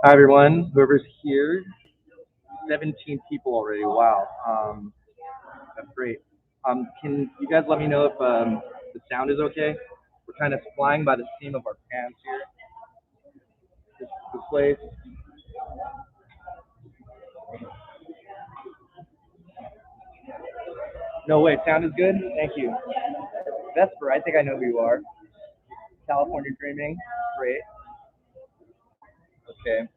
Hi everyone, whoever's here. 17 people already. Wow, that's great. Can you guys let me know if the sound is okay? We're kind of flying by the seam of our pants here. This place. No way, sound is good. Thank you. Vesper, I think I know who you are. California Dreaming. Great. Okay.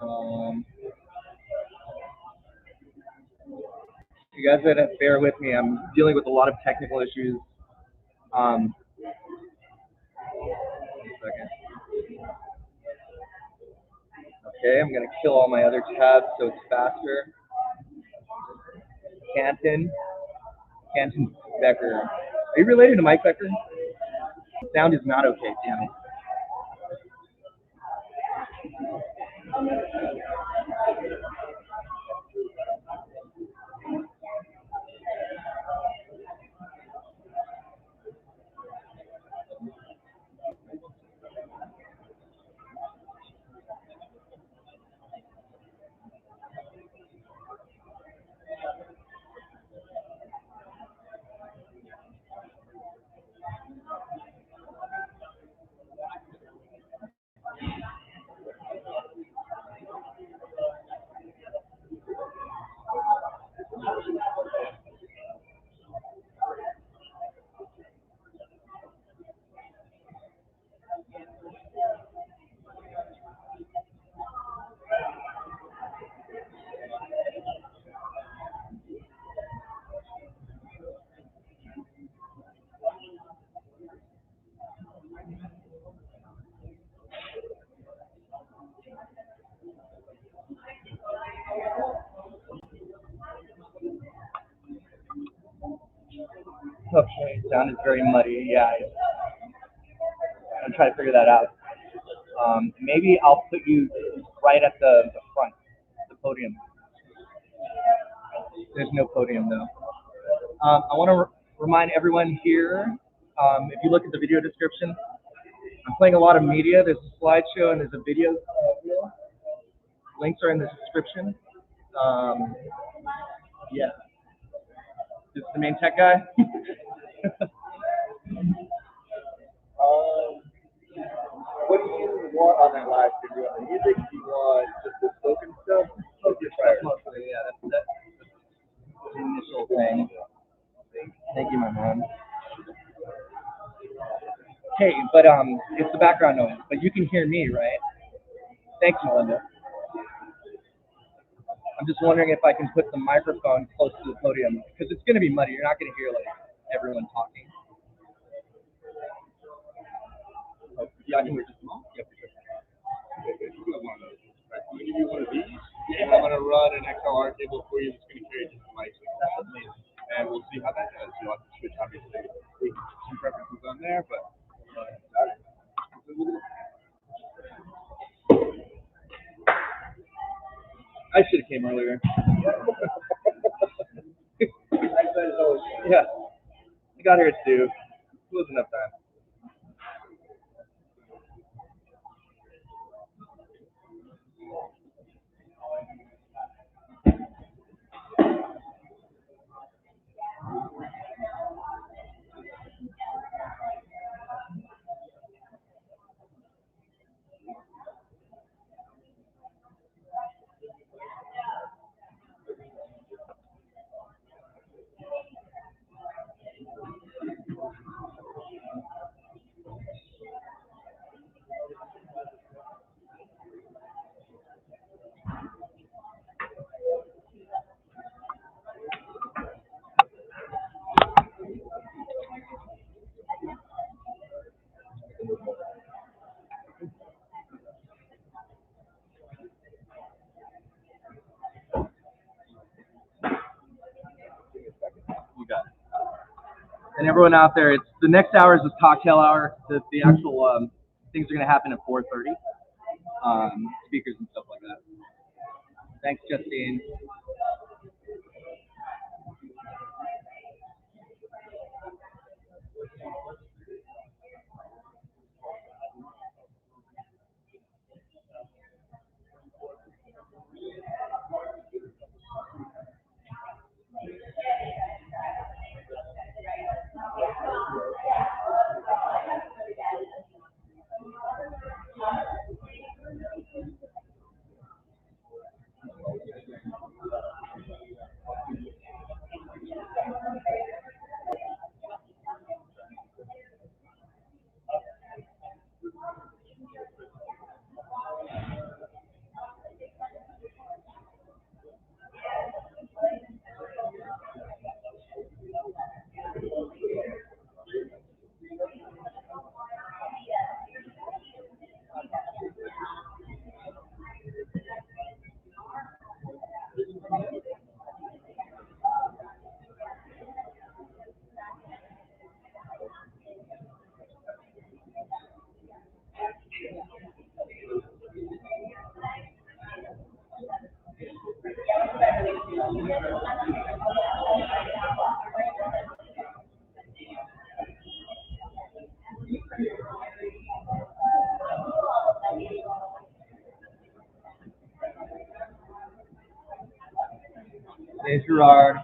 Um, you guys gotta bear with me. I'm dealing with a lot of technical issues. One second. Okay, I'm gonna kill all my other tabs so it's faster. Canton. Canton Becker. Are you related to Mike Becker? Sound is not okay, damn it. Okay, sound is very muddy. Yeah, I'm trying to figure that out. Maybe I'll put you right at the front, the podium. There's no podium though. I want to remind everyone here, if you look at the video description, I'm playing a lot of media. There's a slideshow and there's a video reel. Links are in the description. Um, yeah, this is the main tech guy. um, what do you want on that live stream? Do you want the music? Do you want just the spoken stuff? Spoken stuff mostly, yeah. That's the initial thing. Thank you, my man. Hey, but it's the background noise, but you can hear me, right? Thanks, Melinda. I'm just wondering if I can put the microphone close to the podium because it's going to be muddy. You're not going to hear like everyone talking. Oh, yeah, I can hear just small. Yep. Okay, you got one of those. Right, I'm gonna give you one of these, and I'm gonna run an XLR cable for you that's gonna carry just the mic. That's amazing. And we'll see how that does. You'll have to switch obviously with some preferences on there, but got it. I should have came earlier. Yeah, I got here at 2. It was enough time. You got it. And everyone out there, it's the next hour is the cocktail hour. The actual things are gonna happen at 4:30. Speakers and stuff like that. Thanks, Justine. Hey, Gerard.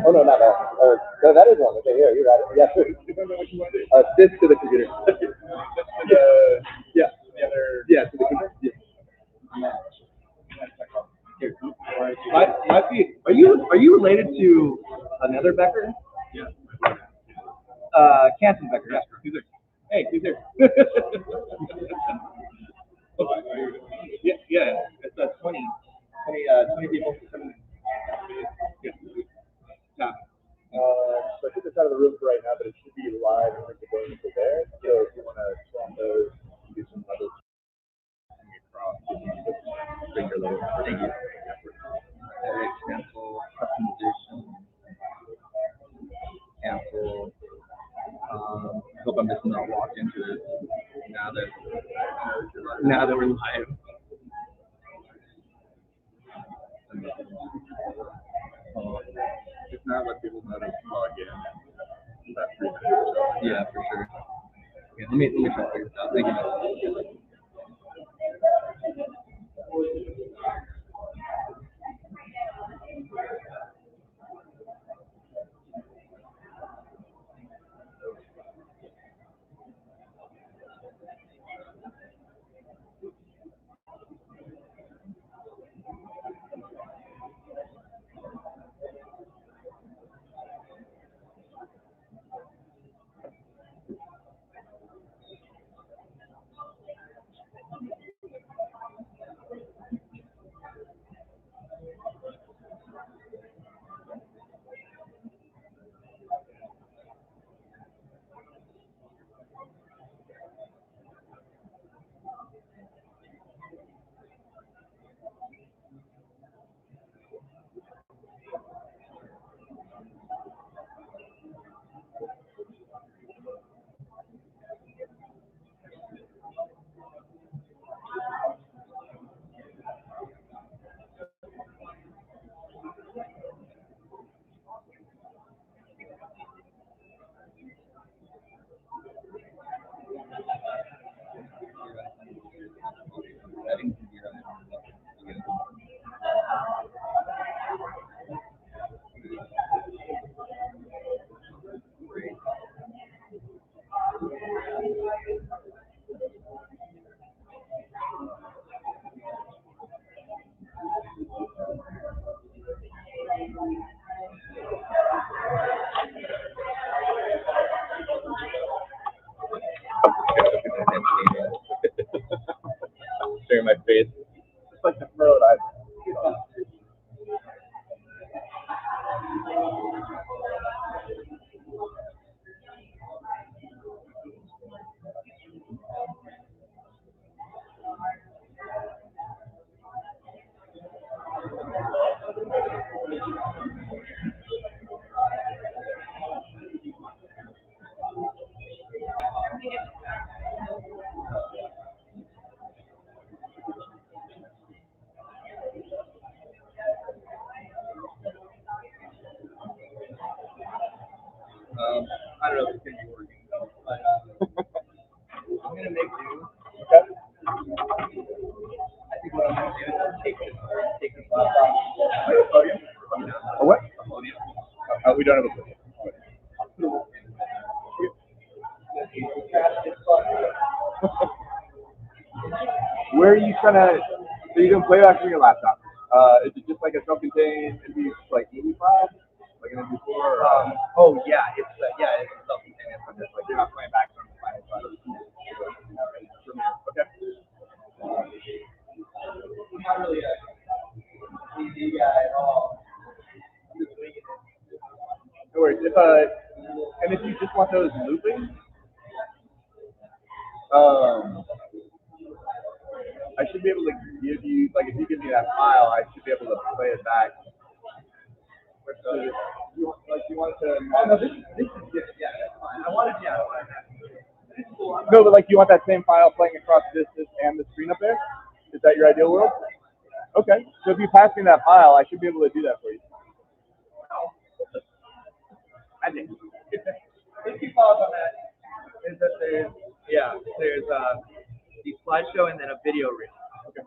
Oh no, not that. No, that is one. Okay, here you got it. Yeah, sure. This to the computer. Yeah. The other. Yeah, to the computer. Yeah. Here. Might be. Are you related to another Becker? Yeah. Canton Becker. Yeah. He's there. Hey, who's here? Yeah, yeah. It's 20 people. Yeah. Yeah. So I took this out of the room for right now, but it should be live and like going into there. So if you want to swap those, do some other across, bring your logo. Thank you. Cancel customization. Cancel. I hope I'm just not locked into it now that we're live. If not, let people know to log in. About 3 minutes. Yeah, for sure. Yeah, let me try to figure this out. Thank you. Sharing my face. It's like the throat. I don't know if it's gonna be working, but I'm gonna make do. I think what I'm gonna do is take this laptop. Oh, what? We don't have a podium. Where are you trying to? So you can play back from your laptop. Is it just like a self-contained MP like movie file, like an MP4? Or, Oh yeah, it's self-contained. It's just like you're not playing back from the final product. okay. I'm not really a CD guy at all. I'm just winging it. No worries. It's And if you just want those looping, I should be able to give you, like, if you give me that file, I should be able to play it back. So you want to? Oh no, this is good. Yeah, that's fine. I wanted that. No, but like, you want that same file playing across this and the screen up there? Is that your ideal world? Okay. So if you pass me that file, I should be able to do that for you. I think. If you pause on that, is that there's the slideshow and then a video reel. Okay.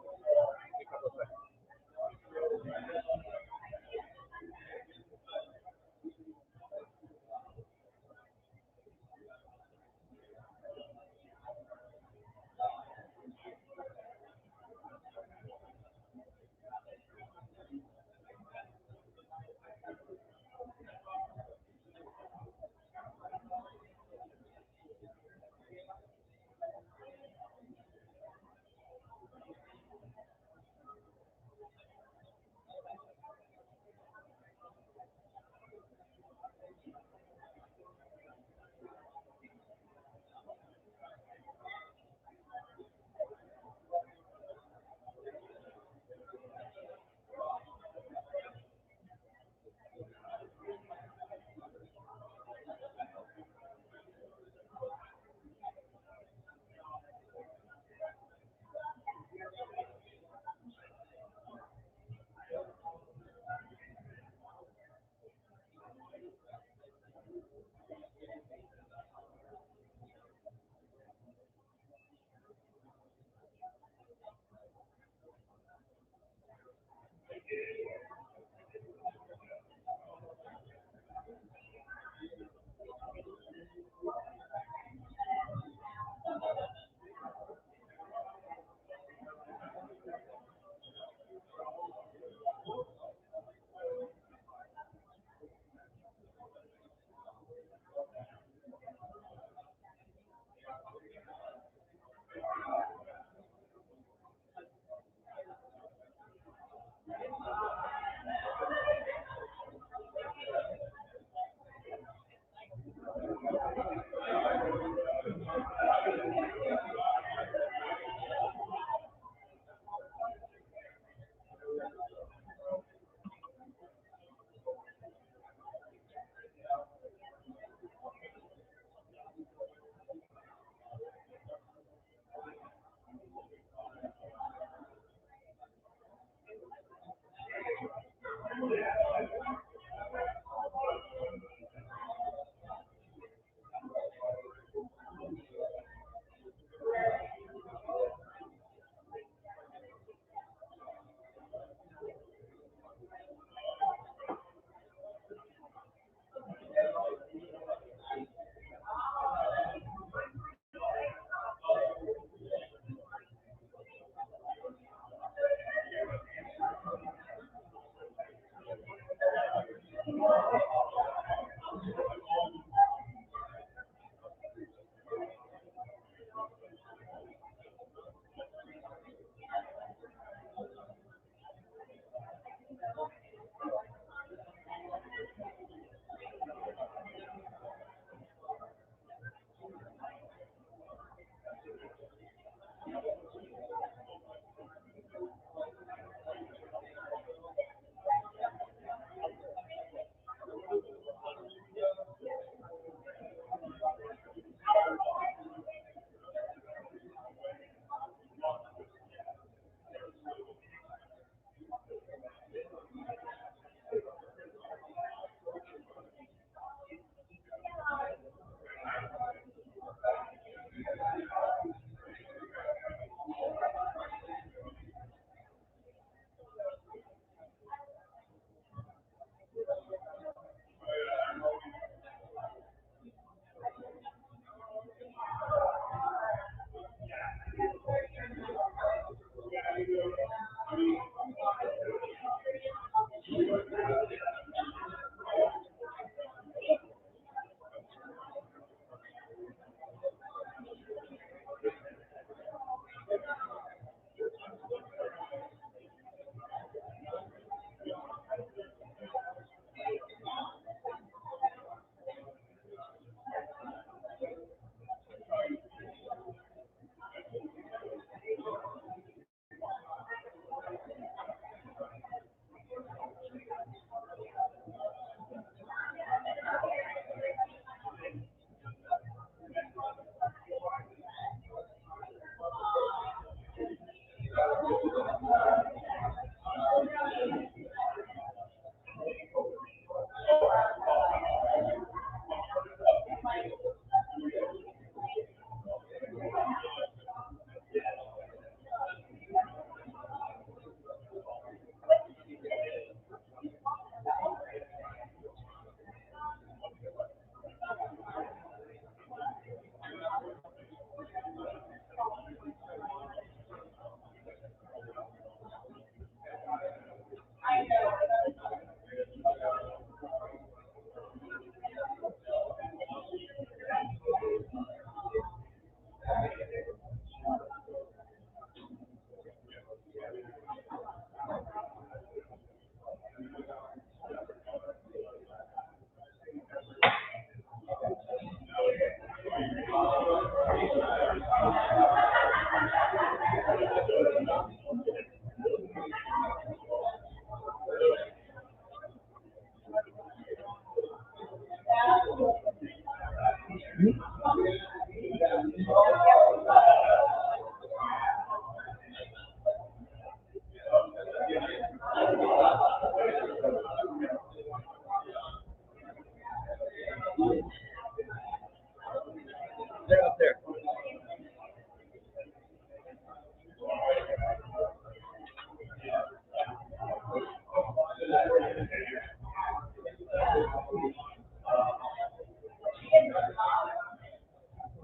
They're up there.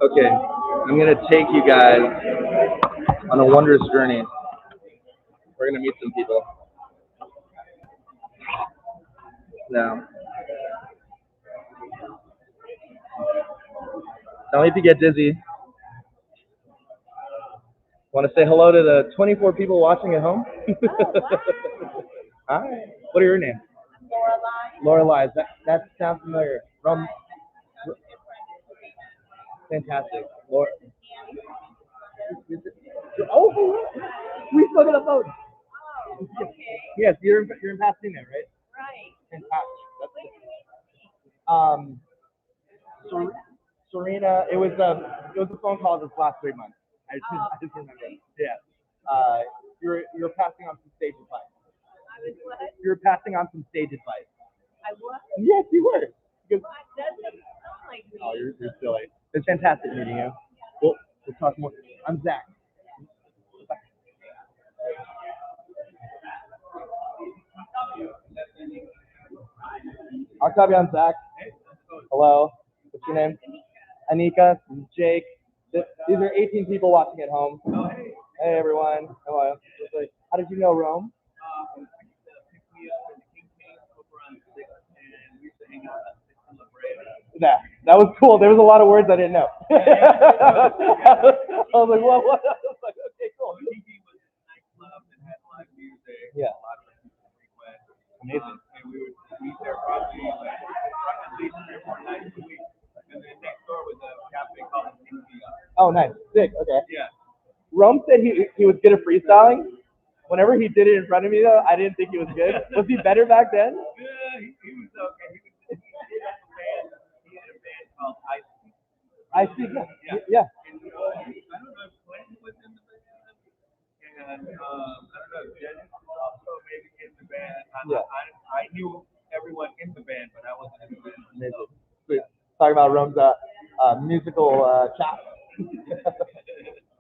Okay, I'm gonna take you guys on a wondrous journey. We're gonna meet some people. Now, don't need to get dizzy. Want to say hello to the 24 people watching at home? Hi. What are your names? Lorelai. That sounds familiar. From fantastic. Laura. Oh, we still got a vote. Yes, you're in Pasadena, right? Right. Fantastic. That's good. Serena, it was a phone call this last 3 months. I just remember. Yeah. You're passing on some stage advice. You were passing on some stage advice. I was. Yes, you were. Because, that doesn't sound like me. Oh, you're silly. It's fantastic meeting you. We'll talk more. I'm Zack. Octavian, Zack. Hello. What's your name? Anika. This is Jake. These are 18 people watching at home. Hey everyone. Hello. How did you know Rome? That was cool. There was a lot of words I didn't know. I was like, what? I was like, okay, cool. Yeah. Amazing. And we would meet there probably like at least 3 or 4 nights a week. And then next door was a cafe called Oh, nice. Sick. Okay. Yeah. Rome said he was good at freestyling. Whenever he did it in front of me, though, I didn't think he was good. Was he better back then? Yeah, he was okay. He had a band called I See. Yeah. And, I don't know if Clinton was in the band. And I don't know if Dennis was also maybe in the band. I knew everyone in the band, but I wasn't in the band. Amazing. Sweet. Talking about Rome's musical chat.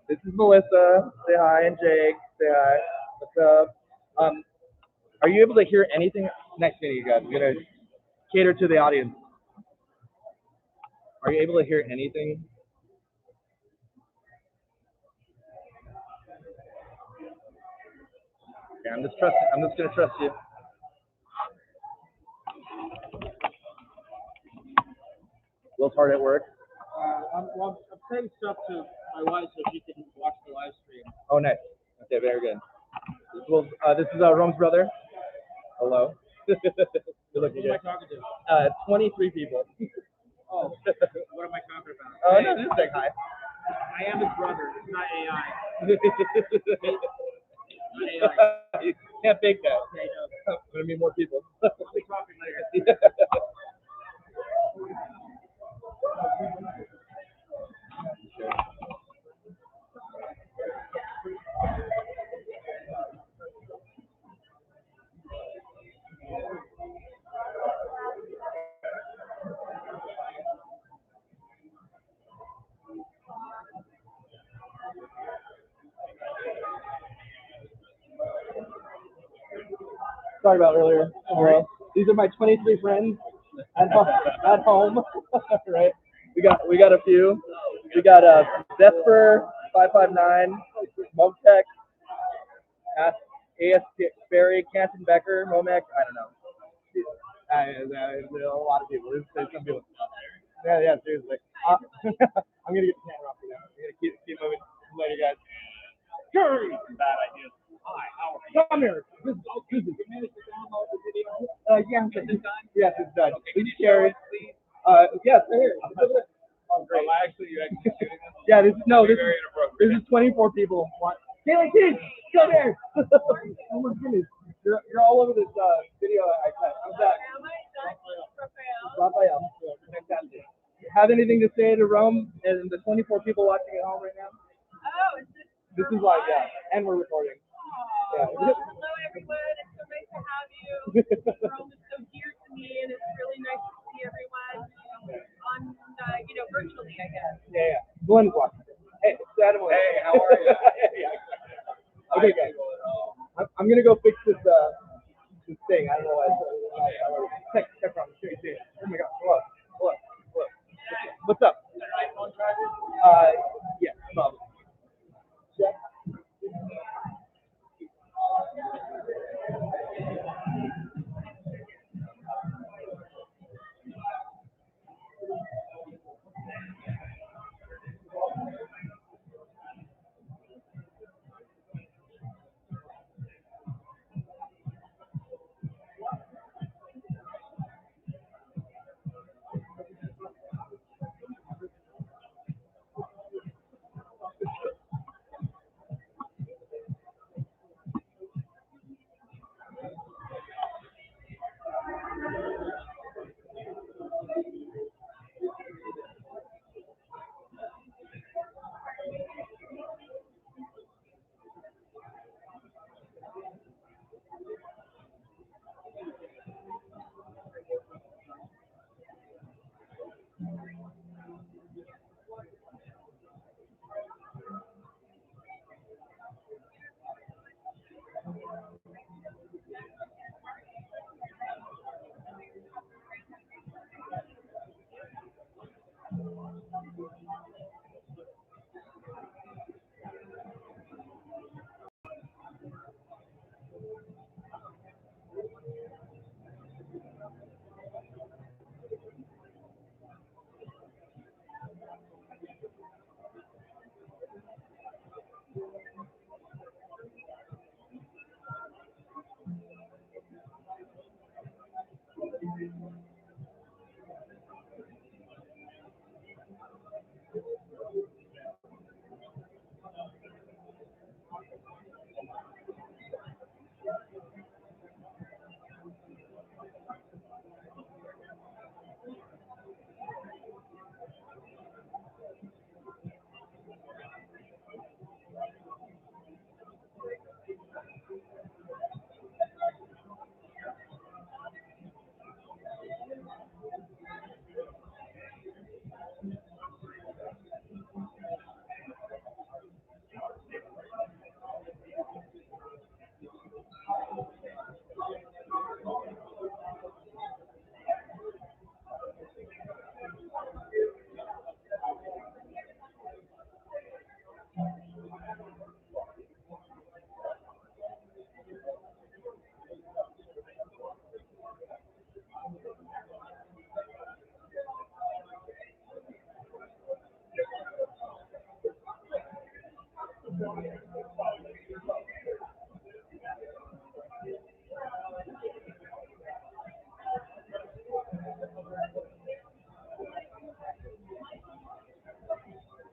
This is Melissa. Say hi, and Jake. Say hi. What's up? Are you able to hear anything? Next meeting, you guys. I'm gonna cater to the audience. Are you able to hear anything? Okay, I'm just gonna trust you. Will's hard at work. I'm sending stuff to my wife so she can watch the live stream. Oh, nice. Okay, very good. This is Rome's brother. Hello. Good looking. Who am I talking to? 23 people. Oh, what am I talking about? Oh, no, just say hi. I am his brother. It's not AI. You can't fake that. Okay, no. I'm gonna meet more people. I'll be talking later. Sorry about earlier. These are my 23 friends at home. Right? We got a few. We got Vesper 559, Momtech, ASP Barry, Canton Becker, Momex. I don't know. There's a lot of people. There's some people. Yeah, seriously. I'm gonna get the camera off for now. I'm gonna keep moving. Later, guys. Curry. Bad idea. Hi, how are you? Come here. This is. You managed to download the video? Yeah. Is it done? Yes, it's done. Okay, can you share it, please? Yes, right here. Oh, great. Actually, you shooting this? Yeah, this is 24 people. Kaylee King, come here. Oh my goodness. You're all over this video I cut. I'm Zack. Raphael. Fantastic. Have anything to say to Rome and the 24 people watching at home right now? Oh, This is live, yeah, and we're recording. Yeah. Well, hello everyone. It's so nice to have you. Rome is so dear to me, and it's really nice to see everyone on, virtually, I guess. Yeah. Glenn's watching. Hey, it's Adam. Hey, how are you? Okay, guys. I'm gonna go fix this thing. I don't know why. Check from. Oh my God. Hello. What's up? Yeah, probably. Check.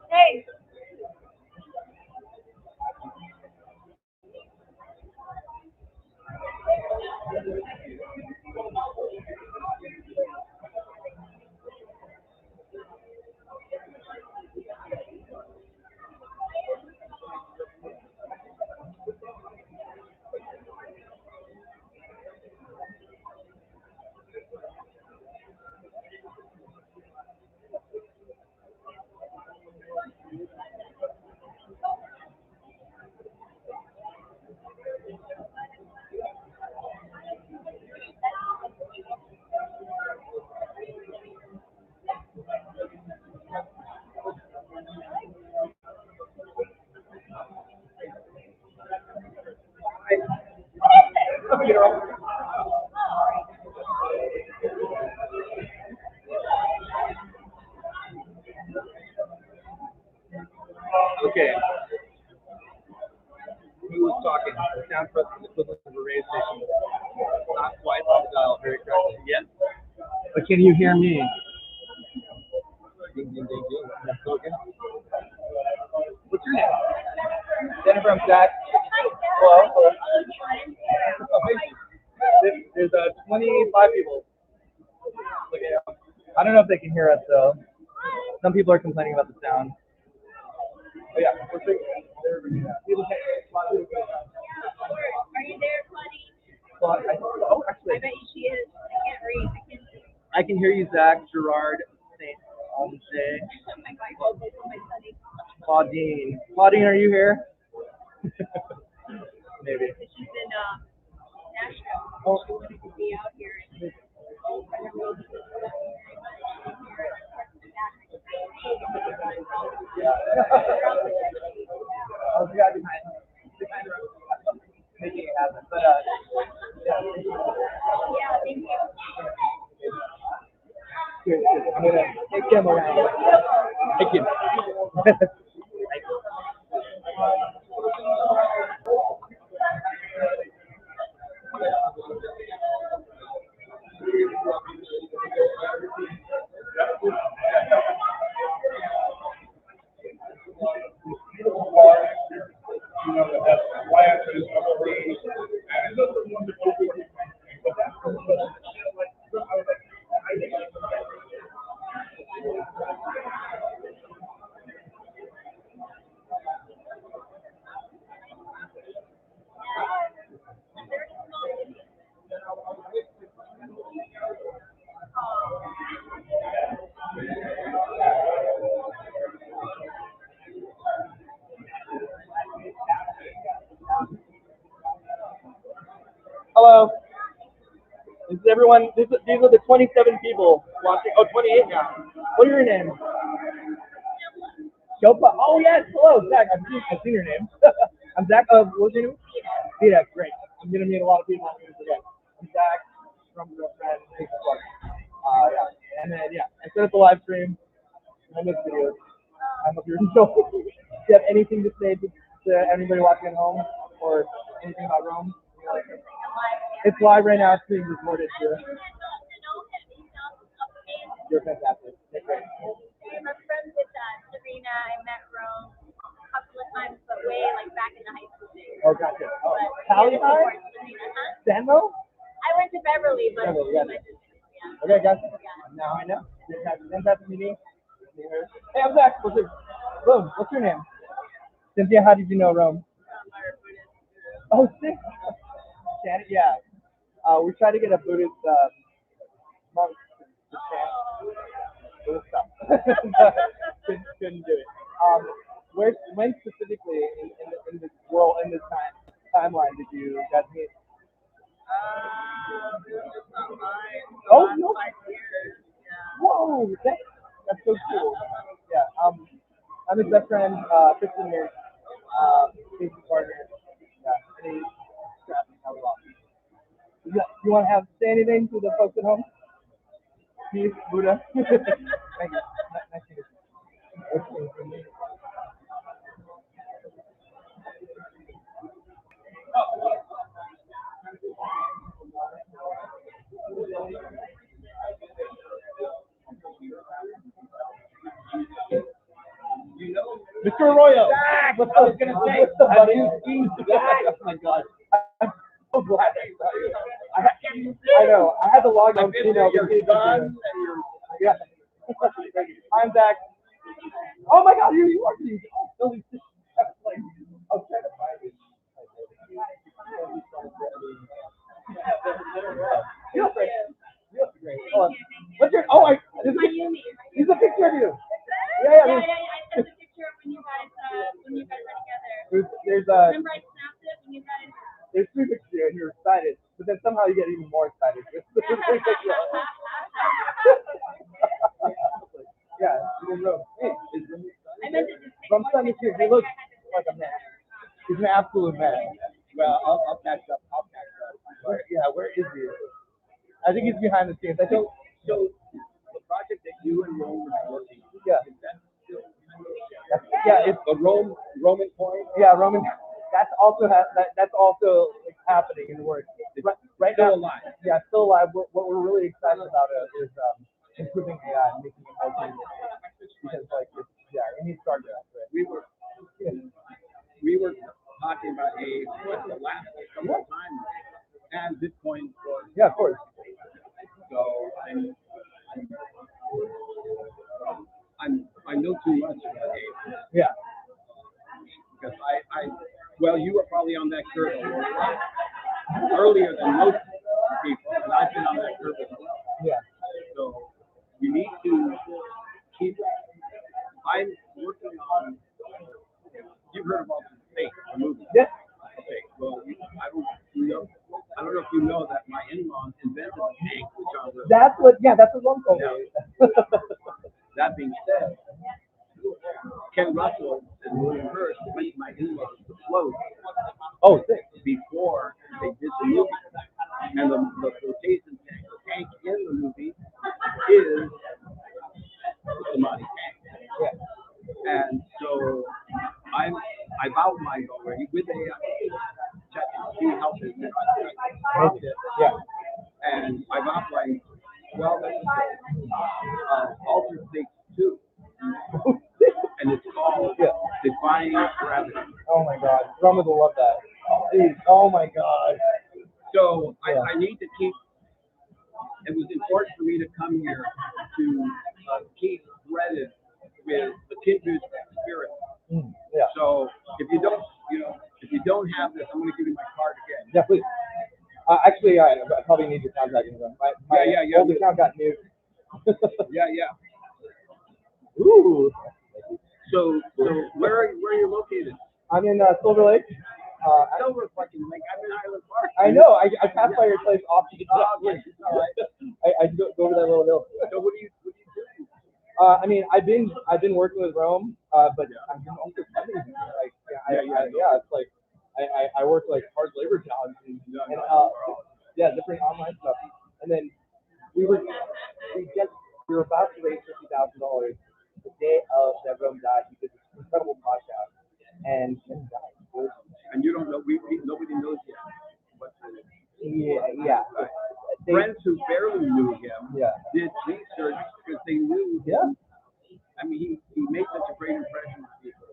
Hey. Okay. Who was talking? The sound press is the equivalent of a radio station. Not quite on the dial very correctly. Yes. But can you hear me? Ding, ding, ding, ding. Okay. What's your name? Jennifer, I'm Zack. Hello. There's 25 people. Okay. I don't know if they can hear us though. Some people are complaining about the sound. Oh, yeah, we're fixing it. People can't. Are you there, Claudine? Well, actually, I bet you she is. I can't read. I can hear you, Zack, Gerard, Saint Almsay, Claudine. Claudine, are you here? Maybe. She's in Nashville. Oh. She wanted to be out here. And I was behind making it happen. But yeah. yeah, thank you. Good. I'm gonna take them around. Thank you. Hello. This is everyone. These are the 27 people watching. Oh, 28 now. What are your names? Shopa. Oh yes. Hello, Zack. I've seen your name. I'm Zack. What's your name? Vita. Great. I'm gonna meet a lot of people. I'm gonna forget. I'm Zack from the Red Beach Club. Yeah. And then yeah, I set up the live stream. I make videos. I hope you're enjoying. Do you have anything to say to anybody watching at home, or anything about Rome? It's live right now. It's being recorded here. You're fantastic. You're great. I'm friends with Serena. I met Rome a couple of times, but way like back in the high school days. Oh, gotcha. Oh, Tally time? Stanmo? I went to Beverly, but Beverly, yeah. yeah. Okay, gotcha. Now I know. Fantastic meeting. Hey, I'm Zack. Boom. What's your name? Cynthia, how did you know Rome? Oh, sick. Janet, yeah. We tried to get a Buddhist monk to chant. It was tough. couldn't do it. When specifically in this world, in this timeline, did you guys meet? Oh, no. 5 years. Yeah. Whoa, that's so cool. Yeah. I'm his best friend, 15 years. Business partner. Yeah. And he's traveling a lot. You want to say anything to the folks at home? Peace, Buddha. Thank you. Nice to meet you. Mr. Arroyo. Zack, what I was gonna say. Have you seen Zack? Oh my God. I'm so glad I saw you. I know. I had to log on. Yeah. I'm Zack. Oh my God, you are you. Oh, like, I was trying to find you. You look great. You look great. What's your? Oh, this is a picture of you. Yeah. I took a picture when you guys were together. There's Remember I snapped it when you guys. There's 3 pictures here, and you're excited, but then somehow you get even more excited. Yeah, you're in Rome. Hey, I meant to just from Sunday too. He looks like a man. He's an absolute man. Well, I'll catch up. Where is he? I think he's behind the scenes. I think. So the project that you and Rome are working on. Yeah. It's the Roman coin. Yeah, Roman. That's also like, happening in the works. Right now, alive. Yeah, still alive. What we're really excited about is improving AI and making it more convenient. Because like it needs guardrails. Right? We were talking about the last couple of times, and Bitcoin was. Yeah, of course. So I know too much about Abe Yeah. because well, you were probably on that curve earlier than most people, and I've been on that curve as well. Yeah. So you need to keep. I'm working on. You've heard about the fake movie. Yeah. Okay. Well, I don't know if you know that my in-laws invented the tank, which I was. That's what Rome told me. That being said, Ken Russell and William Hurst went to my in-laws to float Oh, sick. before they did the movie. And the flotation tank in the movie is the Samadhi tank. Yeah. And so I've outlined already with AI ChatGPT helping me. Yeah. And I've outlined 12 episodes of Alter States 2. And it's called Defying Gravity. Oh my God, Rome will love that. Jeez. Oh my God. So I need to keep. It was important for me to come here to keep threaded with the kindred spirit. Yeah. So if you don't have this, I'm going to give you my card again. Yeah, please. Actually, I probably need your contact info. My old account got new. Yeah. Ooh. So where are you located? I'm in Silver Lake. Silver fucking Lake. I'm in Highland Park. I know. I passed by your place off to All right. I go over that little hill. So what do you do? I mean, I've been working with Rome, but I've been also studying. Like, it's like I work like hard labor jobs and different online stuff. And then we were about to raise $50,000 the day of that Rome died. He did this incredible podcast, and then died. And you don't know. Nobody knows yet. Yeah. Friends who barely knew him did research because they knew him. Yeah. I mean, he made such a great impression on people.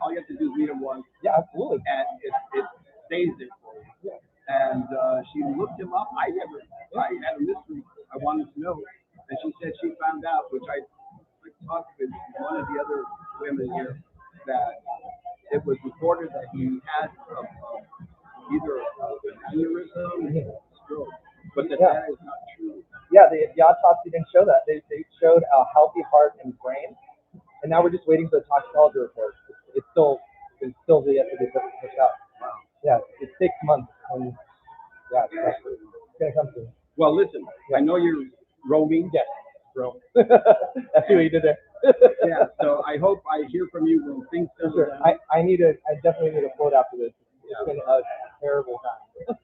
All you have to do is meet him once. Yeah, absolutely. And it stays there for you. Yeah. And she looked him up. I had a mystery I wanted to know. And she said she found out, which I talked with one of the other women here, that it was reported that he had either an aneurysm or stroke. But that is not true. Yeah, the autopsy didn't show that. They showed a healthy heart and brain, and now we're just waiting for the toxicology report. It's still yet to be pushed out. Wow. Yeah, it's 6 months, and it's gonna come soon. Well, listen, I know you're roaming. Yes, Rome. I see what you did there. Yeah, so I hope I hear from you when things settle Sure. down. I definitely need a float after this. It's been a terrible time.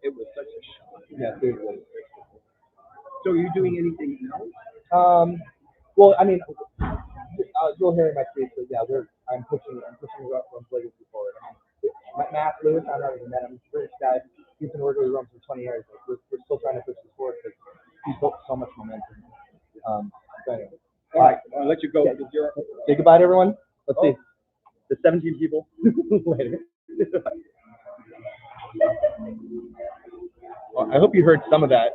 It was such a shock. Yeah, seriously. So are you doing anything else? Well, I mean, you'll hear in my speech, but yeah, I'm pushing Rome's legacy forward. I mean, Matt Lewis, I don't know if you met him, British guy. He's been working with Rome for 20 years. Like, we're still trying to push this forward because he's built so much momentum. So anyway. All right, I'll let you go. Yeah. Say goodbye to everyone. Let's see. The 17 people. Later. Well, I hope you heard some of that.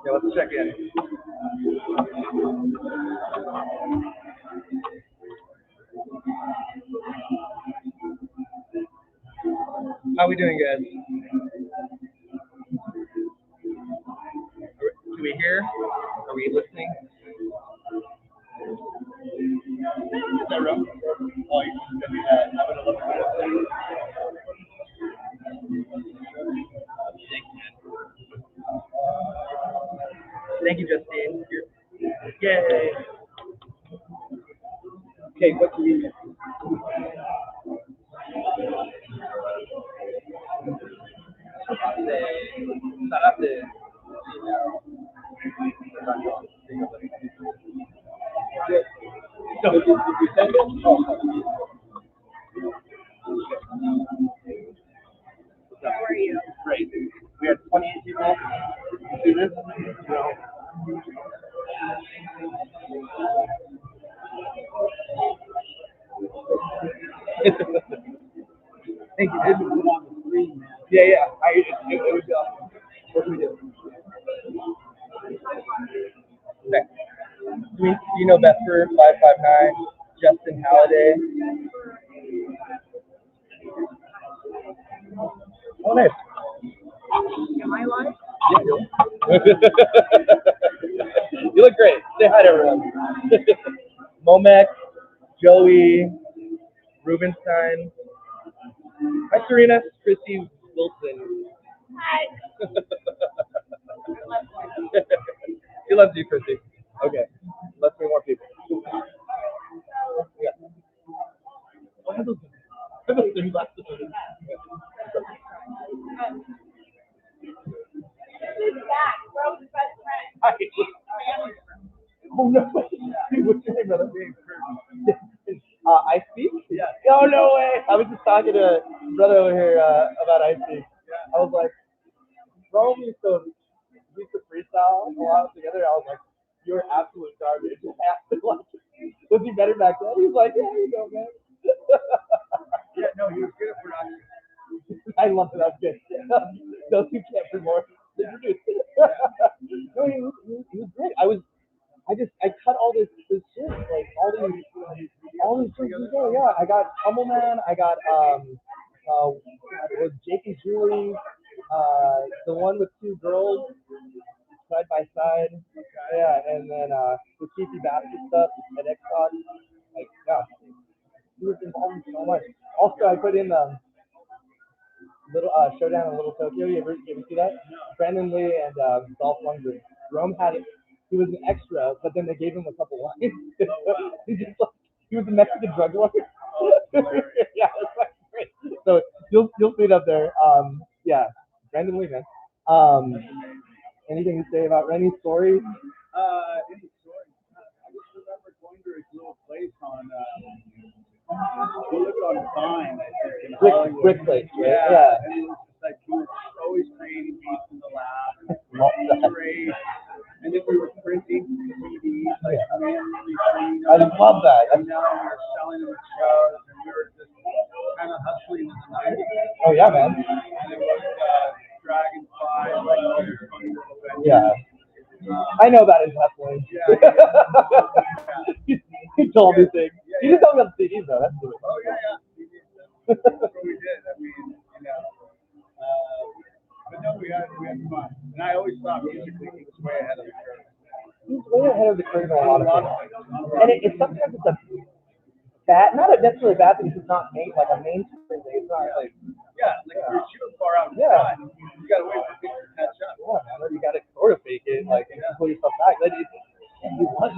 Yeah, let's check in. How are we doing, guys? Can we hear? Are we listening? Is that wrong? Oh, you can do that. I would have loved to. Thank you, Justine. Yay. Okay, what do you need? So, did you send it? Oh. How are you? Great. We had 28 people. You see this? Thank you. I didn't put on the screen, man. Yeah, yeah. It would be awesome. What do we do? Okay. Do you know Vesper 559, Justin Halliday? Oh, nice. Am I live? You look great. Say hi to everyone. Momek, Joey, Rubenstein. Hi, Serena. Chrissy Wilson. Hi. She loves you, Chrissy. Okay. Let's meet more people. Yeah. What are those? What are those three glasses? Zack, Rome's best friend. Hi. Oh no! What's your name, brother? I speak? Yeah. Oh no way! I was just talking to a brother over here about I speak. I was like, Rome used to freestyle a lot together. I was like, you're absolute garbage. Was he better back then? He was like, yeah, you go, man. Yeah, no, he was good at production. I love it. That's good. Those who can't remorse. No, he was great. I cut all this shit, like all these things. Yeah, I got Tumbleman. I got it was Jake and Julie, the one with two girls side by side. Yeah, and then the Keithy Basket stuff at Xbox. Like, yeah, he was involved in so much. Also, I put in little Showdown in Little Tokyo. You ever see that? Brandon Lee and Dolph Lundgren. Rome had it. He was an extra, but then they gave him a couple lines. He was a Mexican drug lord. Yeah, it's like great. So you'll see it up there. Yeah, Brandon Lee, man. Anything to say about Rennie's story? Any story? I just remember going to his little place on, we lived on Vine, I think, in Hollywood. Brick place, right? Yeah. And it was just like, he was always creating beats in the lab. And it was great. And then we were printing CDs, like randomly printing I love that. And now we were selling them at shows, and we were just kind of hustling in the 90s. Oh yeah, man. And it was Dragonfly, like all these funny little venues. Yeah. I know about his hustling. He told me things. You just told me about the CDs though. That's cool. Oh yeah. That's what we did. I mean, you know. But no, we had fun. And I always thought musically he was way ahead of the curve. He's way ahead of the curve on a lot of things. And it's sometimes it's a bad, not necessarily bad thing. It's not like a mainstream thing. It's not like you're shooting far out. Yeah. You gotta wait for people to catch up. Yeah, man. Or you gotta sort of fake it, like and pull yourself back. Like he was.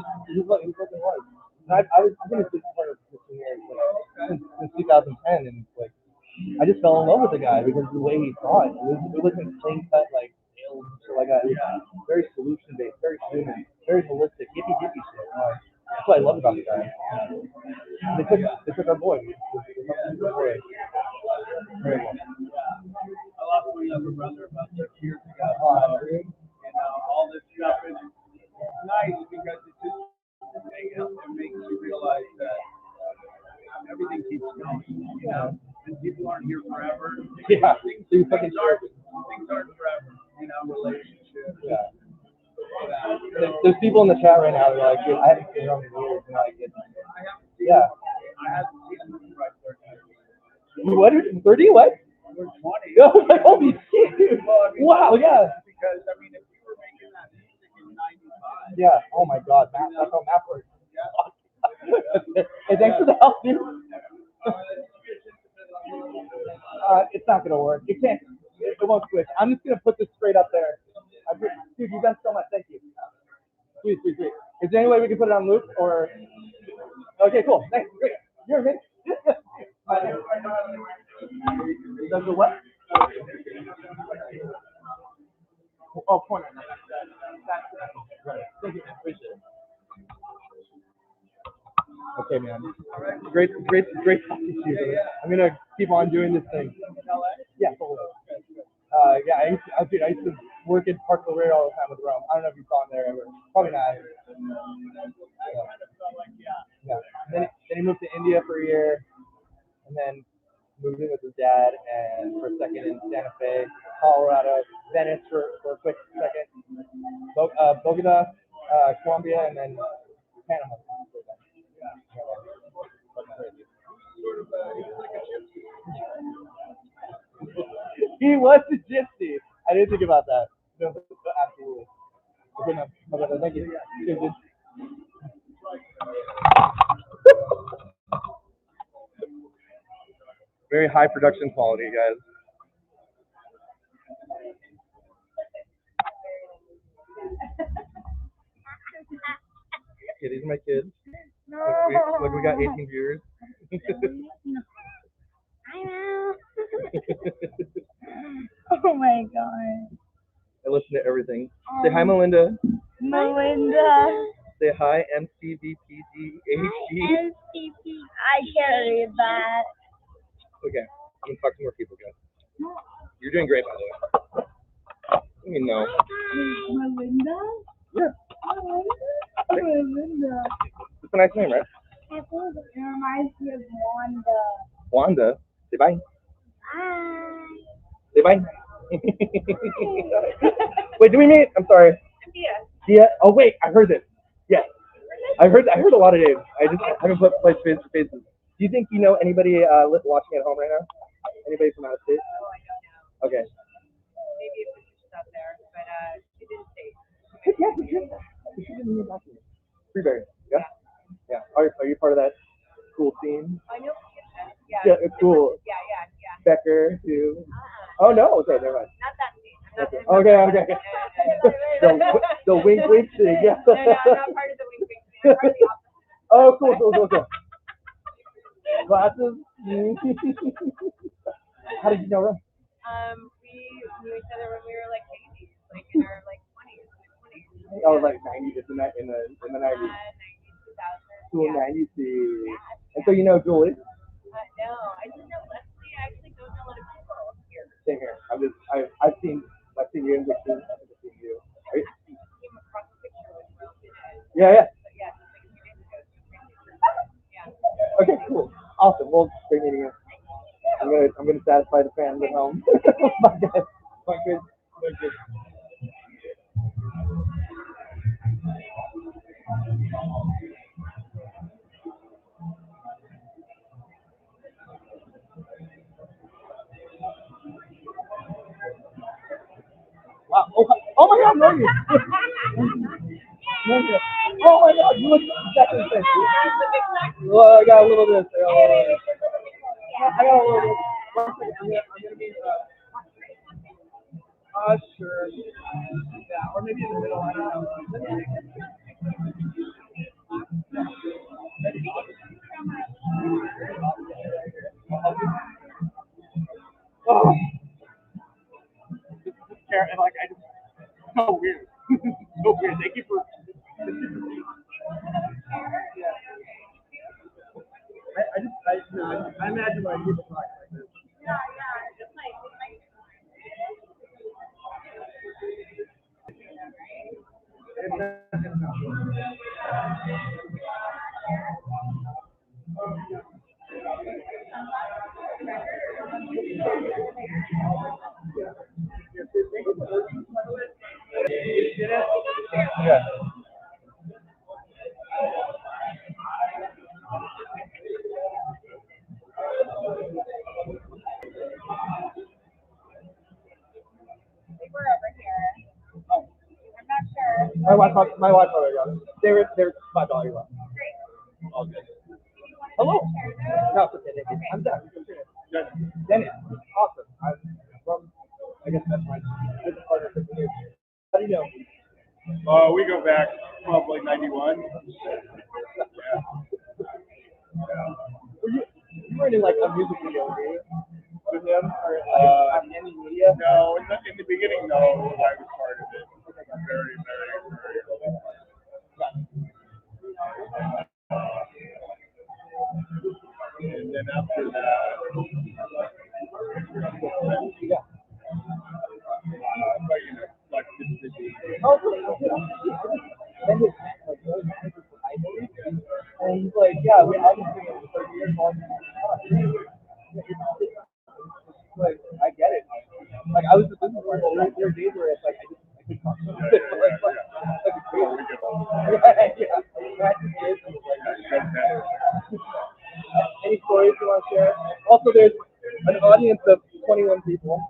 And I've been a big part of 15 years, since 2010, and like I just fell in love with the guy because of the way he thought. It wasn't clean cut like sales and shit like that. It was very solution based, very human, very holistic, hippie shit. That's what I love about the guy. They took our boy. Very cool. I lost my younger brother about 6 years ago. You know, all this stuff is nice because it makes you realize that everything keeps going, you know, and people aren't here forever. Yeah, things aren't forever, you know, relationships. Yeah. There's people in the chat right now that are like, dude, I haven't seen Rome in years, and like, I haven't seen him in like 30 years. What? 30? What? We're 20. Oh, my holy shit, dude. Well, I mean, Wow, yeah. Because, I mean, if we were making that music in 95. Yeah, oh my god, that's how math works. Hey, thanks for the help, dude. It's not gonna work. It can't. It won't switch. I'm just gonna put this straight up there. Dude, you've done so much. Thank you. Sweet. Is there any way we can put it on loop or? Okay, cool. Thanks. Great. You're amazing. Does the what? Oh, corner. Thank you. Appreciate it. Okay, man. Great talking to you. I'm gonna keep on doing this thing. Yeah, totally. Yeah, I used to work at Park Lorraine all the time with Rome. I don't know if you saw him there ever. Probably not. Yeah. Then he moved to India for a year, and then moved in with his dad, and for a second in Santa Fe, Colorado, Venice for a quick second, Bogota, Colombia, and then Panama. He was a gypsy. I didn't think about that. No, absolutely. Okay, no, thank you. Good. Very high production quality, guys. Okay, these are my kids. Look, we got 18 viewers. I know. Oh my god. I listen to everything. Say hi, Melinda. Melinda. Say hi, MCVPDHD. MCP. I can't read that. Okay, I'm gonna talk to more people, guys. You're doing great, by the way. Let me know. Melinda? Yeah. Melinda. It's a nice name, right? I think it reminds me of Wanda. Wanda. Say bye. Bye. Say bye. Wait, do we meet? I'm sorry. Dia. Oh wait, I heard this. Yes. I heard a lot of names. I just haven't put face to faces. Do you think you know anybody watching at home right now? Anybody from out of state? Oh, I don't know. Okay. Maybe if she's out there, but she didn't say. Yeah, we should get back to you. Freeberry. Yeah. Yeah. Are you part of that cool scene? I know. Yeah. Yeah, it's cool. Yeah. Becker too. Oh no. Okay, never mind. Not that scene. Okay. The wink thing. Yeah. No, I'm not part of the wink thing. I'm part of the opposite. Oh, cool. Glasses. How did you know her? We knew each other when we were like babies, like in our like 20s. I was like 90s in the 90s. 90s, 2000s. Cool, Yeah. 90s. And so you know Julie? No, I just know Leslie. I actually don't know a lot of people here. Same here. I've seen you in pictures. I've seen you. Right? Came across a picture with Rome in it. Yeah. But yeah, just like a few days ago. Yeah. Okay, cool. Awesome. Well, great meeting you. I'm gonna satisfy the fans at home. My God. My good. Wow. Oh my God, Morgan. Oh my God, you look exactly the same. Well, I got a little bit. I got a little bit. I'm gonna be. Sure. Yeah, or maybe in the middle. I don't know. Oh. Like I just so weird. So weird. Thank you for. I imagine when people talk like this. Just like. Yeah. We're over here. I'm not sure. My wife already got it. They're $5 left. Great. All good. Hello. No, it's okay. Thank you. I'm Zack. Dennis. Awesome. I'm from. I guess that's my business partner for the years. How do you know? We go back probably 91. Yeah. You weren't in like a music video, were you? With him or like any media? No, in the beginning, no, I was part of it. Very early. And then after that, Yeah. but you know, Yeah, I've been singing it for 30 years. Like, I get it. Like, I was the business partner. There are days where it's like, I could talk to it. Any stories you want to share? Also, there's an audience of 21 people.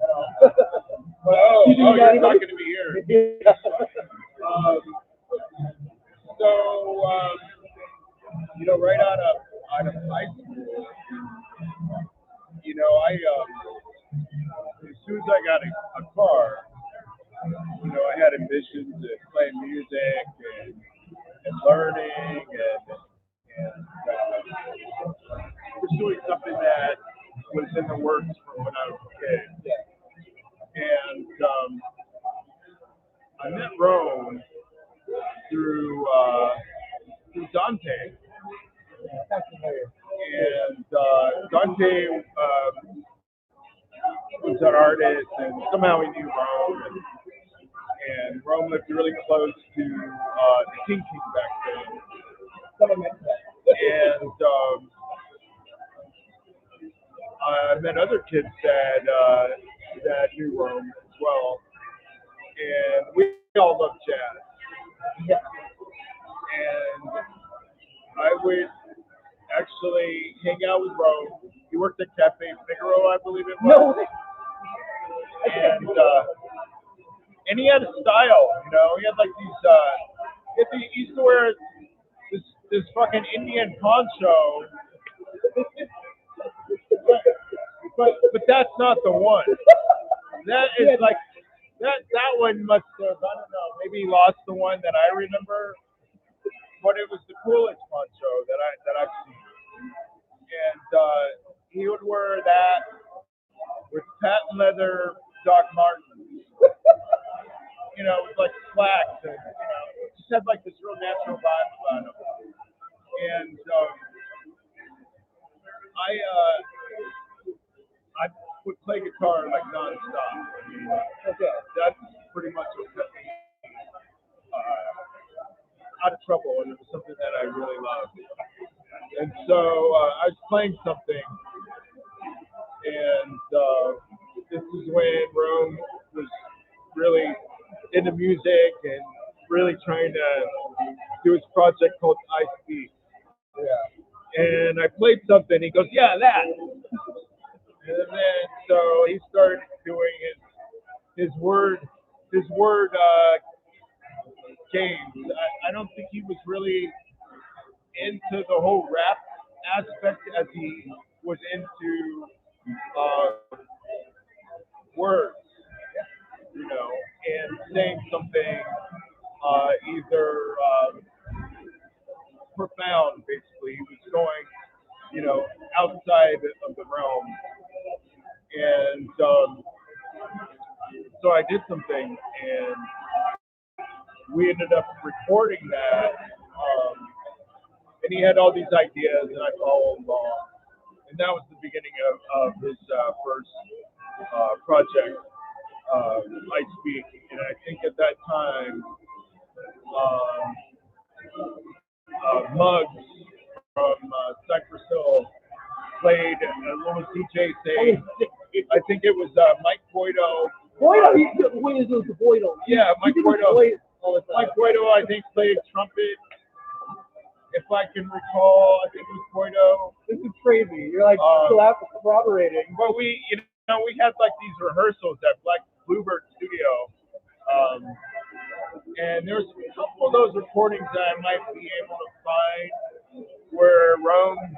You're talking to me here. Right out of high school, I as soon as I got a car, I had ambitions of playing music and learning and pursuing something that was in the works from when I was a kid. And I met Rome through Dante. And Dante was an artist, and somehow he knew Rome. And Rome lived really close to the King back then. And I met other kids that knew Rome as well. And we all loved jazz. And I would actually hang out with Rome. He worked at Cafe Figaro, I believe it was. And he had a style, He had like these. He used to wear this fucking Indian poncho. But that's not the one. That is like that one must have, I don't know, maybe lost the one that I remember. But it was the coolest poncho that I've seen. And he would wear that with patent leather Doc Martens. With like slacks and just had like this real natural vibe about him. And I would play guitar like nonstop. That's pretty much what kept me out of trouble, and it was something that I really loved. And so I was playing something, and this is when Rome was really into music and really trying to do his project called I Speak. And I played something. He goes, "Yeah, that." And then so he started doing his word games. I don't think he was really into the whole rap aspect as he was into words, and saying something either profound. Basically, he was going, outside of the realm, and so I did something, and we ended up recording that. And he had all these ideas, and I followed along. And that was the beginning of his first project, I Speak. And I think at that time, Muggs from Cypress Hill played a little DJ thing. I think it was Mike Boydo. Boydo. Yeah, Mike Boydo. Mike Boydo, I think, played trumpet. If I can recall, I think it was Boydo. This is crazy. You're like corroborating. But we had like these rehearsals at Black Bluebird Studio. And there's a couple of those recordings that I might be able to find where Rome's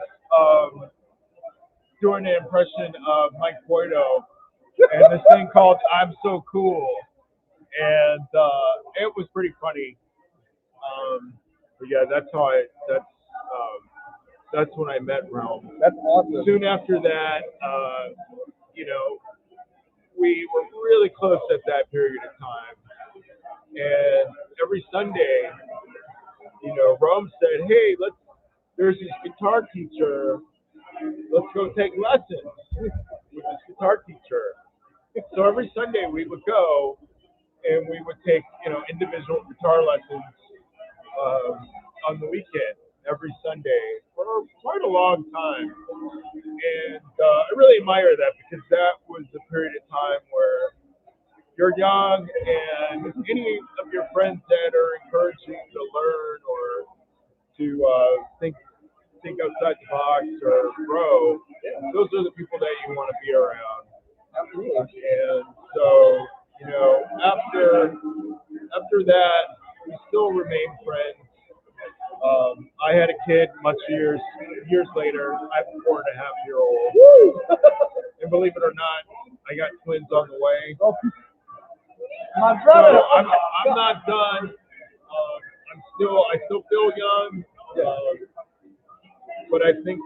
doing an impression of Mike Boydo and this thing called I'm So Cool. And it was pretty funny. But yeah, that's when I met Rome. That's awesome. Soon after that, we were really close at that period of time. And every Sunday, Rome said, "Hey, there's this guitar teacher. Let's go take lessons with this guitar teacher." So every Sunday we would go and we would take, individual guitar lessons on the weekend every Sunday for a long time, and I really admire that because that was a period of time where you're young and any of your friends that are encouraging you to learn or to think outside the box or grow, those are the people that you want to be around. And so, after that, we still remain friends. I had a kid years later. I have a 4.5-year-old. And believe it or not, I got twins on the way. My brother. So I'm not done. I still feel young. But I think,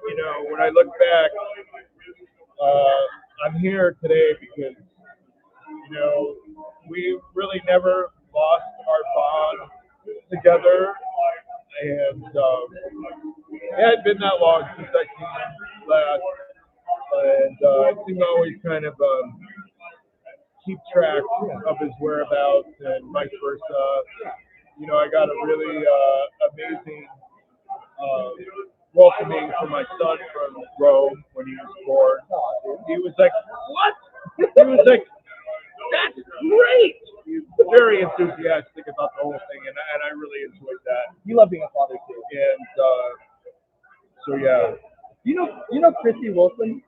when I look back, I'm here today because, we really never lost our bond together. And it hadn't been that long since I seen him last. And I seem to always kind of keep track of his whereabouts and vice versa. I got a really amazing welcoming for my son from Rome when he was born. He was like, "What?" He was like, "That's great." He was very enthusiastic about the whole thing, and I really enjoyed that. You love being a father too. And so yeah. You know Christy Wilson?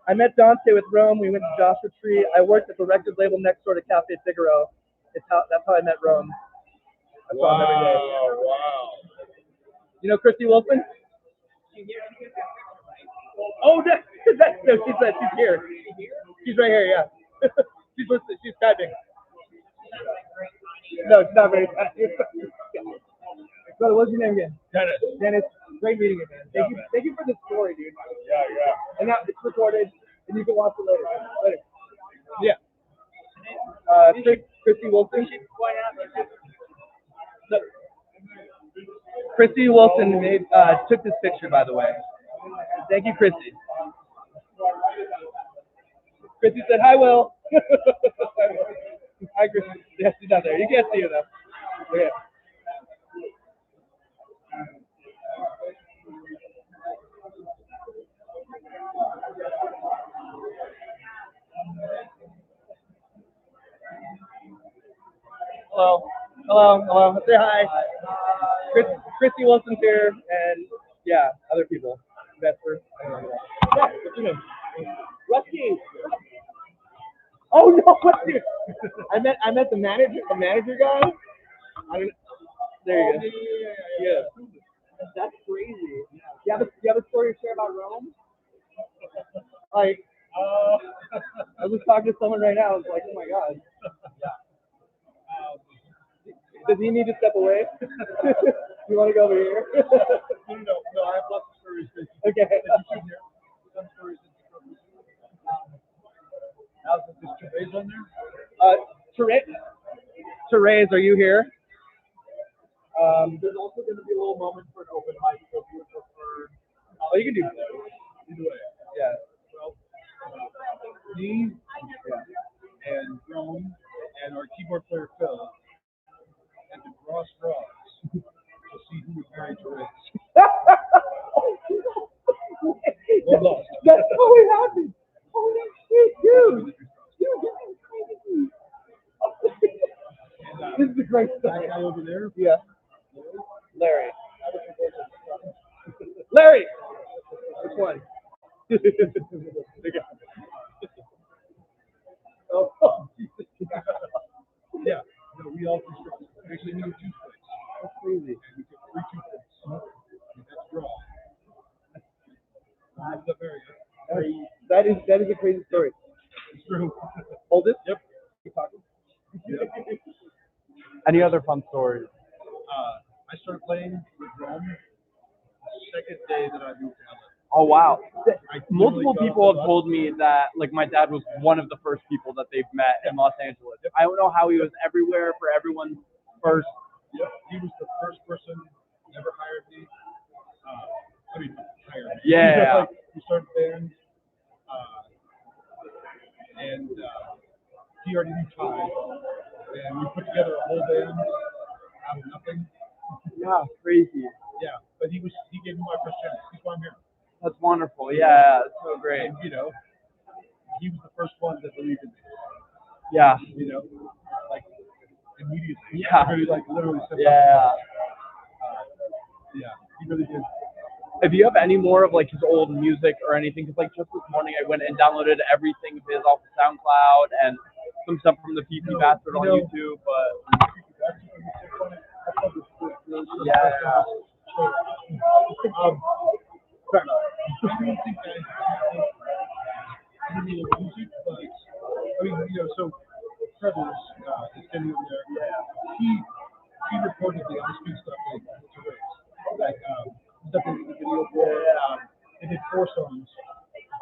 I met Dante with Rome. We went to Joshua Tree. I worked at the record label next door to Cafe Figaro. That's how I met Rome. I saw him every day. Wow. You know Christy Wilson? Oh, no, she said she's here. She's right here, yeah. She's listening. She's typing. No, it's not very typing. So, what's your name again? Dennis. Dennis, great meeting you, man. Thank you for the story, dude. Yeah. And now it's recorded, and you can watch it later. Yeah. Christy Wilson. Christy Wilson took this picture, by the way. Thank you, Christy. Christy said, "Hi, Will." Hi, Christy. Yes, she's not there. You can't see her though. Okay. Hello. Say hi. Christy Wilson's here, and yeah, other people. Vesper. What's your name? Rusty. Oh no, Rusty. I met the manager guy. There you go. Yeah. That's crazy. You have a story to share about Rome? Like, I was talking to someone right now. I was like, oh my god. Does he need to step away? You want to go over here? No, I have lots of stories. Okay. Some stories. How's this Therese on there? Therese, are you here? There's also going to be a little moment for an open mic, so if you would prefer. Oh, you can do that. Either way. Yeah. Well, me and Rome and our keyboard player Phil had to draw straws to see who would marry Therese. One lost. That's how it happened. Holy shit, dude. This is a great That story. guy over there. Yeah. Larry. Larry! Which one? Oh, Jesus. Yeah. No, we all took straws. Actually, we took 2 straws. That's crazy. And we took 3 2-4s. And that's draw. That's the very That is a crazy story. It's true. Hold it. Yep. Keep talking. Yep. Any other fun stories? I started playing with Rome the second day that I moved to LA. Oh wow! I Multiple literally people got have told me that like my dad was one of the first people that they've met in Los Angeles. I don't know how he was everywhere for everyone's first. Yep. He was the first person ever hired me. Hired me. Yeah. We started bands, and he already knew Ty, and we put together a whole band out of nothing. Yeah, crazy. Yeah, but he gave me my first chance. That's why I'm here. That's wonderful. Yeah, it's so great. And, he was the first one that believed in me. Yeah. Like immediately. Yeah. Really, like literally said Yeah. yeah, he really did. If you have any more of like his old music or anything, because like just this morning I went and downloaded everything of his off of SoundCloud and some stuff from the PP Bastard on YouTube, but yeah. Sorry. I don't think I really like music, but I mean, so Trevor's is standing over there. He recorded the on-screen stuff to raise. Like stuff in the video for they did 4 songs.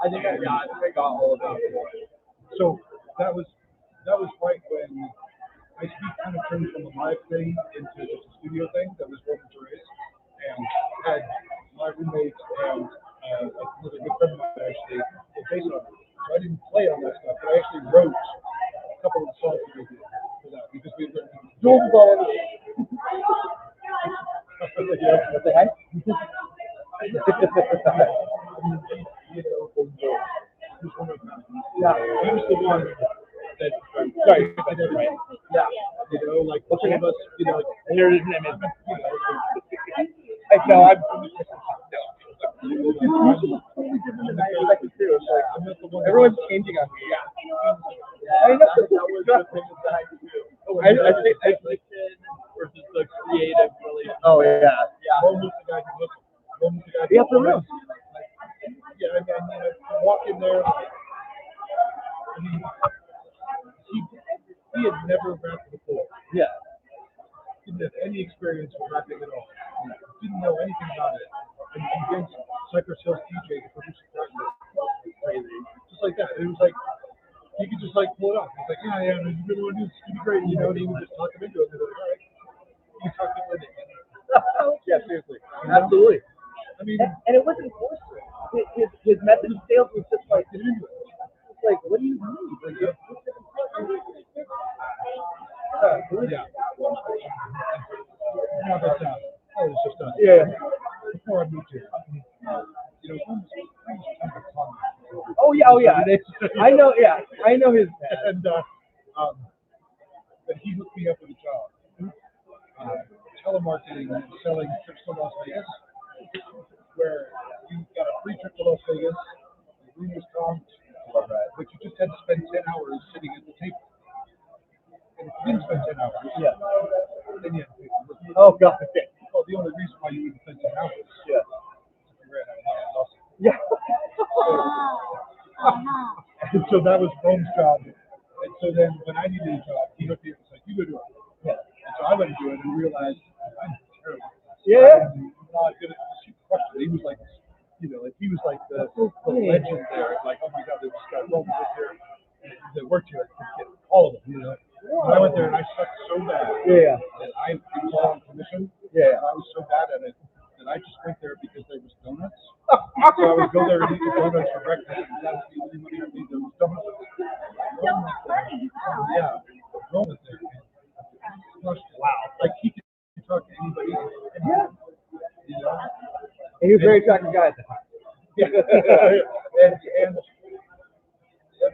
I think I got all of it. So that was right when I speak kind of turned from a live thing into just a studio thing that was Roman Viharo, and had my roommate and another good friend of mine actually did bass on it. So I didn't play on that stuff, but I actually wrote a couple of the songs that we did for that because we were Jordan Ball. Say hi. Yeah, he was the one that. Sorry, I did it right. Yeah, like what's your name? Like, And here's his name. no, I'm. Everyone's changing on me. Yeah. I know. I think isolation versus the creative really. Oh yeah. Yeah. Rome was the guy who looked. Rome was the guy. Yeah, for real. Yeah, I mean, you walk in there. I mean, he had never rapped before. Yeah. Didn't have any experience with rapping at all. Didn't know anything about it. And convinced Cypress Hill's DJ to produce a track. Crazy. Just like that. It was like he could just like pull it off. He's like, yeah, you really want to do this? It's gonna be great, and he would just talk him into it. And they're like, all right, you talk him into it. Yeah, seriously. Absolutely. I mean, And it wasn't forced. His method of sales was just like, it's like, what do you need? Like, yeah. No, but I was just before I moved here. oh yeah. I know. Yeah, I know his. And but he hooked me up with a job, telemarketing and selling trips to Las Vegas, where you got a free trip to Las Vegas, the room was comped, but you just had to spend 10 hours sitting at the table. And if you didn't spend 10 hours, then you had to pay for it. Oh god. Okay. Well, the only reason why you would spend 10 hours, Yeah. if you ran out of money, also. Yeah. And so that was Rome's job. And so then when I needed a job, he hooked me up and was like, you go do it. Yeah. And so I went to do it and realized I'm terrible. Yeah. I'm not good at this. He was like, like he was like the legend there. Like, oh my God, there's this guy Rome that worked here. All of them, When I went there and I sucked so bad Yeah. that it was all on commission. Yeah. And I was so bad at it that I just went there because there was donuts. So I would go there and eat the donuts for breakfast, and that was the only money I made. There was donuts. Yeah, Rome was there. Wow, like he could talk to anybody. And, And he was a very attractive guy. and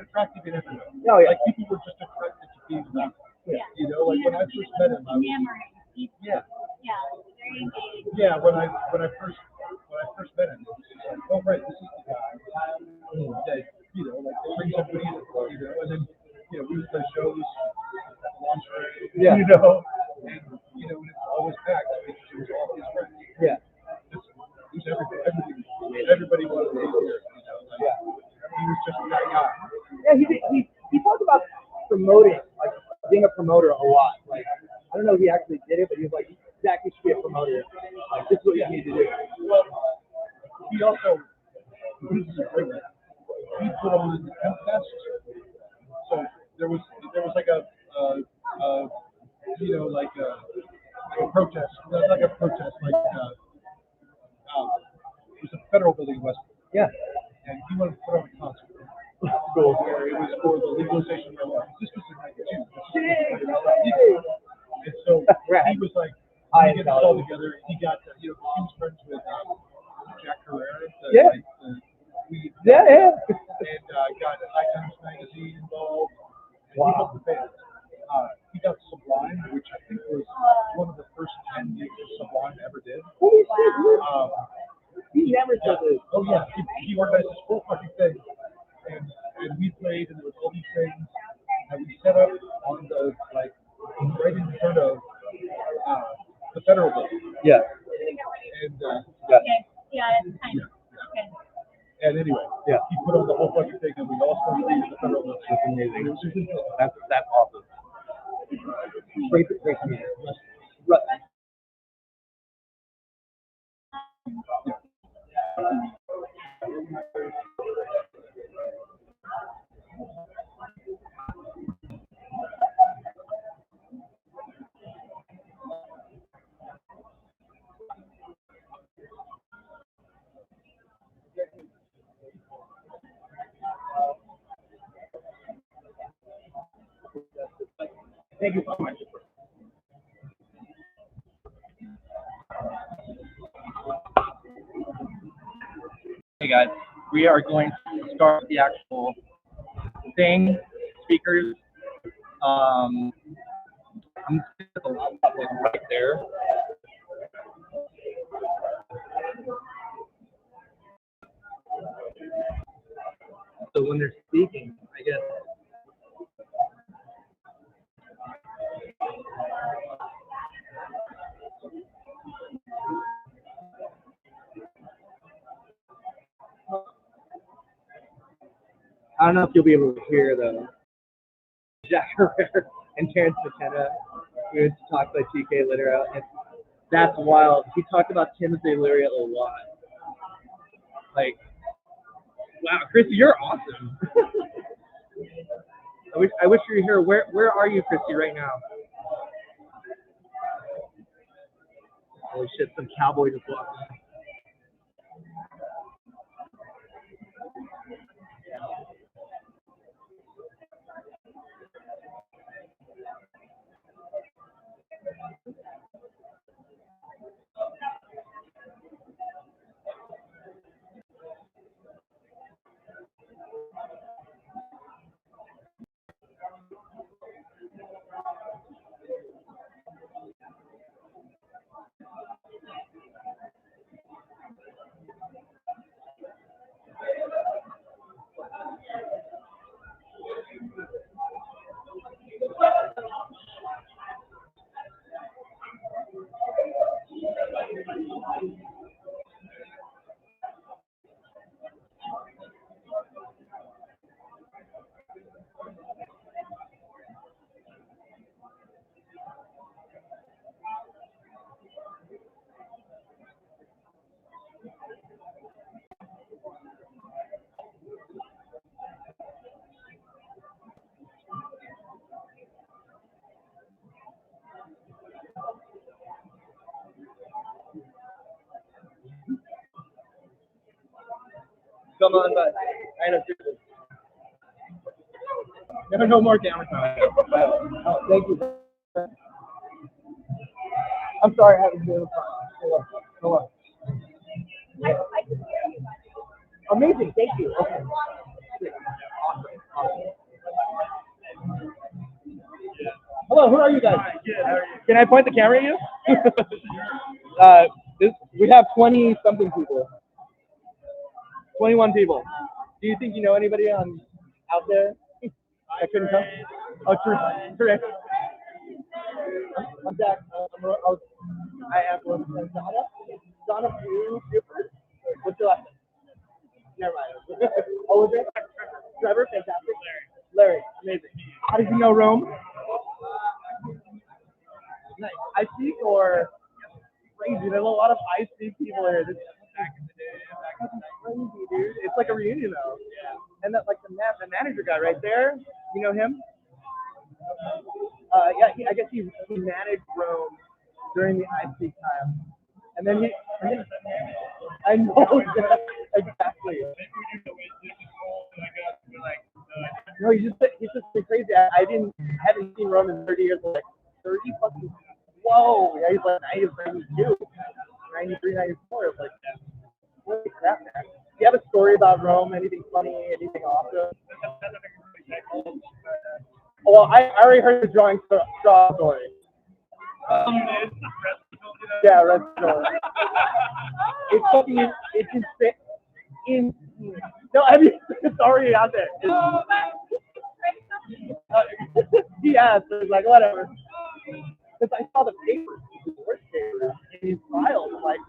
attractive in every way. Oh, yeah. Like people were just attracted to being around. Like when I first met him, I was yeah. When I first met him, it was just like, oh right, this is the guy that like brings everybody in, and then we would play shows, lingerie, Yeah. and and it was always packed because it was all his friends. Yeah. It was everybody wanted to be here. He was just that guy. Yeah, he talked about promoting, like being a promoter a lot. Like I don't know if he actually did it, but he was like, Zack, you should be a promoter. Like this is what you need to do. Well, he also this is a great one. He put on the contest. So there was like a protest. Like a protest, like it was a federal building in Westwood. Yeah. And he wanted to put on a concert. Cool. Where it was for the legalization of marijuana. This was in '92. And so he was like, High get in this all salary. together. He got, he was friends with Jack Herrera. Yeah. Yeah. And got High Times Magazine involved. And Wow. he was the band. He got Sublime, which I think was one of the first 10 gigs Sublime ever did. He never said this. Oh yeah, he organized this whole fucking thing, and we played, and there was all these things, and we set up on the right in front of the federal building, Yeah. and Yeah. Yeah, it's time. Okay. and anyway, Yeah. he put on the whole fucking thing, and we all smoked weed at the federal building. That's amazing. It was just incredible. That's awesome. Great community. Right. Thank you so much. Hey guys, we are going to start the actual thing. Speakers. I'm gonna put the laptop like right there. So when they're speaking, I guess. I don't know if you'll be able to hear though. Jack Herrera and Terrence McKenna. We were talked about TK later out, and that's wild. He talked about Timothy Leary a lot. Like, wow, Chrissy, you're awesome. I wish you were here. Where are you, Chrissy, right now? Holy shit, some cowboy just walked in. Come on, bud. I know, seriously. Never no more camera time. Oh, thank you. I'm sorry I haven't been able to. Hold on. Amazing, thank you. Okay. Awesome. Hello, who are you guys? Can I point the camera at you? We have 20 something people. 21 people. Do you think you know anybody out there? I couldn't come. Oh, Serena. I'm Zack. I have one friend, Donna. Donna, you first. What's your last name? Never mind. Oh, was it? Trevor, fantastic. Larry, amazing. How did you know Rome? Nice. I speak or crazy. There's a lot of I speak people here. This is crazy, dude. It's like a reunion though. Yeah. And that like the manager guy right there. You know him? Yeah. I guess he managed Rome during the I speak time. And then I know that exactly. No, he's just crazy. I haven't seen Rome in 30 years. Like 30 fucking whoa. Yeah, he's like 92, 93, 94. It's like, holy crap, man. Do you have a story about Rome? Anything funny? Anything awesome? Oh, well, I already heard the drawing straw story. Yeah, red straw. It's fucking, it's insane. No, I mean, it's already out there. He asked, so it's like, whatever. Because I saw the papers, the work papers, in his files. I'm like,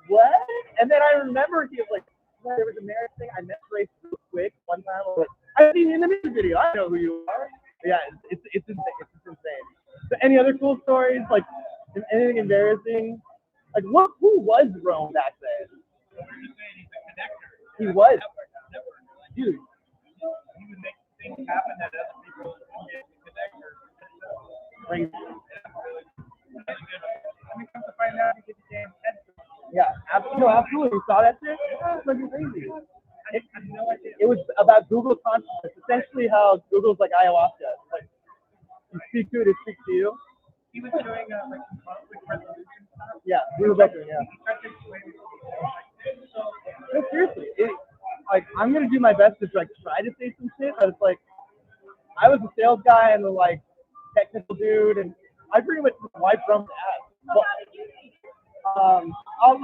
what? And then I remember he was like, well, there was a marriage thing. I met Ray so quick one time. I was like, I've seen you in the music video. I know who you are. But yeah, it's insane. It's just insane. So any other cool stories? Like, anything embarrassing? Like, who was Rome back then? He was. Dude. He would make things happen that other people wouldn't get to connect or Crazy. I mean, come to find out, he gets a damn head. Yeah, absolutely. No, absolutely. You saw that shit? It's fucking crazy. I have no idea. It was about Google consciousness. Essentially, how Google's like ayahuasca. It's like you speak to it, it speaks to you. He was doing like some conflict resolution stuff. Yeah, Google Becker. Yeah. He tried to explain it. No, seriously. Like, I'm gonna do my best to like try to say some shit, but it's like I was a sales guy and the like technical dude, and I pretty much wiped Trump's ass. But, I'll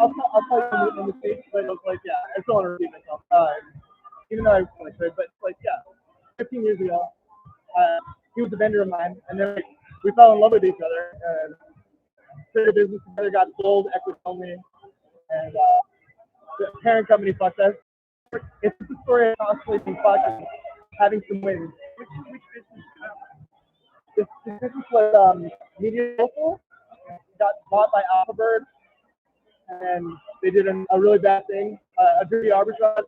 tell you in the States, but it was like, yeah, I still want to repeat myself. Even though I really could, but it's like, yeah, 15 years ago, he was a vendor of mine, and then we fell in love with each other, and started a business together, got sold, equity only, and the parent company fucked us. It's just a story of constantly being fucked and having some wins. Which business? This business was Media Local, got bought by Afar, and they did a really bad thing, a dirty arbitrage.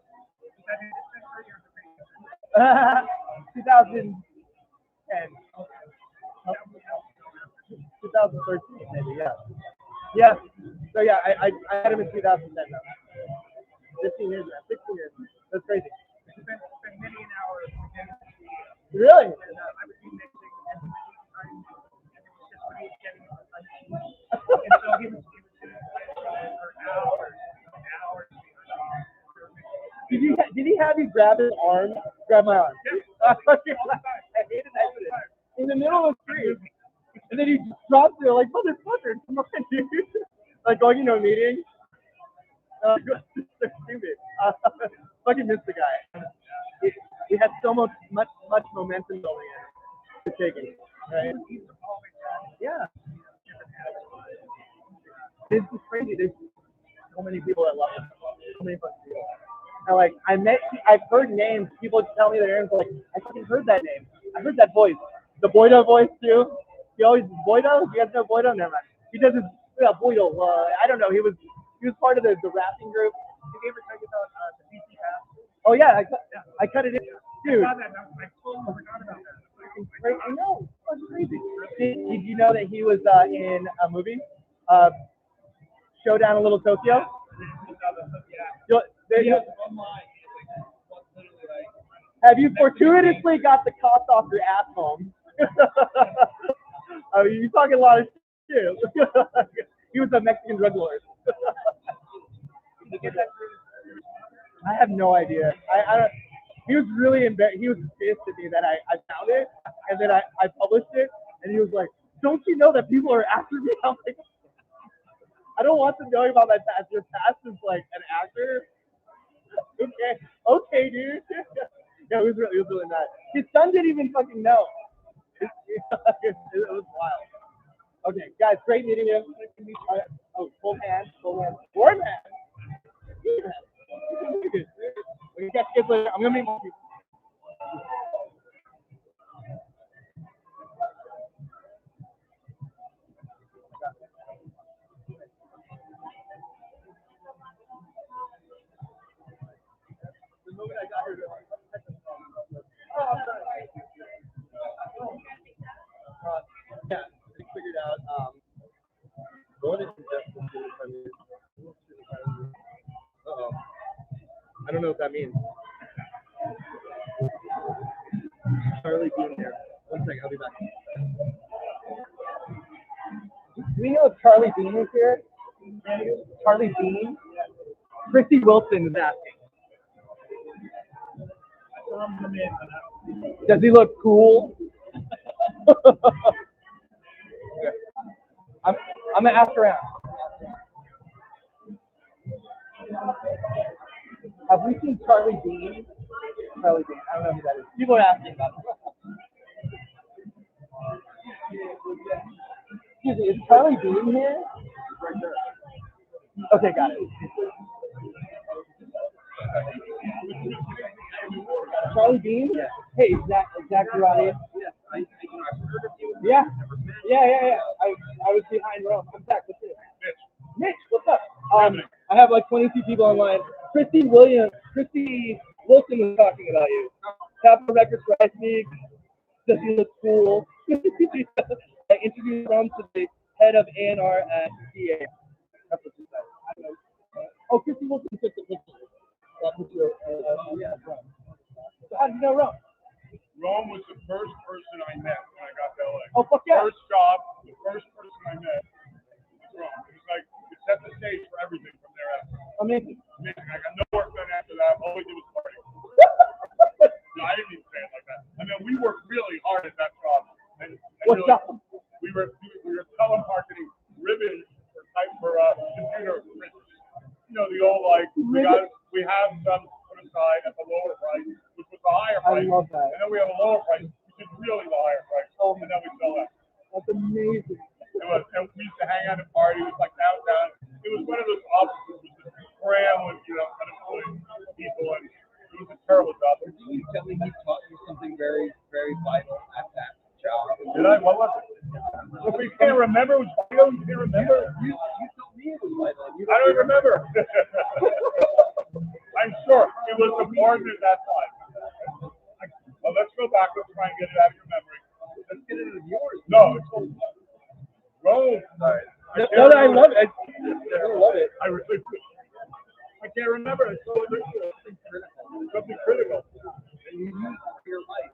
2010, 2013 maybe, yeah. Yeah, so yeah, I had him in 2010 now. 15 years now, 16 years. That's crazy. Spent many an hour with him. Really? And I would be mixing and just when he was getting it. And so he was for hours and hours. Did he have you grab his arm? Grab my arm. I hated that shit. In the middle of the street. And then he drops there like, motherfucker, come on, dude. Like going into a meeting. So stupid. Fucking missed the guy. He had so much momentum building in. It's taking, right? Yeah. It's just crazy. There's so many people that love him. So many fucking people. And like I've heard names. People tell me their names. Like I fucking heard that name. I heard that voice. The Boydo voice too. He always Boydo. You guys know Boydo? Never mind. He does his Boydo. I don't know. He was part of the rapping group. Did he ever tell you about the PC pass? Oh yeah, I cut it in. Dude. I totally forgot about that. I know. That's crazy. Did you know that he was in a movie? Showdown in Little Tokyo? Have you fortuitously got the cops off your ass home? I mean, you're talking a lot of shit. He was a Mexican drug lord. I have no idea. I don't. He was really embarrassed. He was pissed at me that I found it and then I published it, and he was like, "Don't you know that people are after me?" I'm like, I don't want them knowing about my past. Your past is like an actor. Okay, dude. Yeah, it was really nice. His son didn't even fucking know. It was wild. Okay, guys, great meeting you. Oh, full hand. Warm hand. We can catch you guys later. I'm gonna meet more people. The moment I got here, yeah, I figured out. Going into uh-oh. I don't know what that means. Charlie being there. One second, I'll be back. Do we know if Charlie Bean is here? Charlie Bean? Christy Wilson is asking. Does he look cool? I'm gonna ask around. Have we seen Charlie Bean? Charlie Bean. I don't know who that is. People are asking about it. Excuse me, is Charlie Bean here? Right there. Okay, got it. Charlie Bean? Yeah. Hey, Zack, your audience? Yes, I've heard of you. Yeah. Yeah. I was behind Rome. I'm Zack. What's it? Mitch, what's up? I have like 22 people online. Christy Wilson was talking about you. Capitol Records for Ice League. Does he look cool? I introduced Rome to the head of A&R at CA. That's what she said. I don't know. Christy Wilson took the picture. That picture. Yeah, Rome. So how did you know Rome? Rome was the first person I met when I got to LA. Oh, fuck yeah. First job, the first person I met was Rome. It was like, it set the stage for everything from there after. Amazing. I got no work done after that. All we did was party. No, I didn't even say it like that. I mean, we worked really hard at that job. And What's really, up? We were telemarketing ribbons for computer ribbons. You know, the old like we have some put aside at the lower price, which was the higher price. I love that. And then we have a lower price, which is really the higher price. And then we sell that. That's amazing. And we used to hang out and party. It was like downtown. It was one of those offices with just crammed with unemployed people, and it was a terrible job. Did you tell me he taught you something very, very vital at that job? Did I? What was it? If we can't remember, you can't remember. You told me it was vital. I don't even remember. I'm sure it was important at that time. Well, let's go back. Let's try and get it out of your memory. Let's get it out of yours. No, it's Rome. I love it. I love it. I really do. I can't remember. It's so ridiculous. Something critical. And you use your life.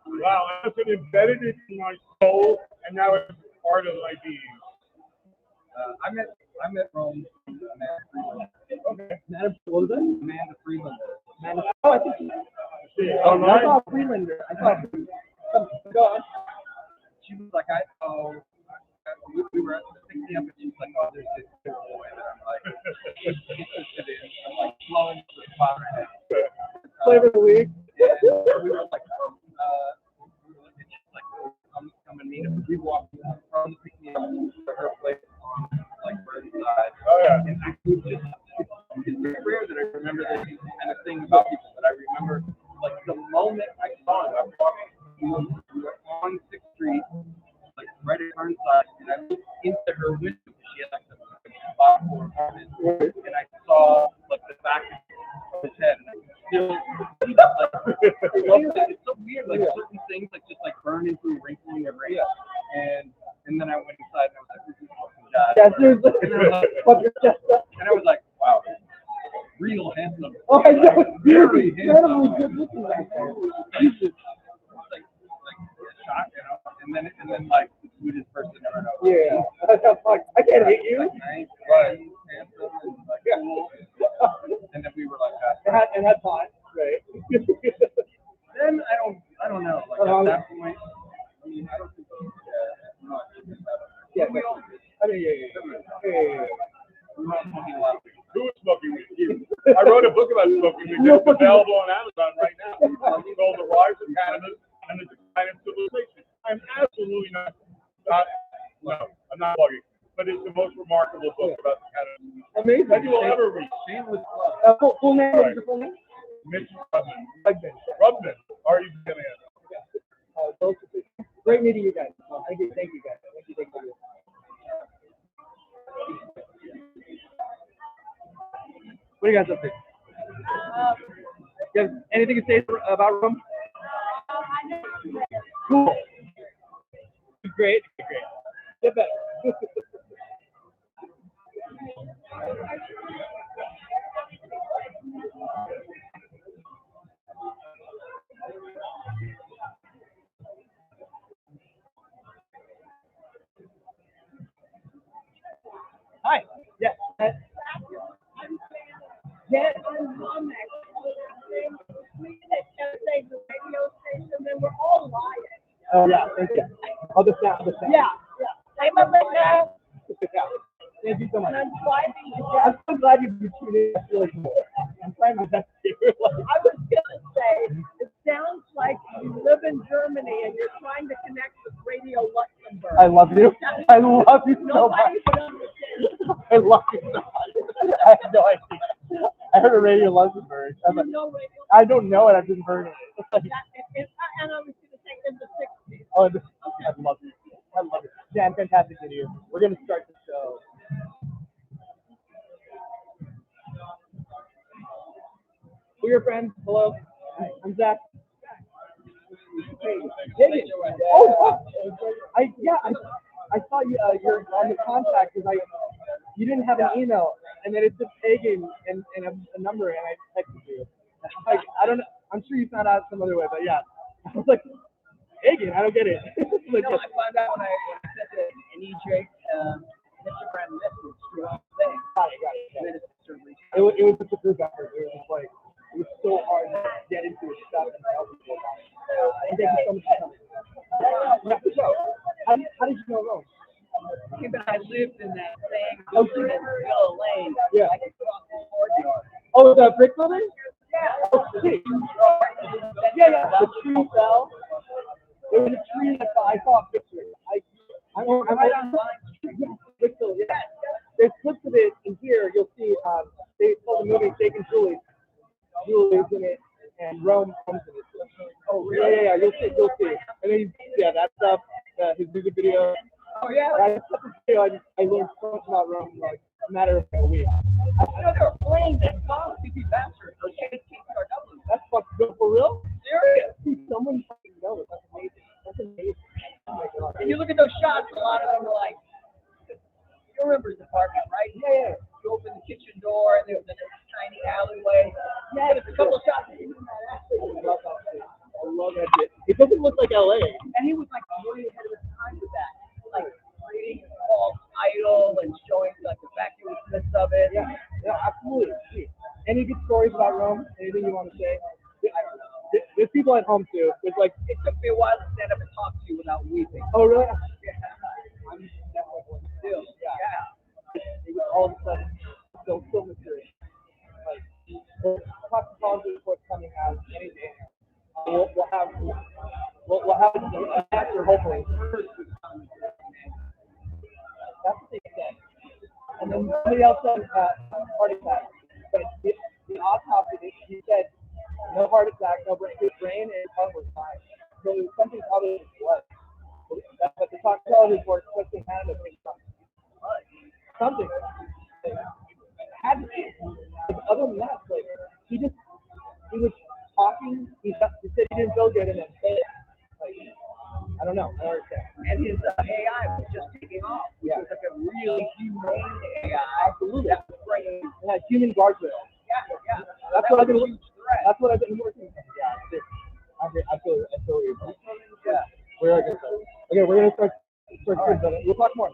Wow, I've been embedded in my soul, and now it's part of my being. I met Rome. Amanda Freeland. Okay. What was that? Amanda Freeland. I think I saw Freelander. I thought go on. She was like, we were picking me up, and she was like, there's this boy that I'm like interested in. I'm like flowing to the spot right now. Flavor of the week. And we were like, I'm gonna meet him. We walked from the picking up to her place on like Burnside. Oh yeah. And I could just, it's very rare that I remember this kind of thing about people, but I remember like the moment I saw him, I walked, we were on 6th Street, like right at Burnside, and I looked into her window because she had like the bottom floor apartment, and I saw like the back of his head, and I still see that. Like, it's so weird, like certain things like just like burn into a wrinkle in your brain. And then I went inside and I was like, this is fucking guy. Yeah, seriously. And I was like, wow, real handsome. Oh, I know. Very Incredibly handsome. good looking guy. Like shock, you know. And then like the sweetest person ever known. Yeah. I can't hate you. Like nice, right, handsome, and like cool. And then we were like that. And had pot, right? Then I don't know. Like at that point, I mean, I don't think yeah. I mean, yeah. We're not smoking a lot of weed. Who is smoking weed? You. I wrote a book about smoking weed. It's available on Amazon right now. It's called The Rise of Cannabis and the Decline of Civilization. I'm absolutely not no, I'm not bugging. But it's the most remarkable book about the cannabis. Amazing. That you will ever read. Shameless plug. Full name? What is your full name? Mitch Rubman. Rubman. R-U-B-M-A-N. Great meeting you guys. Thank you guys. Thank you. What are you guys up to? You have anything to say about Rome? Cool. Great. Get better. Yes, and Mom we kept saying the radio station, and we're all lying. Oh yeah, thank you. Oh, the sound. Yeah. Hey, Melissa. Thank you so much. And I'm driving to I'm so glad you tuned in. That's really cool. I'm trying to best you. I was gonna say, it sounds like you live in Germany and you're trying to connect with Radio Luxembourg. I love you. I love you so Nobody much. would understand. I love you so much. I have no idea. I heard a Radio Luxembourg. I'm like, You know Radio I don't know it. I've just heard it. It's like, and I was gonna say in the 60s. oh, I love it. I love it. Dan, fantastic video. We're gonna start the show. Who are your friends? Hello. I'm Zack. Hey, oh, I saw you. You're on the contact because you didn't have an email, and then it's just Pagan and a number, and I texted you. Like, I don't know. I'm sure you found out some other way, but yeah, I was like, Pagan, I don't get it. Like, I found out when I sent an EJ Instagram message through all day. And then it was just a group effort. It was just like, it was so hard to get into this stuff and help people. And thank you so much for coming. Yeah, for sure. How did you know Rome? I lived in that same building in Villa Lane. Yeah. I could put on the courtyard. Oh, the brick building? Yeah. Oh, sweet. Yeah. The tree fell. There was a tree that fell. I saw a picture. I'm right on Vine Street. Brick building, yeah. There's clips of it in here. You'll see. They told the movie Jake and Julie's in it, and Rome comes in it. Oh, really? Yeah. You'll see. And then, that stuff. His music video. Oh, yeah. I learned so much about Rome in like a matter of a week. You know, there were flames and bombs CP Bastard for KTRW. That's fucking good for real? Serious. Someone fucking knows. That's amazing. That's amazing. Oh my god. And you look at those shots, a lot of them are like, you remember his apartment, right? Yeah. You open the kitchen door, and there was a tiny alleyway. Yeah, there's a couple of shots of him in that alley. I love that shit. It doesn't look like LA. And he was like way ahead of his time with that. Like creating false idol and showing like the vacuousness of it. Yeah, absolutely. Any good stories about Rome? Anything you want to say? There's people at home too. It's like, It took me a while to stand up and talk to you without weeping. oh really? Yeah. I'm definitely going to Still, yeah. It was all of a sudden so mysterious. Like, the toxicology report's coming out any day now. We'll have an answer hopefully. That's what they said. And then somebody else said heart attack. But the autopsy, he said no heart attack, no brain. His brain and tongue was fine. So it was something other than blood. But the toxicology report, especially in Canada, thinks something. Had to be. Other than that, like he was talking. He said he didn't feel good, and then said it. Like, I don't know. I don't understand. And his AI was just taking off. Yeah. It was like a really humane AI. Absolutely. That was bringing. Yeah, human guardrail. Yeah. That's what I've been working. That's what I've been working on. Yeah. I feel you. Yeah. We're gonna start. Okay, we're gonna start. Right. We'll talk more.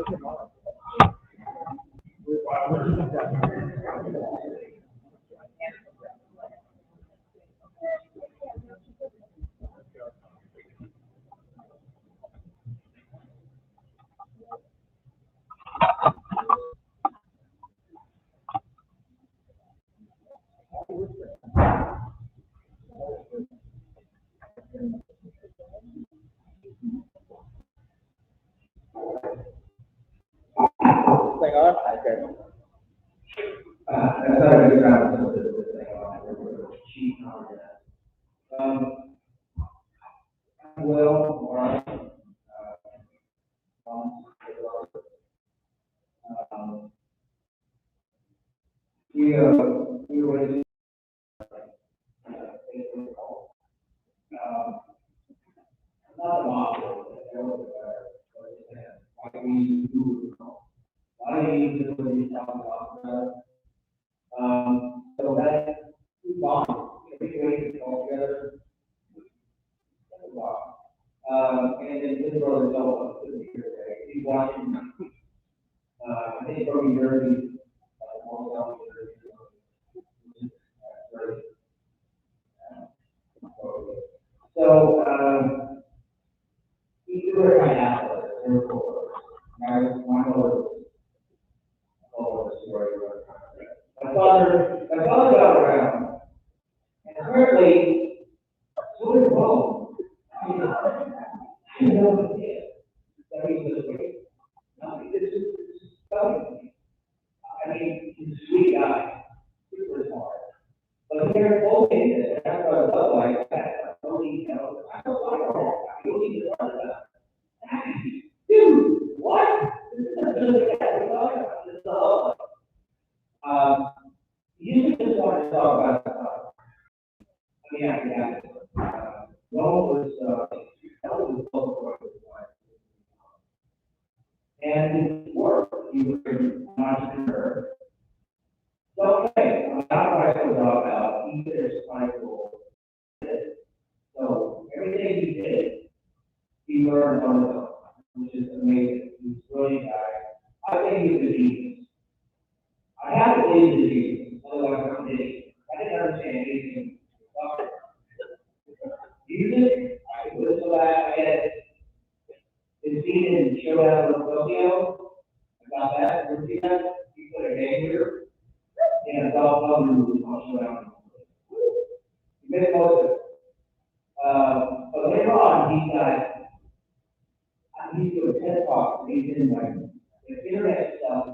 Thing on? Okay. That's not a good job to put this thing on. Cheat on that. Well, Laura, we were in, not a model, like we do. I need to really talk about so that we bond, we create all together. And then this brother Noah is here today. He's watching. I think from New Jersey, so he threw it right out there. I want to know the story. My father got around, and apparently, so did Rome. I know the kid. That he's this way. It's funny. I mean, he's a sweet guy, super smart. But here, both cases, that's what I love like that. Only, I don't know. I don't need to learn that. Dude, what? This is you just want to talk about, Rome was, that was both of us. And his work, he was an entrepreneur. So, okay, I'm not what I was about, he did his cycle. So, everything he did, he learned on his own, which is amazing. He's a brilliant guy. I think he's a genius. I have to believe he's a genius, otherwise I'm an idiot. I didn't understand anything. Music, I could listen to that. I had been seen in Showdown with Tokyo. About that, you see that? You put a name here, and it's all public on Showdown. You made most of it. But later on, he's doing TED Talks, he's in like the internet stuff,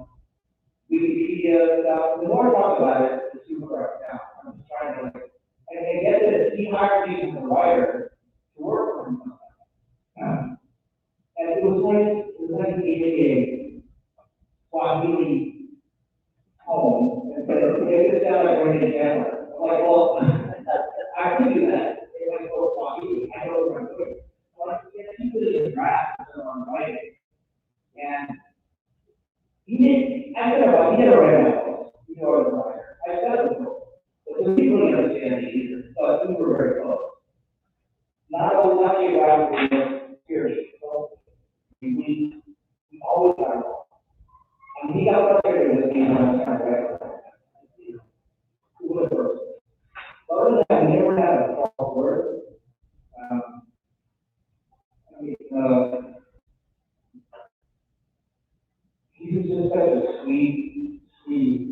Wikipedia stuff. The more I talk about it, the super right now. I'm just trying to like, and get this, he hired me as a writer to work for him. And it was like he made a Swahili home, and it just sounded like Randy Chandler. I'm like, well, I could do that. They're like, oh, Swahili, I know what I'm doing. Well, he put it in draft on writing. And he didn't, I don't know, he never read my books. He was a writer. I said it before. But he didn't understand it either. But we were very close. Not only around the period. We always got along. And he got frustrated with me when I was trying to write. He was a person. But other than that, we never had a false word. He was just such a sweet,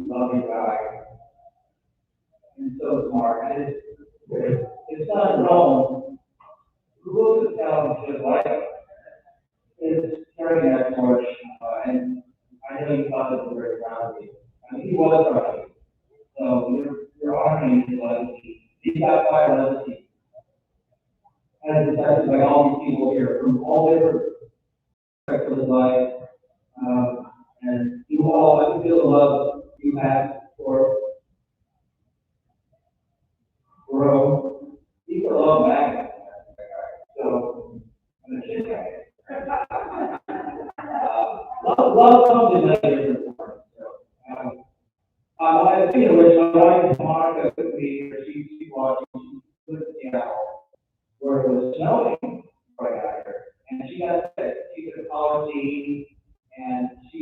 loving guy. And so smart. And his son, Rome, who wrote the town just like is carrying that torch, and I know you thought it was very proudly. I mean, he was proud. So you're honoring his life. sci-fi legacy as detected by all these people here from all different aspects of his life. And you all, I can feel the love you have for Rome. You can love back. So, I'm going to say love comes in many different forms. So, I think it was my wife Monica with me, she watched, she lived in Seattle, where it was snowing right out here. And she got sick. She was a college teen, and she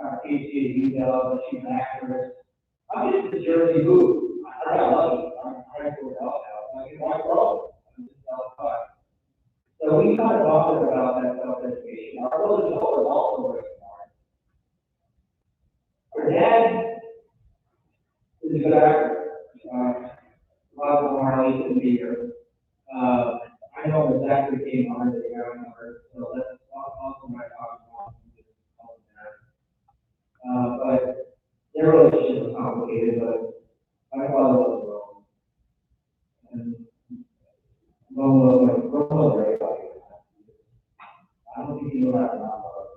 got a PhD at UW, and she's an actress. I'm just a Jersey boo. I got lucky. I'm trying to help out. Like, why grow? I'm just outside. So we kind of talked about that self-education. Our village hall is also very smart. Our dad is a good actor. Rob Marley couldn't be here. I know that Zack became on the young art, so that's also my thoughts on that. But their relationship was complicated, but my father was Rome. And Rome was very lucky. I don't think he knew that about love.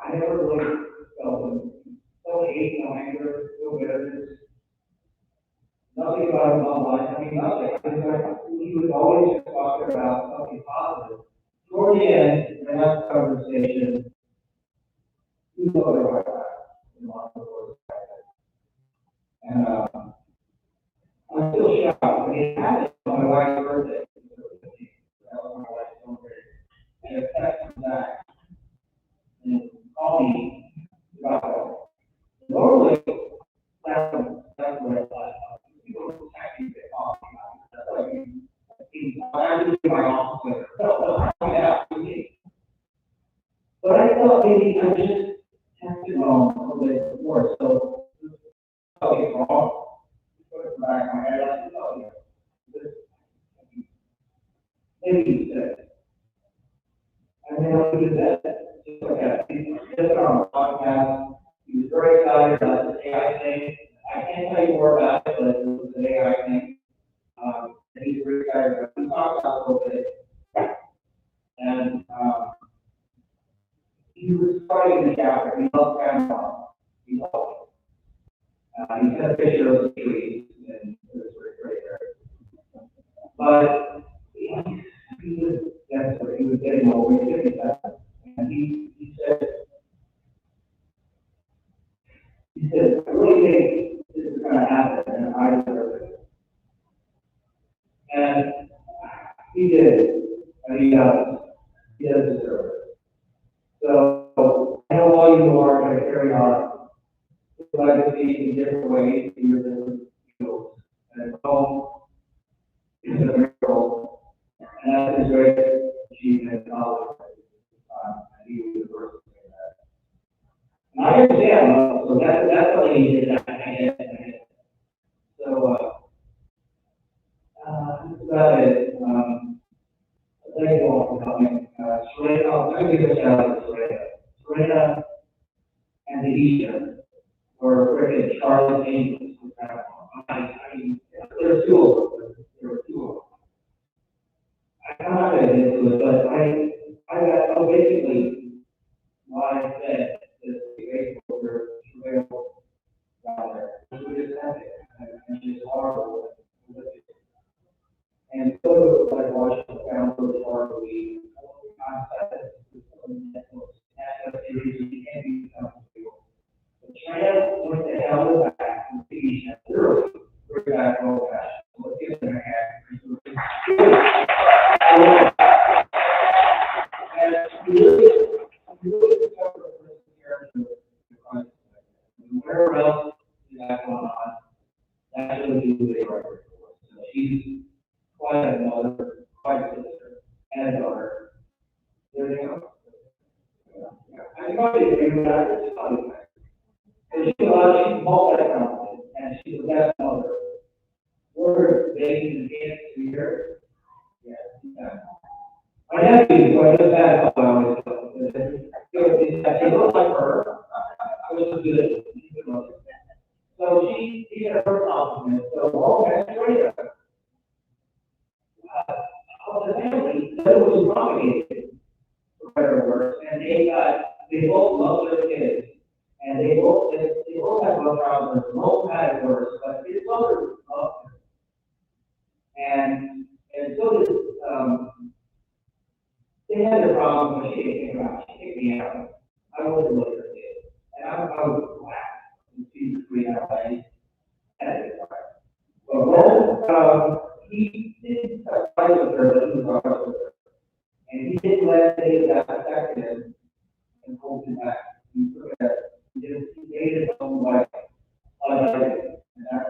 I never really felt him. No hate, no anger, no bitterness. Nothing about his own life. I mean, nothing. He was always just talking about something positive. Toward the end, in the last conversation, he was talking about that. And I'm still shocked. I mean, it happened on my wife's birthday. That was my wife's birthday. And a text from Zack and called me about it. Normally, that's what it's like. People don't actually get off. That's like I have to do my office. But I thought maybe I just tested on a little bit before, so okay, wrong. Put it back in my head. I said, oh yeah. Maybe he said. And then I did that. Just like that. He did it on a podcast. He was very excited about the AI thing. I can't tell you more about it, but it was an AI thing. And he's very excited about it. We talked about it a little bit. And he was starting the chapter. He loved Panama. He loved it. He sent a picture of the tree, and it was great there. But he was desperate. He was getting over 57. And he said, I really think this is going to happen, and I deserve it. And he did, and he does. He does deserve it. So I know all you are going to carry on his legacy in different ways in your different fields. And home is a miracle, and that's his greatest achievement in all of it. And he was the first to say that. And I understand, so that's what he did. So, that's about it. Thank you all for coming. Serena, I'm going to give a shout out to Serena. Serena and the Eastern were freaking Charlotte Angels. I mean, there were two of them. I'm not going to get into it, but I got basically what I said is the baseball for Trail down there. We just had it, and it's horrible. And so it was like Washington found those horrible leagues. National series, you can't be comfortable. The Trail went the hell back and the East early. We're back old fashioned. Let's get them a hand. And you really cover the character of where else is that going on? That's what we do with record. So she's quite a mother, quite a sister, and a daughter. There you go. I probably agree with that. It's funny. She's multi-talented, and she's the best mother. We're dating and dancing together. Yeah. My nephew, so I just had a always she looks like her. I was good. So she had her compliment. So, oh, that's great. love their kids, and they both have love problems. Both had it worse, but his mother loved him, and so did they had their problems when she came out. She kicked me out. I wasn't with her kid, and I was glad. And she was free out. I had it right. But Rome, he didn't fight with her, but he was honest with her. And he didn't let any of that affect him and hold him back. He took it, he made his own life unedited. And that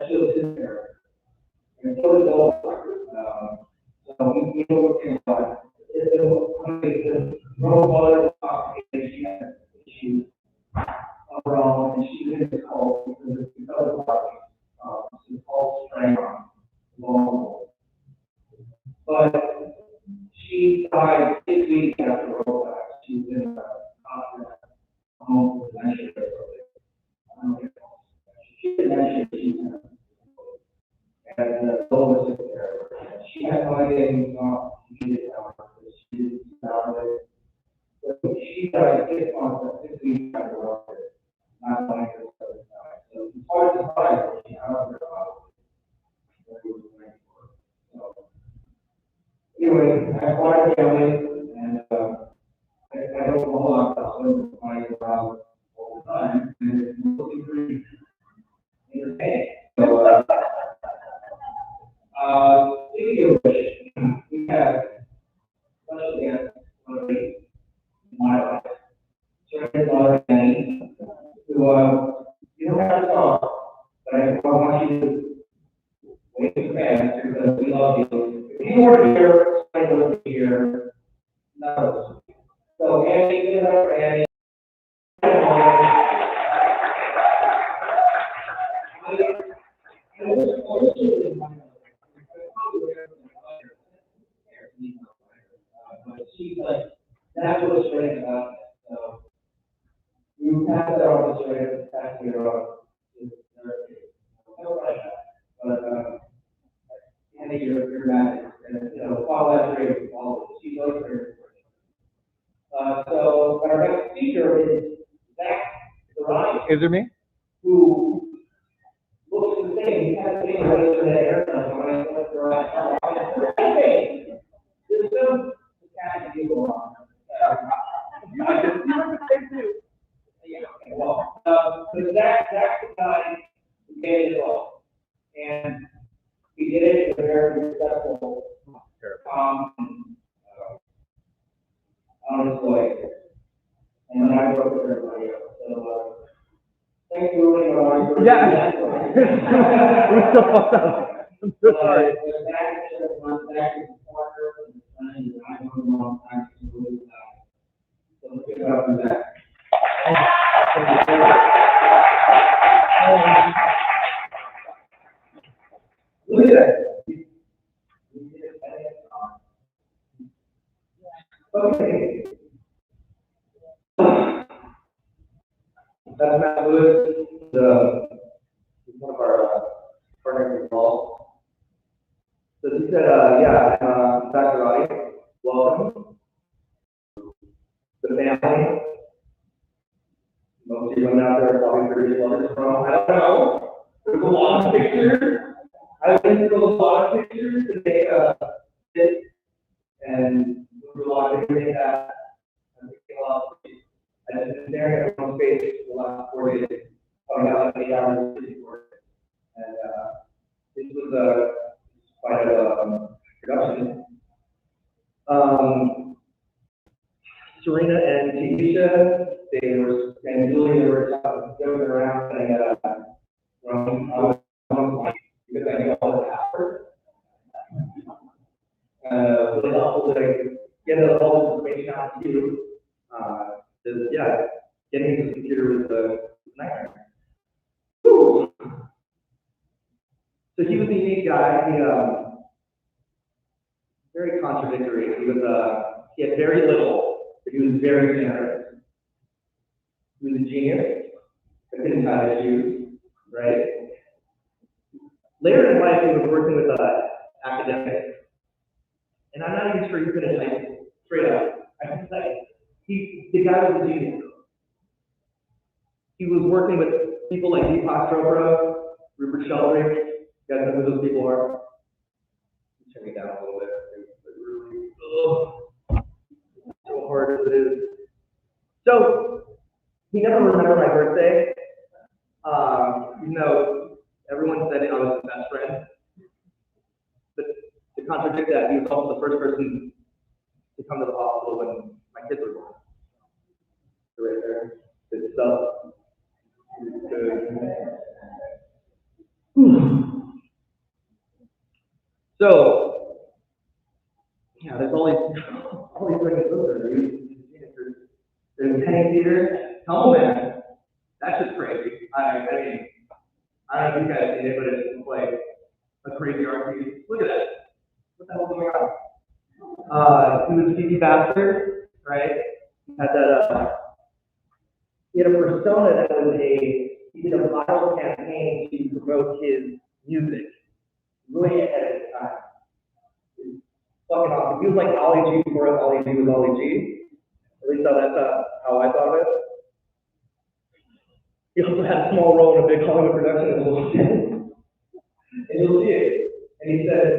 shows his character. And so did all so we look at God. Rome was she had issues of her own, and she was in the cult because of some cult strength long. But she died 6 weeks after Rome died. She was in a hospital home with dementia or something. She had dementia. And the Rome was there. She had no idea he was not. She didn't know her. She didn't know it. So she died 6 months, 6 weeks after Rome died. Not knowing her so it's hard to find her. She had her anyway, I acquired a family, and I don't know a lot about women flying around all the time, and it's mostly pretty entertaining. So, speaking of which, we have special guests in my life. Serena daughter, Danny, who, you don't have to talk, but I want you to wait for fans because we love you. If you weren't here, I would be here. No. So, Annie, give it up for Annie. But she's like, that's what's great about it. So, you pass that on to Serena, pass it on to her. But, Annie, you're magic. And, follow that trade. She's always very important. So, our next speaker is Zack, Is there me? who looks the same. He has the same razor and haircut when I went for there's some cat people on. You look the same too. Well, so Zack's the guy who made it all. And he did it in a very successful on his way. And then I work with everybody else. So, thanks for ruining my life. Yeah. It was so fucked up. I'm so sorry. Zack is a partner, and I know him a long time. He's really so let's give it up for Zack. Look at that. Okay. That's Matt Lewis, one of our partners involved. So he said, yeah, I'm Dr. Roddy. Welcome to the family. Most of you went out there are probably pretty lovers from, I don't know. There's a lot of pictures. I went through a lot of pictures to make a fit, and there was a lot of everything that I just been staring at my own face for the last 4 days. Probably got like 8 hours before. And this was quite a production. Serena and Keisha, and Julie, they were going around saying Rome, because I know all the Afar. Really helpful to get all the information out to you. Yeah, getting the computer was a nightmare. Whew. So he was a unique guy. He very contradictory. He had very little, but he was very generous. He was a genius, but didn't have issues, right? Later in life, he was working with academics, and I'm not even sure he finished high school, straight up. I can say the guy was a genius. he was working with people like Deepak Chopra, Rupert Sheldrake. You guys know who those people are? Turn it down a little bit. So hard as it is. So he never remembered my birthday. Even though everyone said I was his best friend. But to contradict that, he was also the first person to come to the hospital when my kids were born. So right there. Good stuff. Good. So, yeah, there's all these things over there's Penny Theater. Tumble Man. That's just crazy. I mean, I don't know if you guys seen it, but it's like a crazy art piece. Look at that. What the hell's going on? He was a TV bastard, right? Had that, he had a persona that was he did a viral campaign to promote his music. Really ahead of his time. Fucking awesome. He was like Ollie G before Ollie G was Ollie G. At least that's how I thought of it. He also had a small role in a big Hollywood production of Little Shit. And you'll see it. And he said,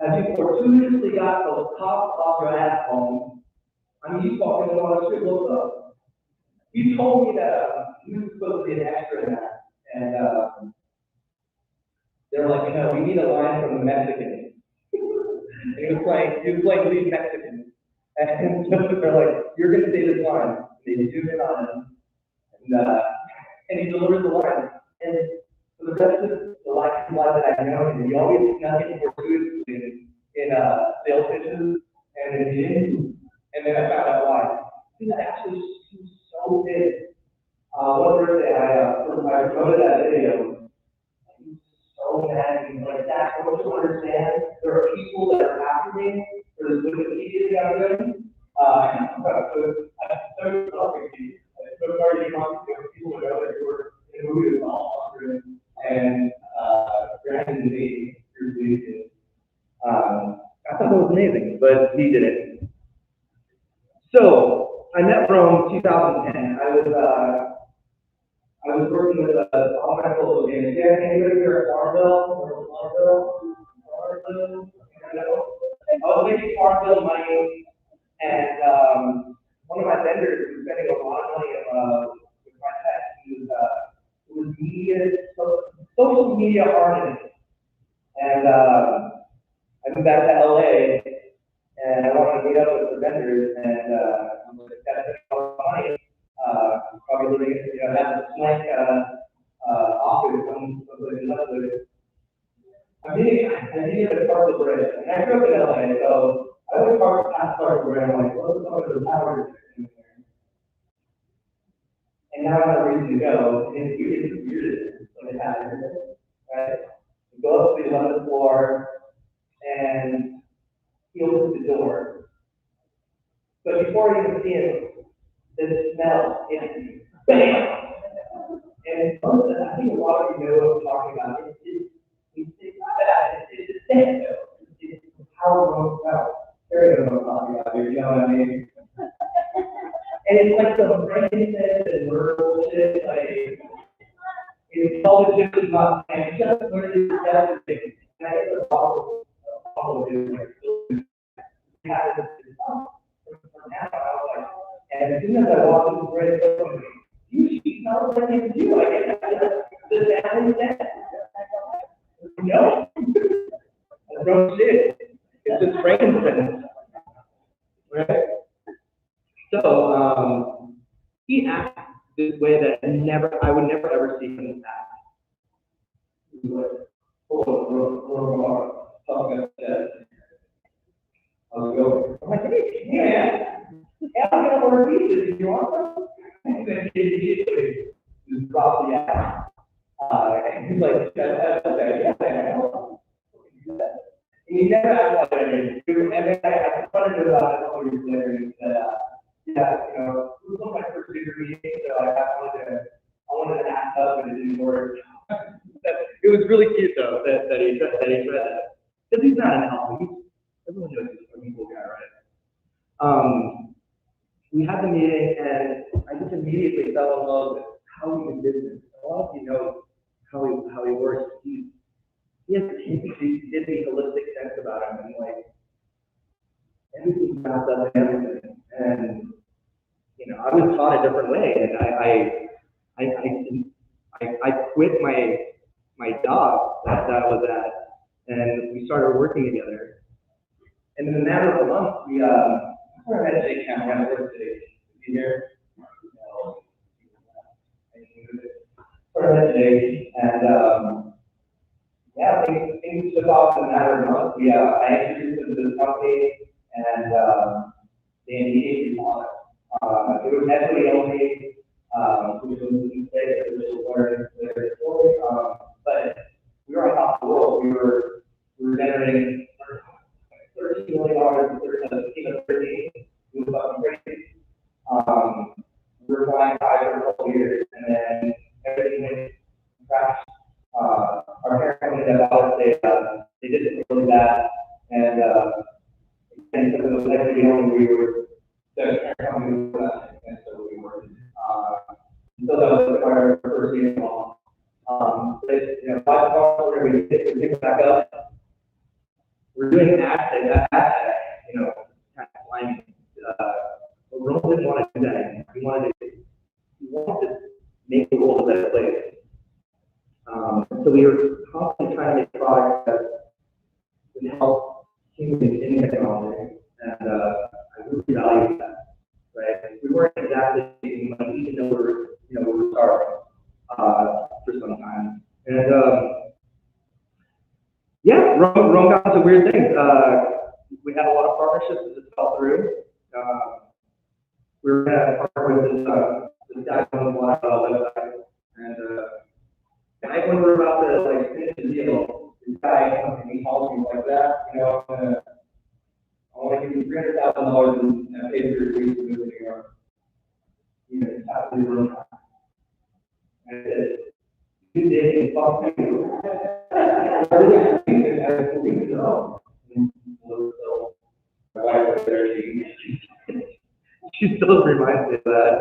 "Have you fortuitously got those cops off your ass home?" I mean, you fucking a lot of shit. What's up? He told me that he was supposed to be an extra in that. And they were like, "No, we need a line from the Mexicans." And he was playing lead Mexican. And so they're like, "You're going to say this line." And they zoomed in on him. And he delivered the line. And for the rest of the life that I know him, he always snuck in fortuitously in sales pitches and in meetings. And then I found out why. He was so big. One birthday, I promoted that video. He was so mad. He was like, "Zack, don't you understand? There are people that are after me for this Wikipedia that I'm doing." So I started talking to you. So far, you want people to know that you were in the movie with all and Brandon and me, I thought that was amazing, but he did it. So I met Rome 2010. I was working with all my local games. Yeah, anybody here at Farmville? I was making Farmville money, and one of my vendors was spending a lot of money with my tech. It was social media harness. And I moved back to LA, and I wanted to meet up with the vendors, and I'm like, "That's a lot of money." Probably living, had a swank office someplace in Hollywood. I needed a carpet bridge, and I grew up in LA, so I always park past carpet bridge. I'm like, "What's some of the towers in there?" And now I have a reason to go. And it's weird when it happens, right? You go up to the 11th floor, and he opens the door. But before you even see it, the smell hits you. Bam! And I think a lot of you know what I'm talking about. It's not bad. It's a stench, though. It's how Rome smells. There you go, what I'm talking about here. You know what I mean? And it's like the frankincense and myrrh bullshit. Like, it's all the gypsies not saying, just learn to do that thing. And I get the bottle of it, like, and as soon as I walked in the bread, you smell like it's you. I get the down and down. No. That's no shit. It's just frankincense. Right? So, he acts this way that I would never ever see him act. He's like, I'll go. I'm like, "Hey, yeah, I'm gonna order pieces. Do you want some?" And then he immediately just dropped the ass. And he's like, "Yeah." And he never acted like that. And then I confronted him about it a couple years later, and he said, "Yeah, it was one of my first bigger meetings, so I wanted to act up, and it didn't work." It was really cute though that he tried that, because he's not an alpha. Everyone knows he's a cool guy, right? We had the meeting, and I just immediately fell in love with how how he did business. A lot of you know how he works. He has a holistic sense about him, and like everything's wrapped up in everything. And you know, I was taught a different way, and I quit my job that I was at, and we started working together. And in a matter of a month, we're at Zack camp. We're today. Is he here? No. We're at Zack, and yeah, things took off in a matter of months. I introduced them to the company, and they immediately bought it. It was equity only, which was a mistake that we should learn later story. But we were on top of the world. We were generating $13 million in a team of 13. It was fucking crazy. We were flying high for a couple years, and then everything went crashed. Our parent company that bought us, they did it really bad, and because it was equity only, we were the parent company was less, and so we were. So that was our first year long. But you know, by the time we pick it back up, we're doing asset, you know, kind of climbing. But Rome didn't want to do that anymore. He wanted to make the world a better place. So we were constantly trying to make products that would help humans in technology, and I really value that. Right? We weren't exactly making money, even though we were starving for some time. And yeah, Rome got some weird things. We had a lot of partnerships that just fell through. We were going to partner with this guy on the website, and right when we were about to like finish the deal, this guy comes and he calls me like that, you know, I want to give you $300,000 and pay for your fees to move to New York. You know, it's absolutely real time. And I said, you did it, fuck you. I really think that I believe it all. So my wife was there, she still reminds me of that.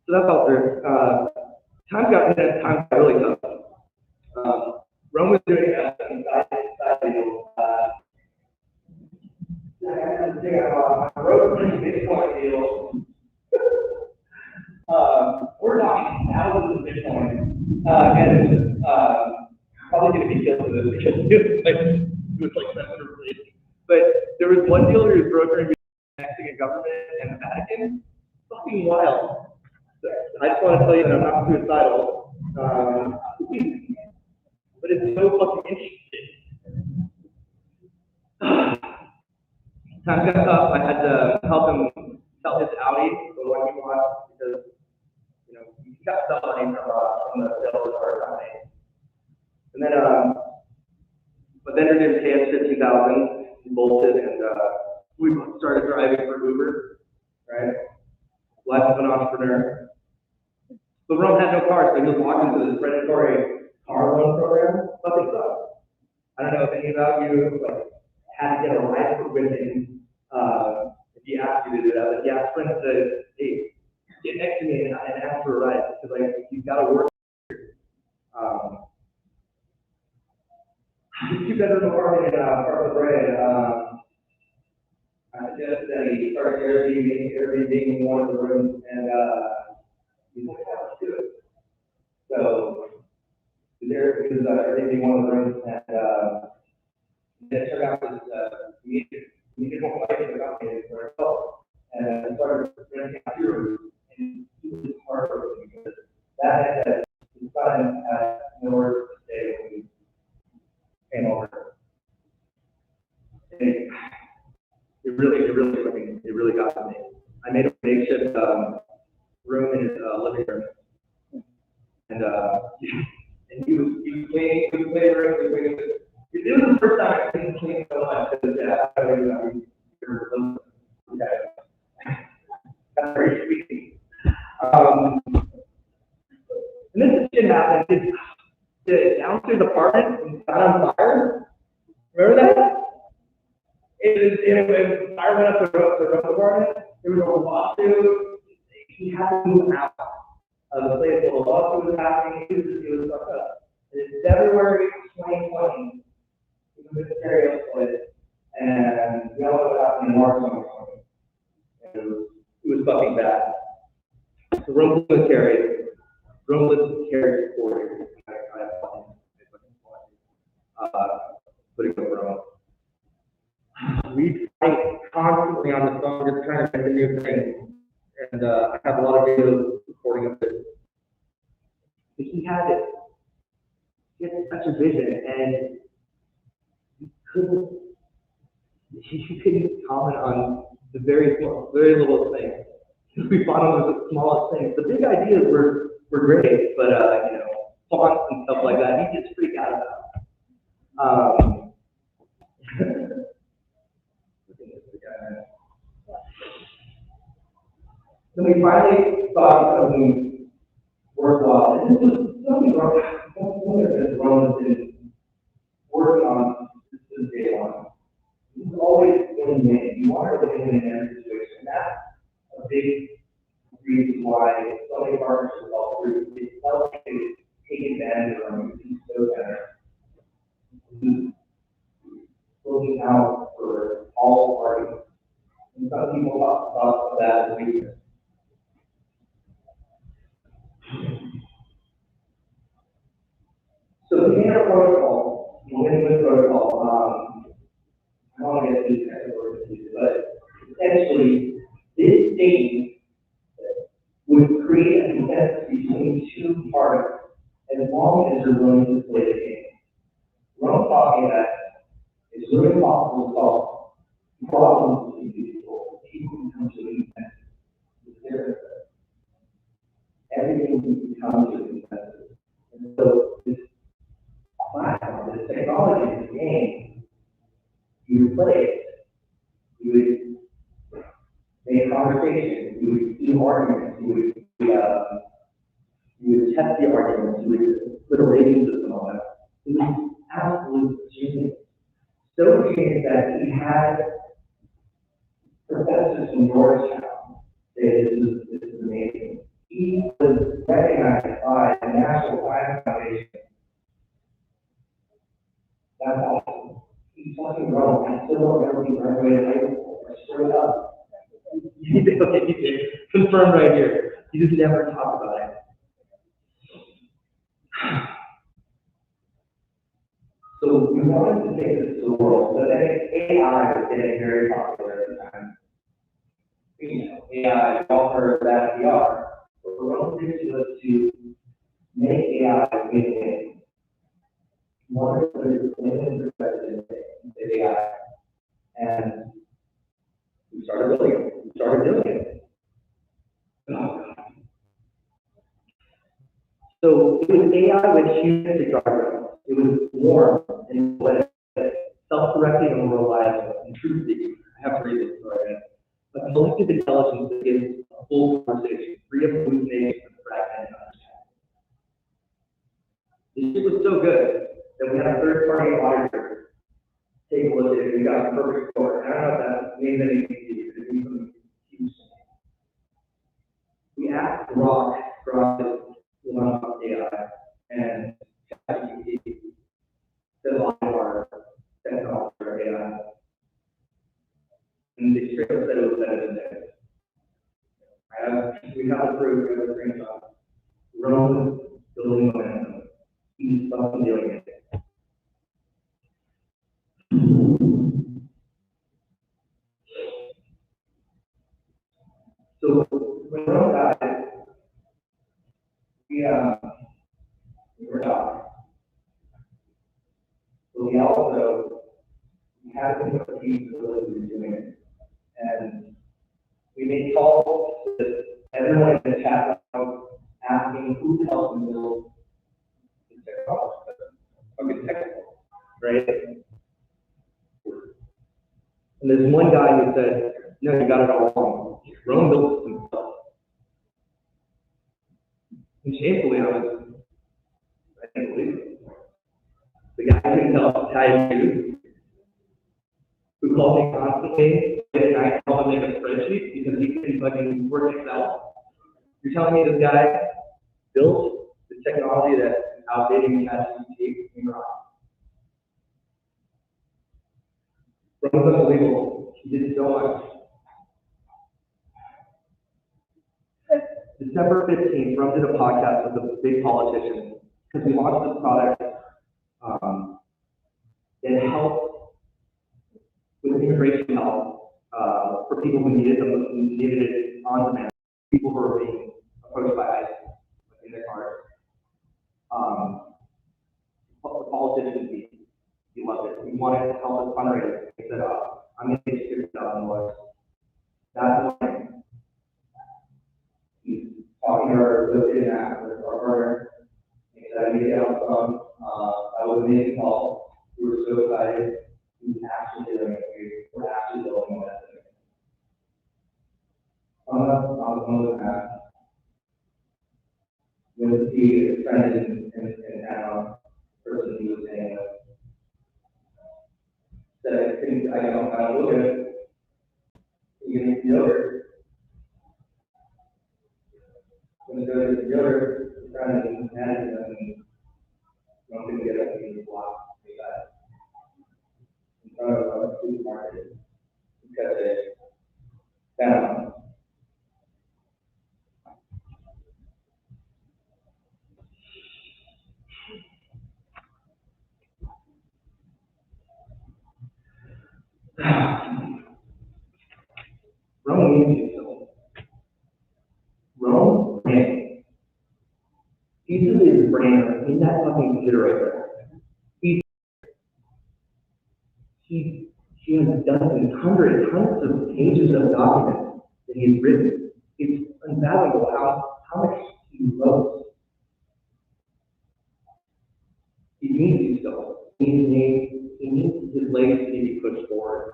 So that's all through. Time got really tough. Rome was doing a side deal. I wrote a Bitcoin deal. We're talking thousands of Bitcoin, and it was probably going to be killed for this because it was like censor related. But there was one deal who was brokering between a government and the Vatican. Fucking wild. So I just want to tell you that I'm not suicidal, but it's so fucking interesting. Time got tough. I had to help him sell his Audi, the one he bought, because you know he got some money from the sales of our company. And then, but then it didn't pay us $15,000. He bolted, and we started driving for Uber, right? Life of an entrepreneur. But Rome had no car, so he was locked into this predatory car loan program. Fucking sucks. I don't know if any of you like had to get a ride with him if he asked you to do that. But yeah, friend said, hey, get next to me and ask for a ride because like you've got to work. Two-bedroom apartment in Park La Brea. I suggested that he start Airbnb one of the rooms, and he's like, yeah, let's do it. So there was Airbnb one of the rooms, and it turned out that we needed more money for the company for ourselves, and we started renting out 2 rooms, and it was heartbroken because that had his son had nowhere to stay when we came over. And it really got to me. I made a makeshift room in his living room, and he was cleaning the room. It was the first time I didn't clean so much because got very sweet. And this shit happened. The downstairs apartment got on fire. Remember that? It was fire went up the road apartment. There was a lawsuit. he had to move out of the place where the lawsuit was happening. He was fucked up. And in February 2020, he was at Carrie's place, and we all know what happened in March 2020. And it was fucking bad. So Rome lived with Carrie. Rome lived with Carrie for 4 years. Putting over Rome. We fight constantly on the phone, just trying to make a new thing. And I have a lot of videos recording of it. But he had such a vision, and he couldn't comment on the very little things. We fought on the smallest things. The big ideas were great, but you know, fonts and stuff like that, he just freaked out about. Then we finally thought of something worthwhile. And this was something that Rome has been working on since day one. This is always win-win. You want to win in every situation. And that's a big reason why so many partnerships fall through. It's helping to take advantage of them and so better. Looking out for all parties. And some people talk about that as weakness. So we had a protocol, a win-win protocol. I don't want to get too technical, but essentially, this thing would create a consensus between two parties as long as they're willing to play the game. What I'm talking about is really possible to solve problems between people. People can come to a consensus. Everything can come to a consensus. And so this platform, this technology, this game, you would play it. You would make conversation. You would do arguments. You would test the arguments. You would put a rating system on it. It was absolute genius. So genius that he had professors from Georgetown say this is amazing. He was recognized by the National Science Foundation. That's awesome. He's fucking wrong. I still don't remember he graduated high school. I swear to God. You did. Confirmed right here. You just never talk about it. So we wanted to take this to the world, but then AI was getting very popular at the time. You know, AI, we all heard of that VR. But the real thing was to make AI win-win. One of the women perspectives in AI, and we started building it. We started doing it. Oh, God. So it was AI with humanistic guardrails. It was warm and self-correcting and reliable and truth-seeking. I have to read this story. A collective intelligence that gives a full conversation, free of hallucination and fragmented understanding. This shit was so good that we had a third-party auditor take a look at it. We got a perfect score. And I don't know if that means anything to you, but it means something huge. We asked Rock is one of AI, and ChatGPT said a lot of our technology for AI. And they straight up said it was better than theirs. We have a proof, we have a screenshot. Rome is building momentum. He's fucking doing it. So when Rome died, we were shocked. So we also had to put a team to really be doing it. And we made calls to everyone in the chat asking who helped them build the technology. Okay, technical, right? And there's one guy who said, no, you got it all wrong. Rome built it himself. And shamefully, I can't believe it. The guy who helped tie you, who called me constantly at night, called me make a spreadsheet because he couldn't fucking work Excel. You're telling me this guy built the technology that's outdating ChatGPT in your eyes? Rome was unbelievable. He did so much. December 15th, Rome did a podcast with a big politician because we launched this product that helped with immigration help for people who needed it on demand, people who are being approached by ICE in their cars. The politicians, he loved it. He wanted to help us fundraise. He said, I'm going to get $50,000. That's why he's talking to our listening our partner. He said, I need to get on the phone. I was making calls. We were so excited. We were actually doing it. We were actually building that thing. On the phone with Matt, with the friend in Panama, person he was saying, said I couldn't, I don't look at it. You need yogurt. When you go to the yogurt, the friend in Panama, and don't think get up in the block. In front of a supermarket because it's down. Rome needs you so. Rome, man. He's his brain in that fucking computer right there. He has done hundreds of pages of documents that he's written. It's unfathomable how much he wrote. He needs you so. He needs his legacy to be pushed forward.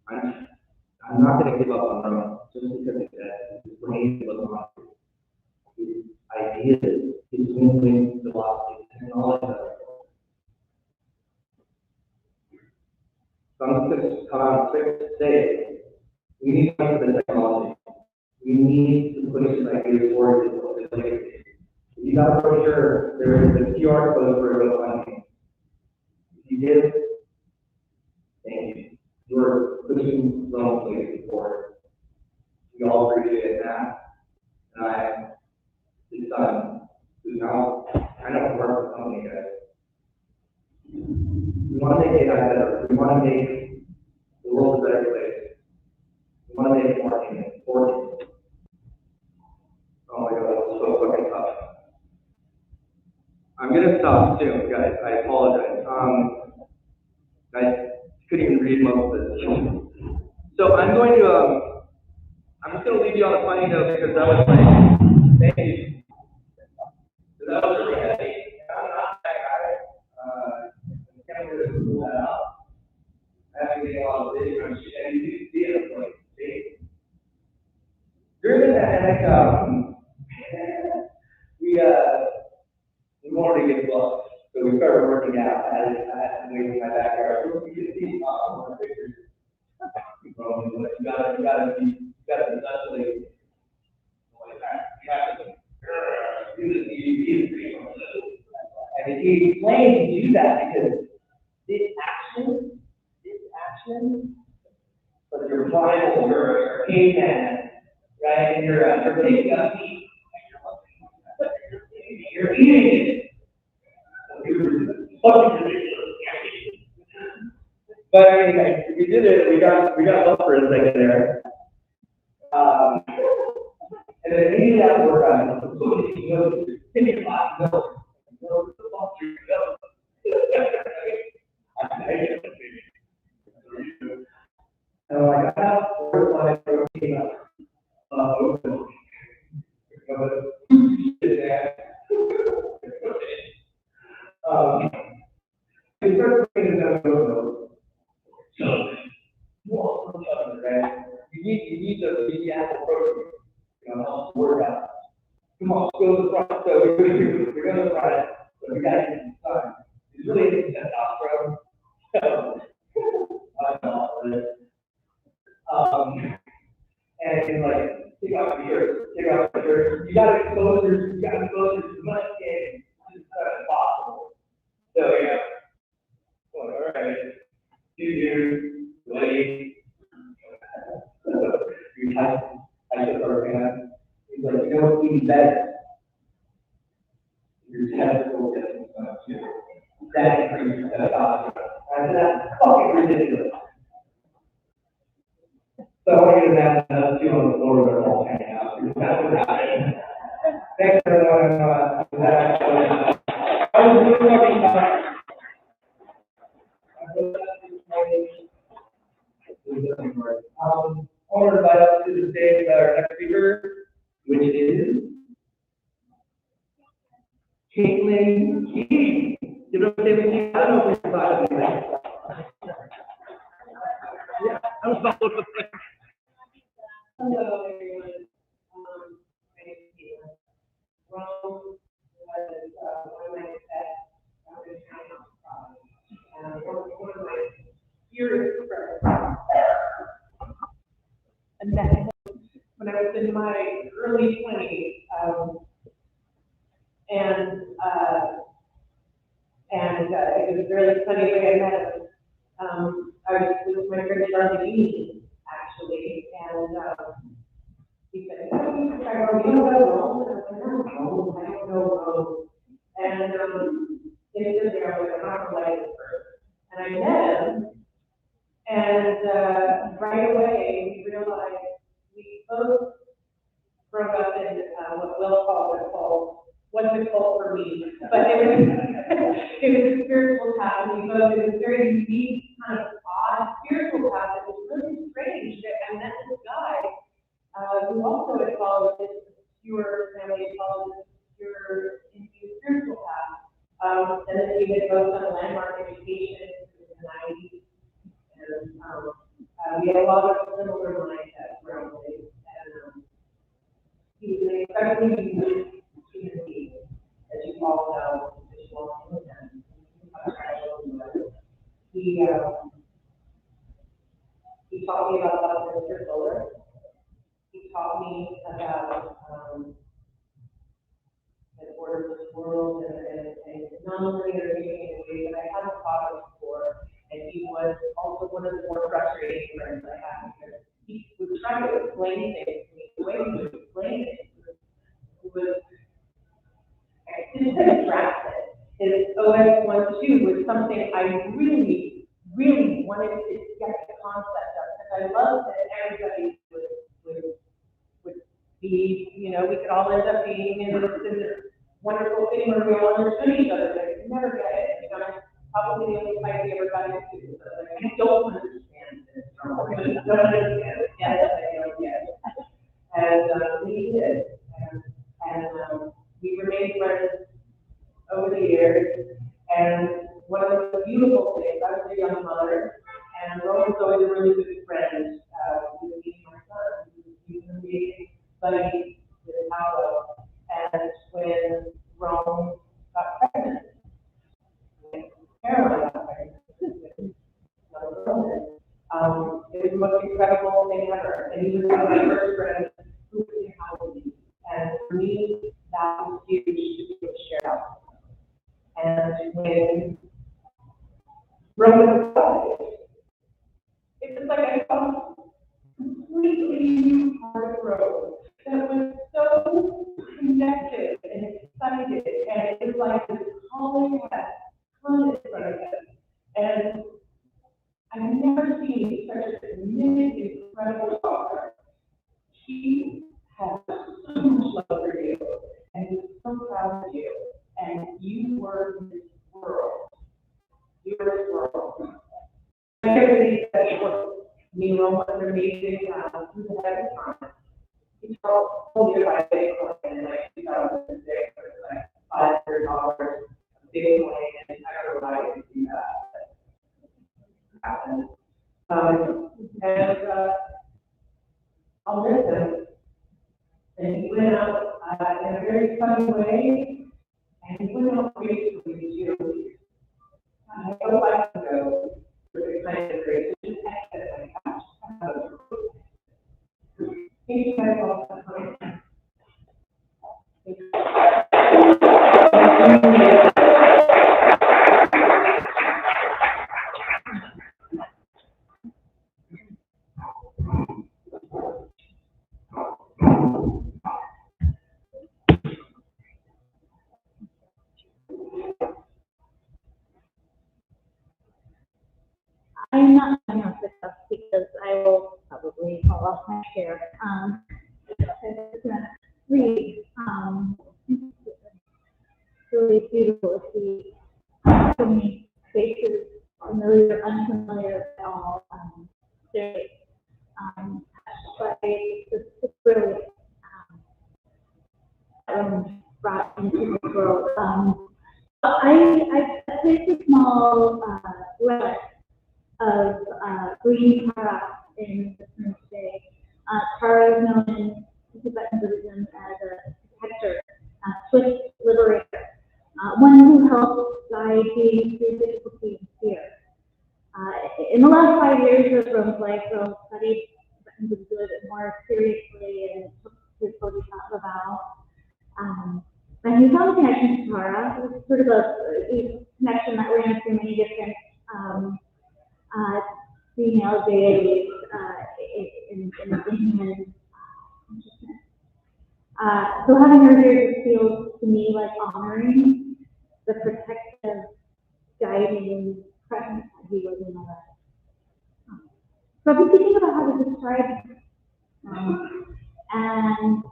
I'm not going to give up on Rome just because of that. His brain was on his ideas, his movement, philosophy, technology. So I'm just going to come out quick to say, we need to fight for the technology. We need to push this idea forward as legacy. If you got a brochure, there is a QR code for a GoFundMe. If you give, thank you. You're pushing Rome's legacy forward. We all appreciate that. And his son, who's now kind of work with the company, guys. We want to make AI better. We want to make the world a better place. We want to make it more human. Oh my God, that was so fucking tough. I'm gonna stop soon, guys. I apologize. I couldn't even read most of this. So I'm just gonna leave you on a funny note because that was my thank you. So that was really heavy. I'm not that guy. I can't really pull that out. I have to get a lot of video and you see it like during the pandemic, we wanted to get books, so we started working out. I had to wait in my backyard. So you can see one of the pictures. You gotta be essentially and he explained to do that because this action, but your Bible, your caveman, right, and you're taking up meat, you're eating it. But I mean, we did it. We got love for a second there. And then immediately after work on it, you know, continue to and I'm like, I have 4 to 5 protein open. We start bringing them over. So, right? You need the apple protein, help work out. Come on, go to the front. So we're going to the front. So we got to get inside. It's really interesting testosterone. So, I know all of this. And like, take off your shirt, take off the shirt. You gotta expose as much skin as possible. So yeah. Well, all right. You ready? I should start again. He's like, you know, even better. Your testicle gets too. That increases testosterone. And that's fucking ridiculous. So I want you to imagine us two on the floor with our balls hanging out. That's what happened. Thanks everyone. I was really talking about. I want to invite us to the stage our next speaker, which is Caitlin Key. You know what I'm saying? I don't know if you're about anything. Yeah, I was not looking for it. Hello, everyone. My name is Serena. Rome was one of my best and one of my dearest friends. And then when I was in my early 20s, it was really funny the way I met him. I was with my friend Charlie, actually, and he said, "I don't know Rome." And I said, "No, Rome, I don't know Rome." And they stood there, I was like, "I'm not going to first." And I met him, and right away we realized we both broke up in what Will called what's it called for me? But it was it was a spiritual path, and it was very unique, kind of odd spiritual path. It was really strange. I met this guy who also had followed this obscure family, followed this obscure spiritual path. And then we had both done landmark education in the 90s, and we had a lot of similar mindsets around things. And he was an incredibly unique human being, as you all know. He taught me about Mr. Fuller. He taught me about an orderless world and non-linear thinking in ways that I hadn't thought of before. And he was also one of the more frustrating friends I had, because he would try to explain things to me. The way he would explain it was drastic. His OS 1-2 was something I really wanted to get the concept of, because I loved that everybody would be, we could all end up being in this wonderful thing where we all understood each other, but I could never get it. Probably the only fight we ever got into. I don't understand this. I don't understand it. Yes, I don't get it. And he did. And we remained friends over the years. And one of the beautiful things, I was a young mother, and Rome was always a really good friend with me and my son. He was an amazing buddy with Paolo. And when Rome got pregnant, Caroline got pregnant with another woman, it was the most incredible thing ever. And he was one of my first friends who was in and for me, that was huge to be able to share out. And when Roman died, it was like I found a completely new part of Rome that was so connected and excited, and it was like this calling had come in front of it. And I've never seen such a committed, incredible daughter. She had so much love for you, and was so proud of you, and you were this world. You were this world. Everybody said, "Look, me, Rome was amazing." He was ahead of time. He told me about Bitcoin in like 2006, it was like $500 a Bitcoin, and I don't know why I didn't do that. Happened. I'll miss him. And he went out in a very funny way, and he went out gracefully too. I go back to go with the kind of grace, just exit my couch. Thank you guys all for coming. share. I'm gonna read. Really beautiful to see so many faces, familiar, unfamiliar at all. Very touched by the brilliant brought into the world. I placed a small relic of green Tara in the Smith Bay. Tara is known in Tibetan Buddhism as a protector, swift liberator, one who helps guide beings through difficulty and fear. In the last 5 years of Rome's life, Rome studied Tibetan Buddhism a bit more seriously and took his bodhisattva vow. And he found a connection to Tara. It was sort of a connection that ran through many different female deities in human consciousness. So having her here just feels to me like honoring the protective, guiding presence that he was in my life. So I've been thinking about how to describe and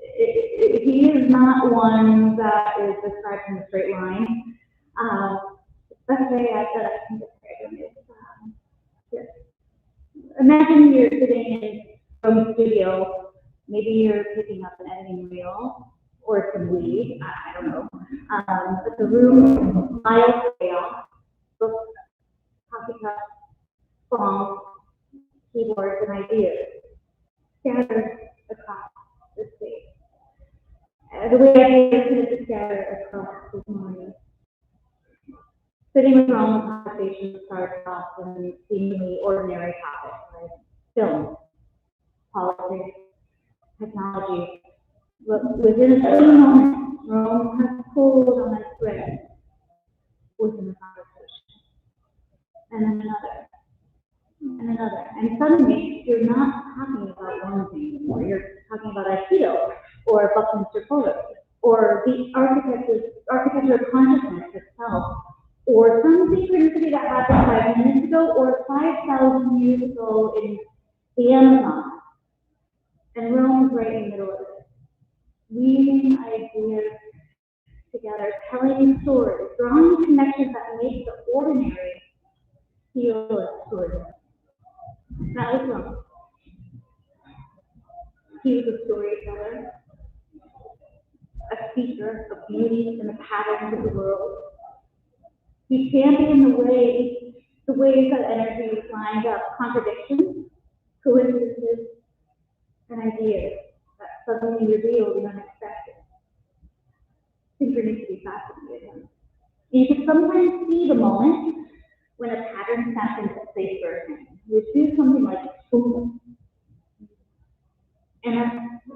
he is not one that is described in a straight line. The best way that I can describe him is here. Imagine you're sitting in Rome's studio. Maybe you're picking up an editing reel or some weed. I don't know. But the room miles away off. Books, coffee cups, phones, keyboards, and ideas scattered across the space. The way ideas tend to scatter across this morning. Sitting with Rome, conversations start off in seemingly ordinary topics like film, politics, technology. But within a few moments, Rome has pulled on a thread within the conversation. And then another. And another. And suddenly, you're not talking about one thing anymore. You're talking about Aikido, or Buckminster Fuller, or the architecture of consciousness itself, or some synchronicity that happened 5 minutes ago, or 5,000 years ago in the Amazon. And Rome is right in the middle of it, weaving ideas together, telling stories, drawing connections that make the ordinary feel extraordinary. That is Rome. He was a storyteller, a speaker of beauty and the patterns of the world. He championed the ways that energy lined up contradictions, coincidences, and ideas that suddenly revealed the unexpected. Synchronicity fascinated him. You could sometimes see the moment when a pattern snapped into place for him. He would do something like boom. And a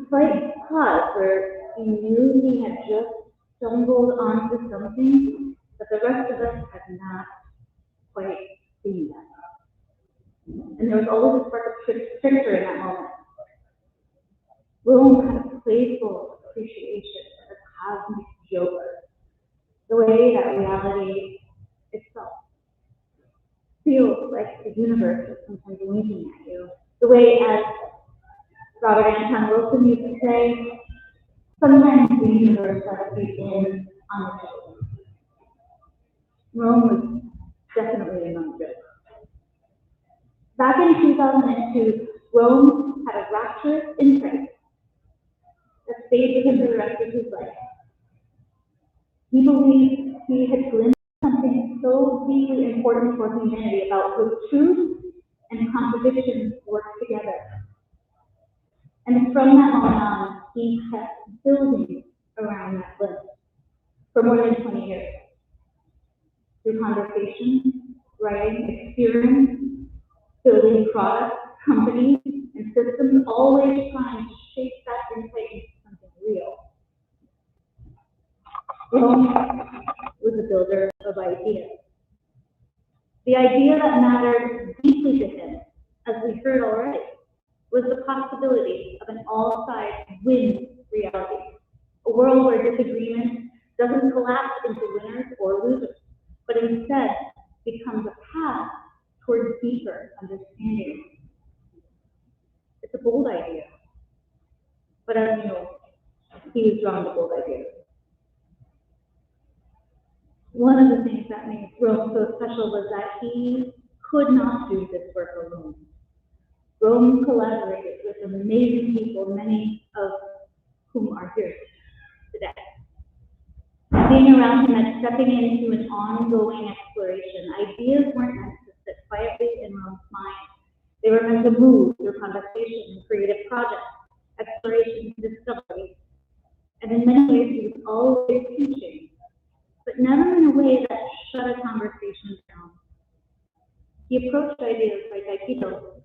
slight pause where he knew he had just stumbled onto something that the rest of us had not quite seen yet. And there was always a spark of scripture in that moment. Rome had a playful appreciation of the cosmic joke, the way that reality itself feels like the universe is sometimes winking at you. The way, as Robert Anton Wilson used to say, sometimes the universe lets you in on the joke. Rome was definitely among the jokes. Back in 2002, Rome had a rapturous insight that stayed with him for the rest of his life. He believed he had glimpsed something so deeply important for humanity about how truth and contradiction work together. And from that moment on, he kept building around that glimpse for more than 20 years. Through conversation, writing, experience, building products, companies, and systems, always trying to shape that insight into something real. Rome was a builder of ideas. The idea that mattered deeply to him, as we heard already, was the possibility of an all-sides win reality. A world where disagreement doesn't collapse into winners or losers, but instead becomes a path towards deeper understanding. It's a bold idea. already know he was drawn to bold ideas. One of the things that made Rome so special was that he could not do this work alone. Rome collaborated with amazing people, many of whom are here today. Being around him and stepping into an ongoing exploration, ideas weren't meant to sit quietly in Rome's mind. They were meant to move through conversation, creative projects, exploration, discovery. And in many ways, he was always teaching, but never in a way that shut a conversation down. He approached ideas like Aikido.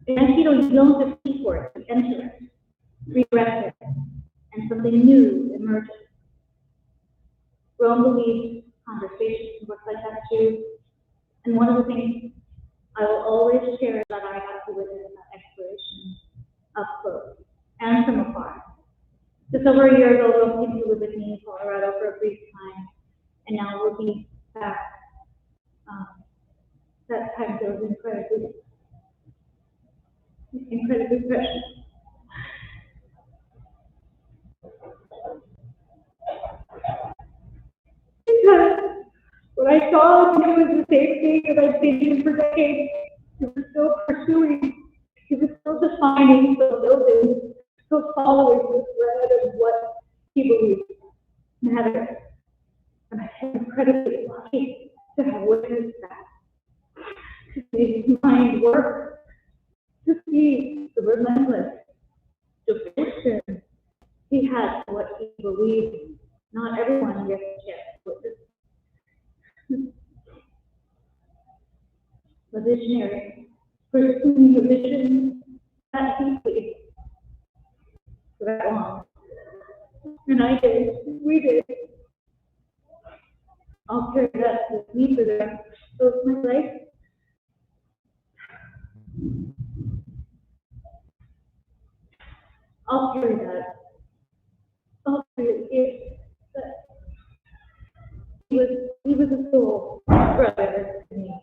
In Aikido, you don't just see for it, you enter it, redirect it, and something new emerges. Rome believes conversations work like that too. And one of the things I will always share that I got to witness that exploration up close and from afar. Just over a year ago, Rome came to live with me in Colorado for a brief time, and now looking back, that time feels incredibly precious. Because what I saw in him was the same thing that I've seen him for decades. He was still pursuing, he was still defining, still building, still following the thread of what he believed mattered. And I am incredibly lucky to have witnessed that. To see his mind work, to see the relentless devotion he had to what he believed in. Not everyone gets a chance to witness. A visionary, pursuing a vision that deeply for that long. And I did, we did. I'll carry that with me for the rest of my life. I'll carry that. I'll carry it. He was a soul brother to me.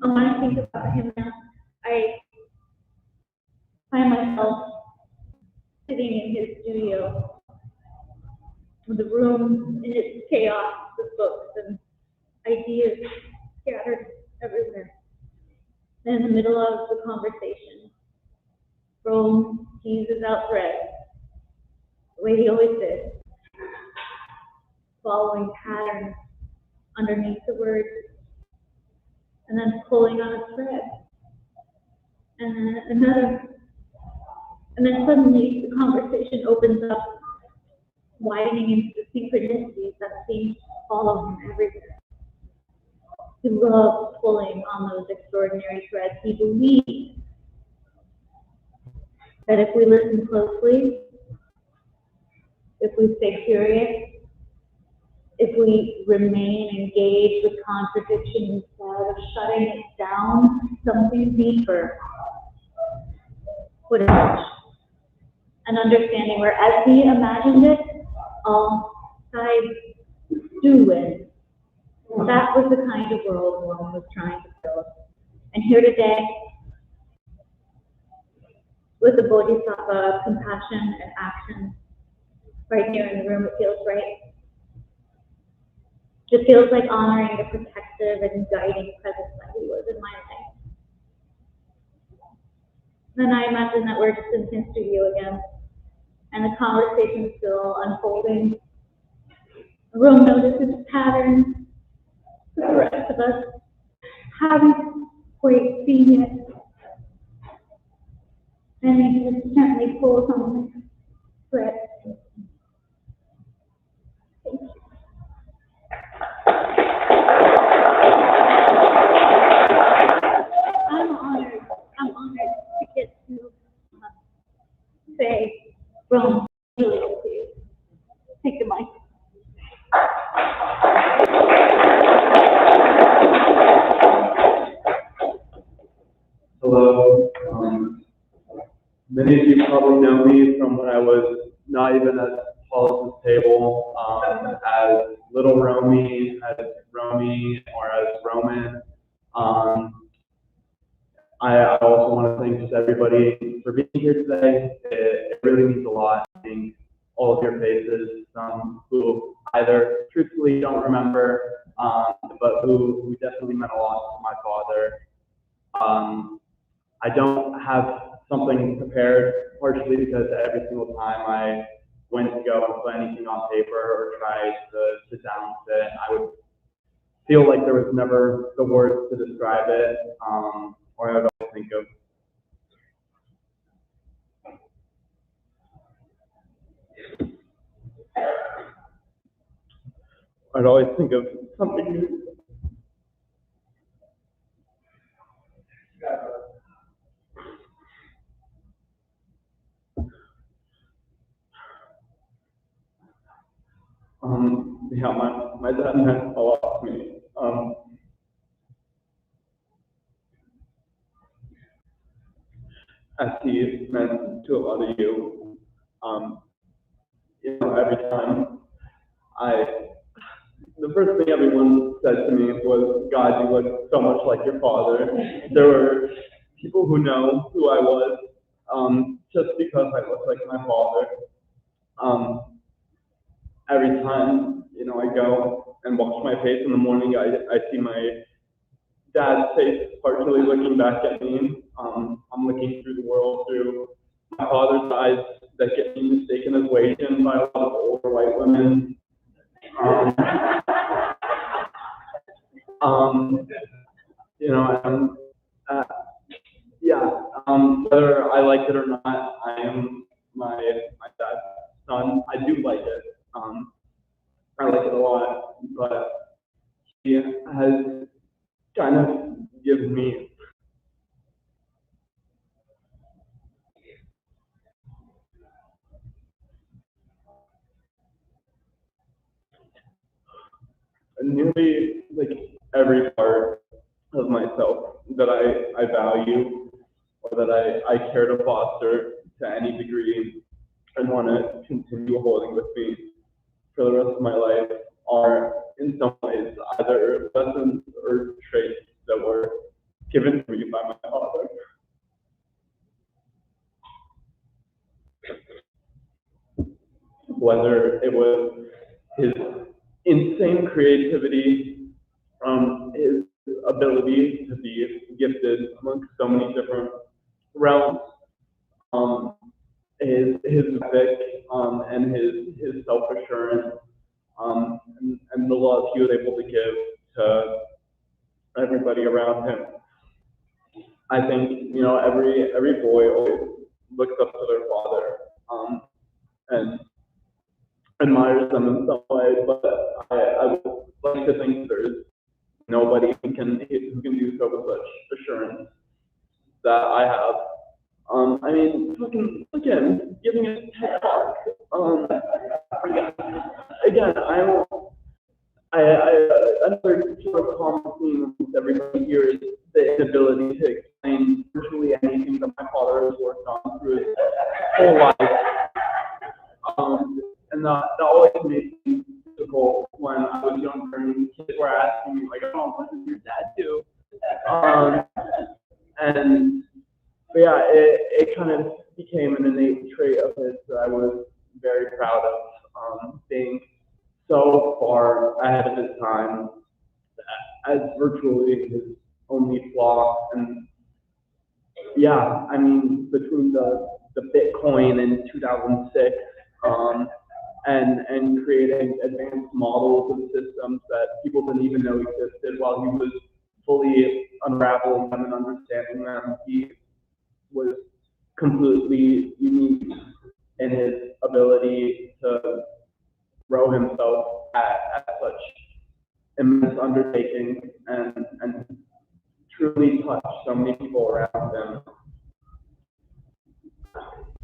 When I think about him now, I find myself sitting in his studio, with the room in its chaos with books and ideas scattered everywhere. And in the middle of the conversation, Rome teases out threads, the way he always did, following patterns underneath the words, and then pulling on a thread, and then another. And then suddenly the conversation opens up, widening into the synchronicities that seem to follow him everywhere. He loved pulling on those extraordinary threads. He believed that if we listen closely, if we stay curious, if we remain engaged with contradiction instead of shutting it down, something deeper would emerge. An understanding where, as he imagined it, all sides do win. That was the kind of world Rome was trying to build. And here today, with the Bodhisattva, compassion and action, right here in the room, it feels right. It feels like honoring the protective and guiding presence that he was in my life. Then I imagine that we're just in his studio again, and the conversation is still unfolding. Rome notices patterns that the rest of us haven't quite seen yet. And he just gently pulls on the thread. I'm honored to get to say, Rome, really, please take the mic. Hello. Many of you probably know me from when I was not even as tall as this table, as Little Romy, as Romy, or as Roman. I also want to thank just everybody for being here today. It really means a lot seeing all of your faces, some who either truthfully don't remember, but who definitely meant a lot to my father. I don't have something prepared, partially because every single time I went to go and put anything on paper or try to sit down with it, I would feel like there was never the words to describe it, or I would always think of something. Yeah, my dad meant a lot to me. As he meant to a lot of you. Every time the first thing everyone said to me was, God, you look so much like your father. There were people who know who I was, just because I look like my father. Every time, I go and wash my face in the morning, I see my dad's face partially looking back at me. I'm looking through the world through my father's eyes that get me mistaken as Asian by a lot of older white women. And, whether I like it or not, I am my dad's son. I do like it. I like it a lot, but he has kind of given me nearly like every part of myself that I value or that I care to foster to any degree and want to continue holding with me for the rest of my life are in some ways either lessons or traits that were given to me by my father. Whether it was his insane creativity, his ability to be gifted amongst so many different realms, his ethic, and his self assurance, and the love he was able to give to everybody around him. I think every boy always looks up to their father, and admires them in some way, but I would like to think there's nobody who can do so with such assurance that I have. Fucking again, giving a TED talk. Again, another sort of common theme with everybody here is the inability to explain virtually anything that my father has worked on through his whole life. And that always made me difficult when I was younger and kids were asking me, like, oh, what does your dad do? But yeah, it kind of became an innate trait of his that I was very proud of, being so far ahead of his time as virtually his only flaw. And yeah, between the Bitcoin in 2006, and creating advanced models of systems that people didn't even know existed while he was fully unraveling them and understanding them. He was completely unique in his ability to throw himself at such immense undertaking and truly touch so many people around him.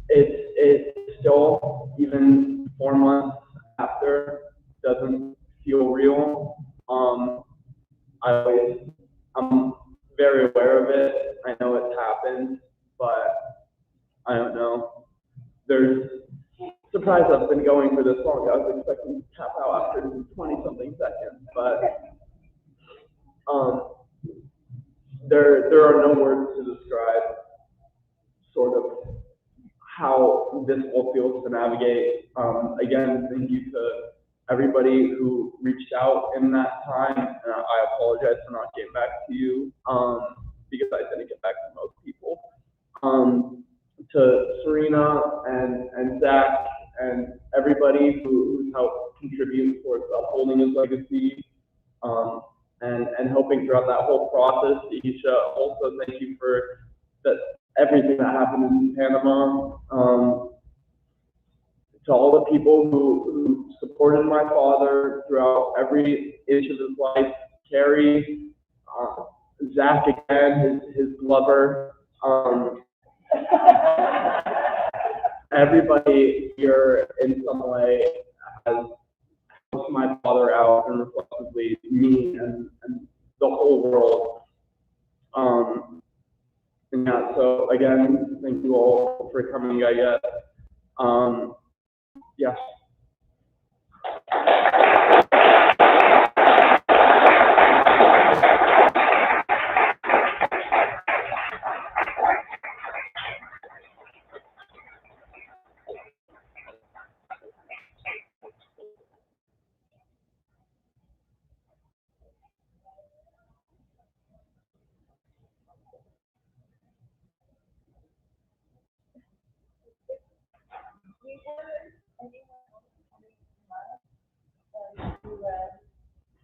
It still, even 4 months after, doesn't feel real. I'm very aware of it. I know it's happened, but I don't know. There's surprised I've been going for this long. I was expecting to tap out after 20-something seconds, but there are no words to describe describe sort of how this all feels to navigate. Again, thank you to everybody who reached out in that time, and I apologize for not getting back to you because I didn't get back to most people. To Serena and Zack and everybody who's helped contribute towards upholding his legacy and helping throughout that whole process. Isha, also thank you for everything that happened in Panama. To all the people who supported my father throughout every inch of his life, Carrie, Zack again, his lover, everybody here in some way has helped my father out, and reflectively me and the whole world. And yeah, so again, thank you all for coming, I guess. Yeah.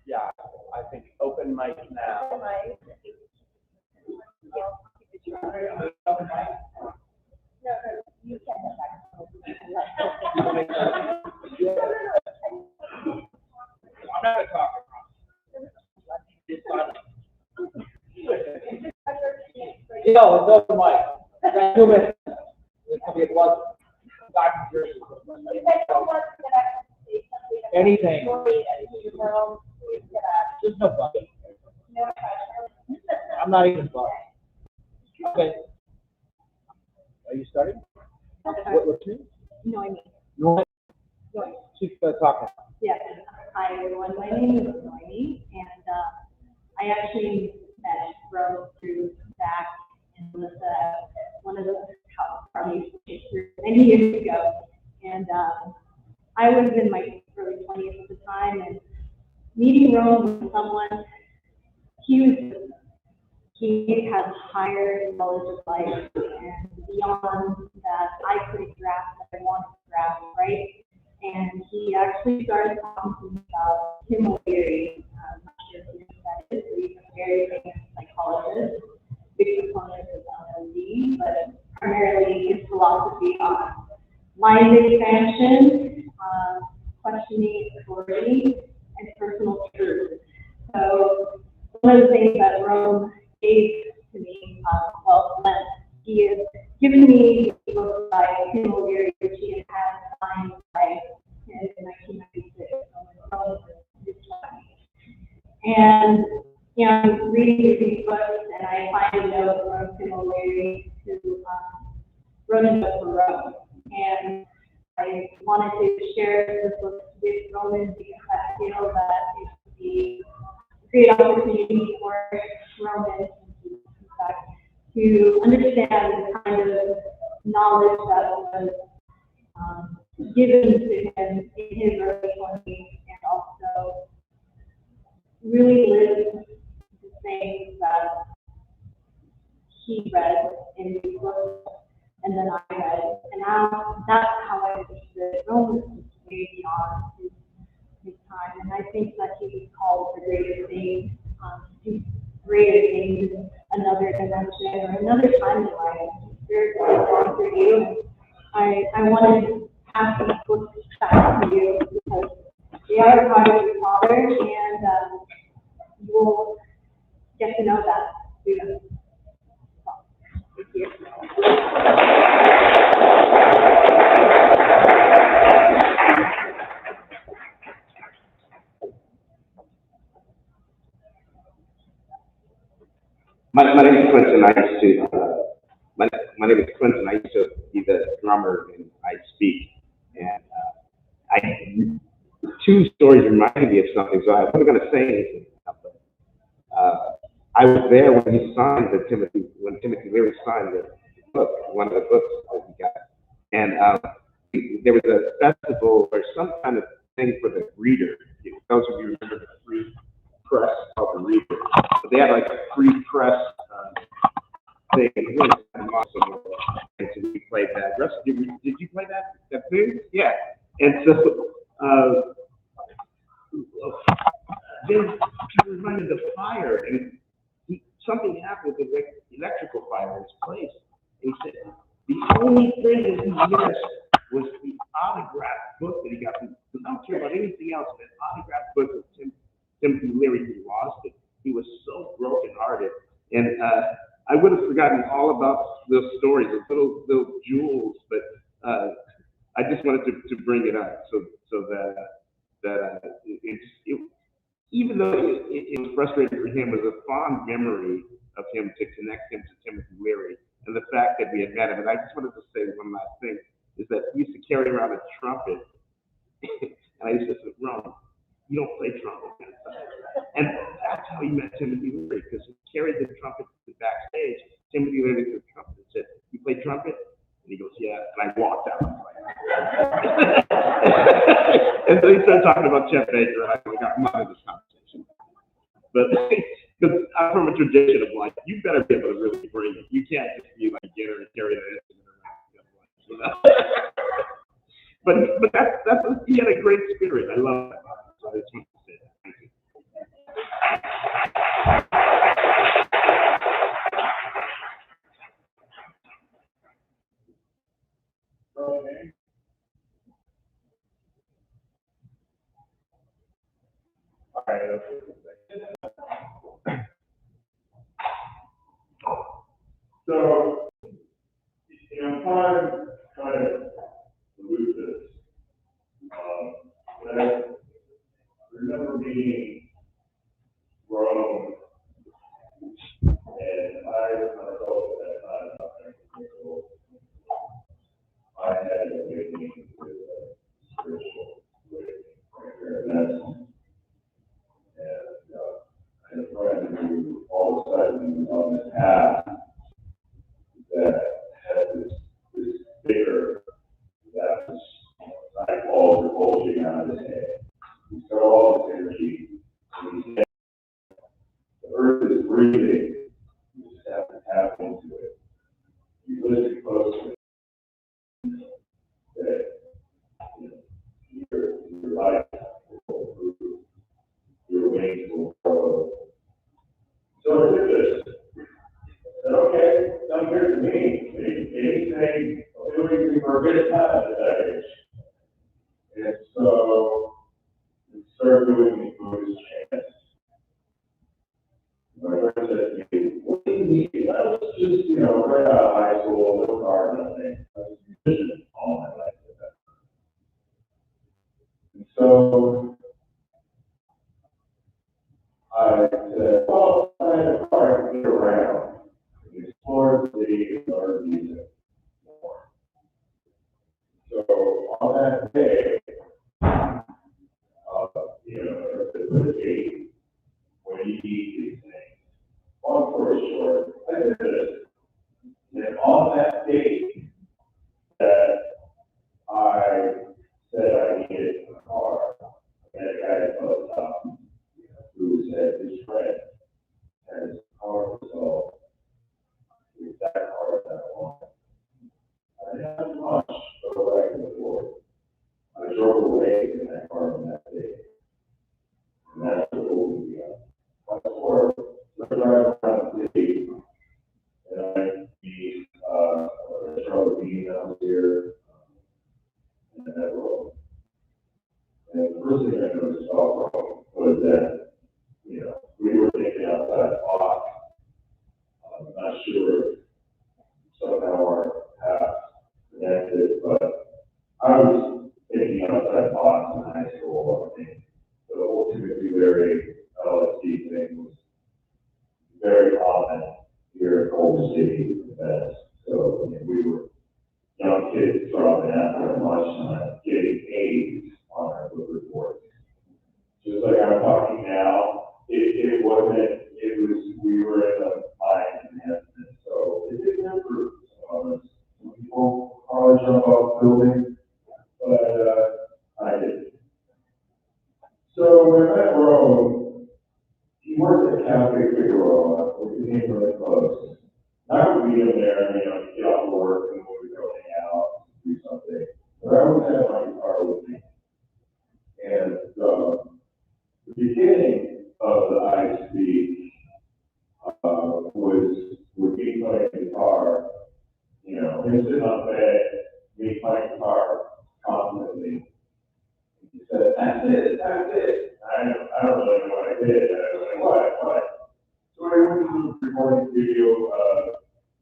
Yeah, I think open mic now. Open mic. No, you can't have that. I'm not a talker. No, it's open mic. 2 minutes. It was Dr. Jersey. Anything. There's no bucket. I'm not even bucket. Okay. Are you starting? What's your name? Noemi. Noemi. Noemi. Keep talking. Yes. Hi, everyone. My name is Noemi, and I actually met Rome through Zack and Melissa at one of the house parties many years ago. And I was in my early 20s at the time, and meeting Rome with someone, he has higher knowledge of life and beyond that I couldn't grasp, that I wanted to grasp, right? And he actually started talking to me about Tim O'Leary. I'm not sure if you know who that is, but he's a very famous psychologist, big proponent of LSD, but primarily his philosophy on mind expansion, questioning authority, and personal truth. So one of the things that Rome gave to me, he has given me a book by Tim O'Leary, which he had signed by him in 1996, when Rome was his 20s. And I'm reading these books, and I find a note from Tim O'Leary who wrote a note for Rome. And I wanted to share this book with Roman because I feel that it would be a great opportunity for Roman to understand the kind of knowledge that was given to him in his early 20s, and also really live the things that he read in these books and then I read. And now that's how I understood Rome was way beyond his time. And I think that he was called for greater things, to greater things in another dimension or another time in life. Spiritually gone for you. I wanted to pass these books back to you because they are part of your father, and you will get to know that through them. Thank you. My name is Quentin. My name is Quentin. I used to be the drummer in I Speak, and two stories reminded me of something. So I wasn't going to say anything. But I was there when he signed the Timothy when when Timothy Leary signed the book, one of the books that he got. And there was a festival or some kind of thing for the reader. Those of you remember the free press of the reader. But they had like a free press thing. It was really awesome. And so we played that. Russ, did you play that thing? Yeah. And so then he reminded the fire, and something happened with the electrical fire in his place. And he said, the only thing that he missed was the autographed book that he got. Because I don't care about anything else. That autographed book of Timothy Leary, he lost it. He was so brokenhearted. And I would have forgotten all about those stories, those little jewels, but I just wanted to bring it up so that even though it was frustrating for him, it was a fond memory of him to connect him to Timothy Leary and the fact that we had met him. And I just wanted to say one last thing, is that he used to carry around a trumpet. And I used to say, Rome, you don't play trumpet. And that's how he met Timothy Leary, because he carried the trumpet to the backstage. Timothy Leary took the trumpet and said, you play trumpet? And he goes, yeah. And I walked out. And so he started talking about Chet Baker, and I got him out of this conversation. But because I'm from a tradition of like, you better be able to really bring it. You can't just be like a beginner and carry that instrument around. You know? But he had a great spirit. I love that. So I just want to say that. Thank you. All right. So, I'm trying to allude this. I remember meeting Rome, and I told at that time, about 19 years old, I had an awakening with a spiritual awakening. And I had a friend who all of a sudden was on this path that had this figure that was like all revolting out of his head. He got all this energy in his head. The earth is breathing. You just have to tap into it. You listen closely. That your life will improve. Your wings will grow. So I did this. I said, okay, sounds good to me. Anything, do anything for a good time at that age. And so we started doing the Buddhist chants. My friend said to me, what do you need? I was just, right out of high school, no car, nothing. I was a musician all my life at that time. And so I said, well, I had a car to get around and explore the city and learn music more. So on that day, when you eat these things, long story short, I did this. And on that day that I said I needed a car, I had a guy close up who said his friend had his car resolved with that car that I wanted. I didn't have much to go back and forth. I drove away in that car on that day. And that's what opened me up. I drive around the city, and I meet Charlotte Bean out here, and that road. And the first thing I noticed about Rome was that, we were thinking outside the box. I'm not sure somehow our paths connected, but I was thinking outside the box in high school. that's it. I don't really know what I did. I was like, what? So I went to the recording studio,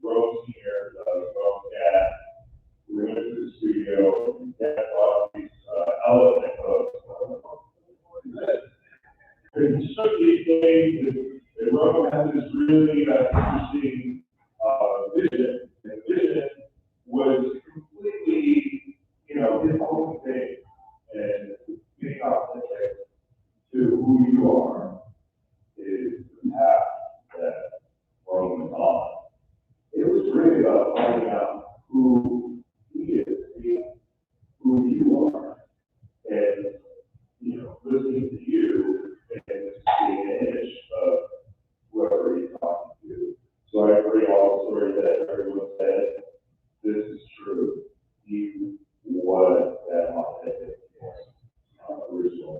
Rome's here, Rome's dad. We went to the studio, and dad bought these elephant hooks. And he took these things, and Rome had this really interesting vision. And the vision was completely, his own thing. And being authentic to who you are is the path that Rome is on. It was really about finding out who he is, who you are, and listening to you and being an image of whoever he's talking to. So I agree all the stories that everyone said. This is true. He was that authentic, original.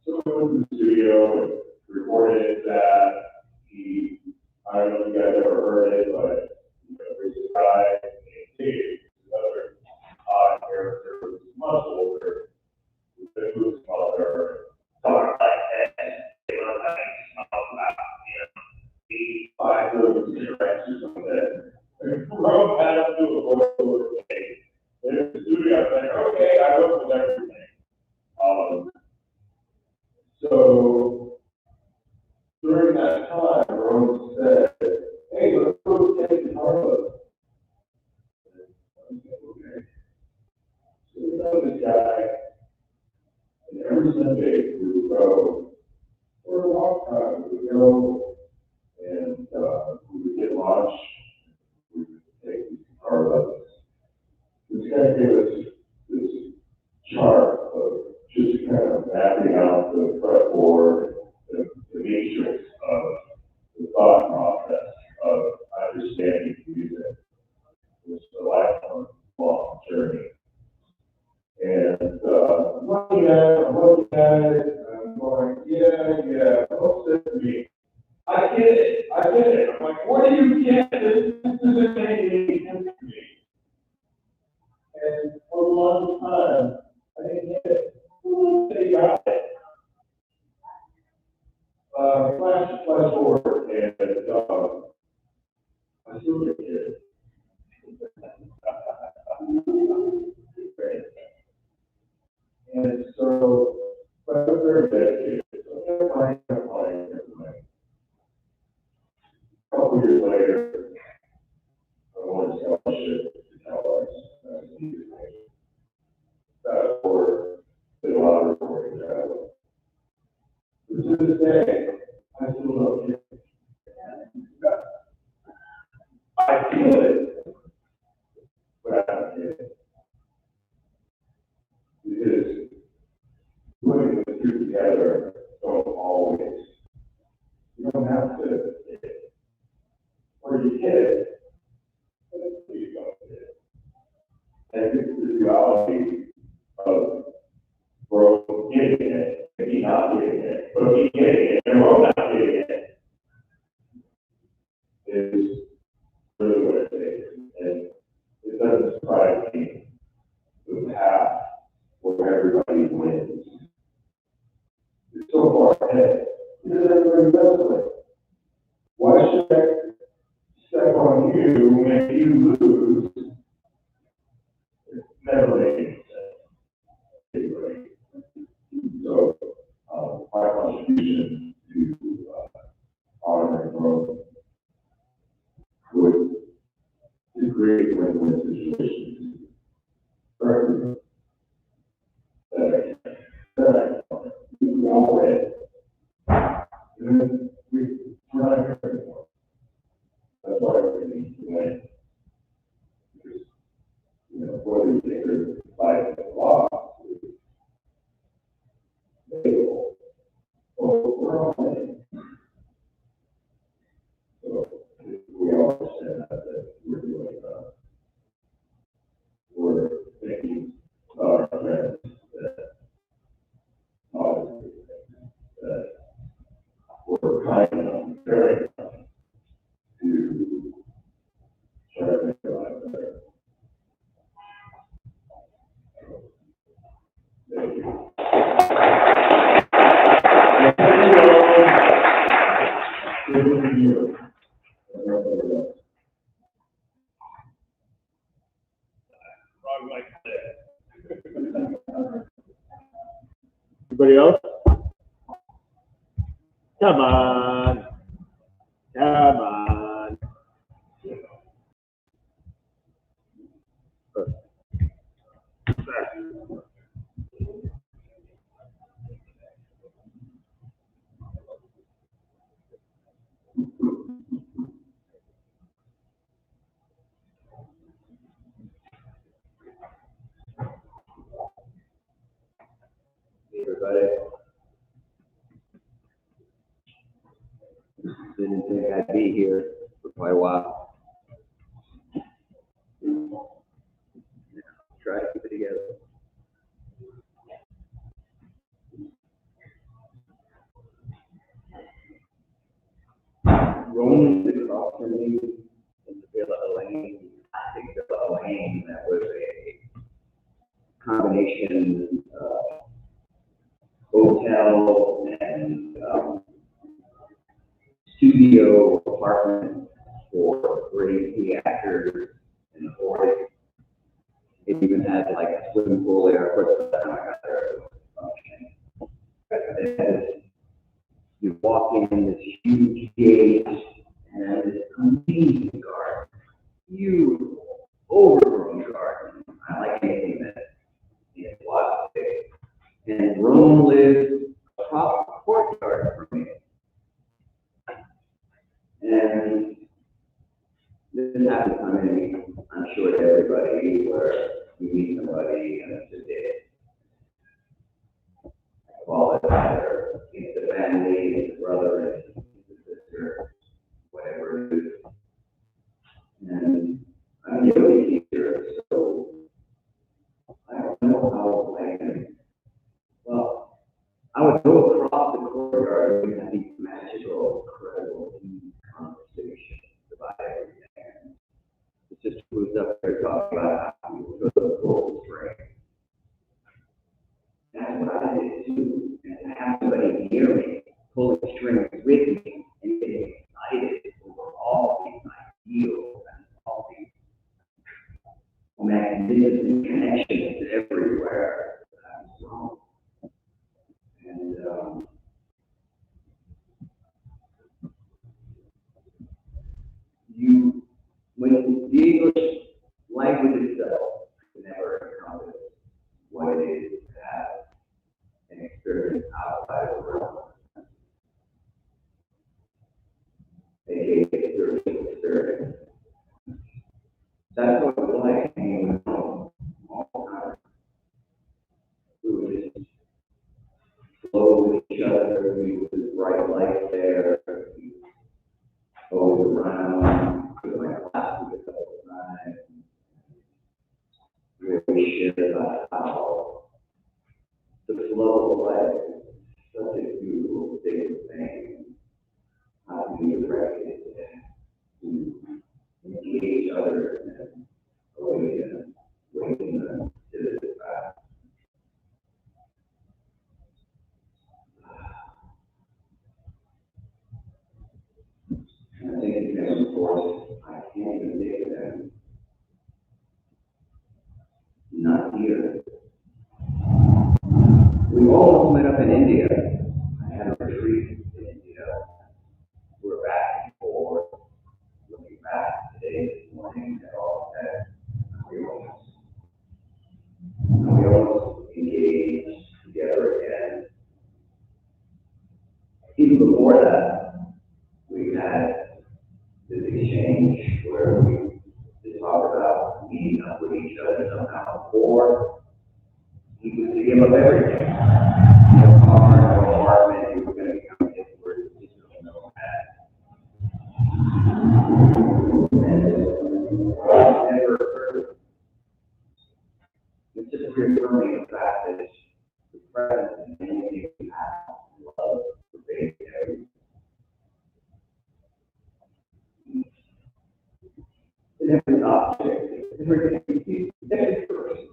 So we went to the studio and recorded that. I don't know if you guys ever heard it, but there's this guy named Dave, another odd character who's much older, who's been with his mother, talking like that, they were like, he buys those cigarettes or something. And Rome had to do a voiceover thing. And in the studio, I was like, okay, I work with everything. So during that time, Rome said, hey, let's go take the Harlow. Okay. So we know this guy, and every Sunday we would go for a long time. We would go and we would get lunch. We would take these Harlows. This guy gave us this chart of just kind of mapping out the fretboard, the matrix of the thought process of understanding music. It's a lifelong journey. And I'm looking at it, and I'm going, yeah, don't say to me, I get it. I'm like, what do you get? This doesn't make any sense to me. And for a long time, I didn't get it. They got it. Flash forward, and I still get it. And so, but I was very dedicated. So I'm playing. A couple years later, I won a scholarship to Calais. Fast forward, did a lot of recording travel. But to this day, I still love it. I feel it, but I don't get it. Because putting the two together don't always. You don't have to get it. Or you get it, but you don't get it. And it's the duality of Rome getting it, and me not getting it, but me getting it, and Rome not getting it, is really what it is. And it doesn't surprise me the path where everybody wins. It's so far ahead. Because everybody does it. Why should I step on you when you lose? It's never made sense. Anyway, so my contribution to honoring growth would to create win-win situations for everyone. We all win. And then we're not here anymore. That's why we need to win. Because, whether you think there's fight and loss, we're all winning. So we all understand that we're doing, we're thinking about our friends that obviously that we're kind enough, very enough to try to make our life better. Anybody else? Come on. Come on. Everybody. Didn't think I'd be here for quite a while. Try to keep it together. Rome is across from me in the Villa Elaine, I think Villa Elaine, that was a combination hotel and studio apartment for great actors and boys. It even had like a swimming pool there. Of course, by the time I got there, it was functioning. You walk in this huge gate and this amazing garden, beautiful, overgrown garden. I like anything that is lots of space. And Rome lives across the courtyard from me. And this happens to me, I'm sure, to everybody, where you meet somebody and it's a day. Call it either it's the family, it's the brother, it's the sister, whatever it is. And I'm a yoga teacher, so I don't know how I can, well, I would go across the courtyard and have these magical, incredible, deep conversations about everything. The sister was up there talking about how we would go to the Cold Spring. That's what I did too. And to have somebody near me, pulling strings with me, and getting excited over all these ideals and all these magnificent connections everywhere. And when the English language itself never encompass what it is to have an experience outside of the realm. A spiritual experience. That's what it's like hanging with home all the time. We would just flow with each other, we would just bright light there, we always around, with my class a couple of times. We share about how the flow of life is such a beautiful, sacred thing. How we direct it to engage others and awaken them to this path. And I think it's very important. I can't even take them. Not here. We almost met up in India. I had a retreat in India. We're back and forth, looking back today, this morning, at all that. We almost engaged together again. Even before that, we had this exchange where we just talked about meeting up with each other somehow, or he was to give up everything. No car, no apartment, he was going to become his word, just no that. And never heard. It's just reaffirming the fact that the presence and anything we have, love, pervades everything. In every object, every person,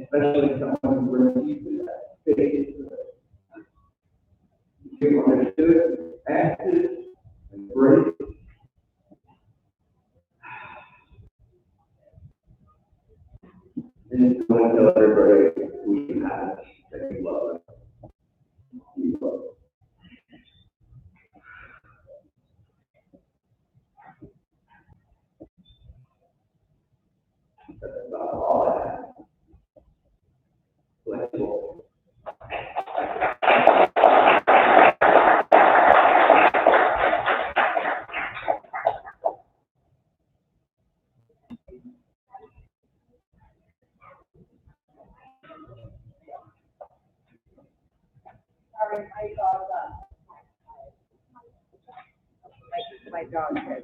especially someone who receives that faith, you understood, acted, embraced. And I want to tell everybody we have that we love them. We love them. That's about all I have. Flexible. Sorry, my dog did.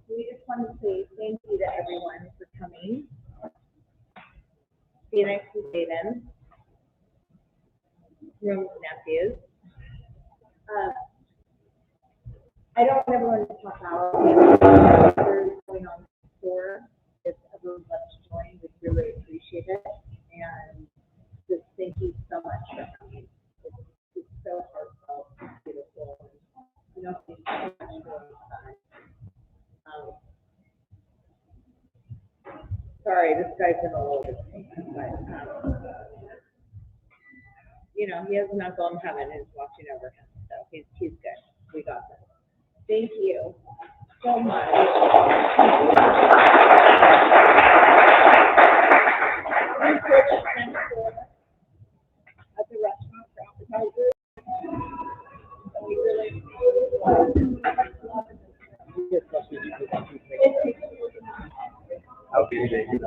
We just want to say thank you to everyone for coming. Phoenix and Zayden, Rome's nephews. I don't want everyone to talk out. There's going on before. If everyone wants to join, we really appreciate it. And just thank you so much for coming. It's so heartfelt, beautiful. You know, it's so much really fun. Sorry, this guy's in a little bit pain, but you know, he has an uncle in heaven who's watching over him, so he's good. We got this. Thank you so much. At the restaurant for appetizers. We really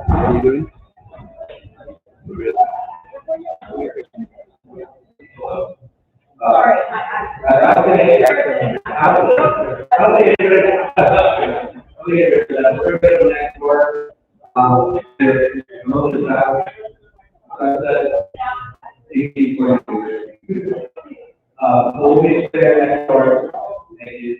How are you doing? sorry. We'll be there next door. Thank you.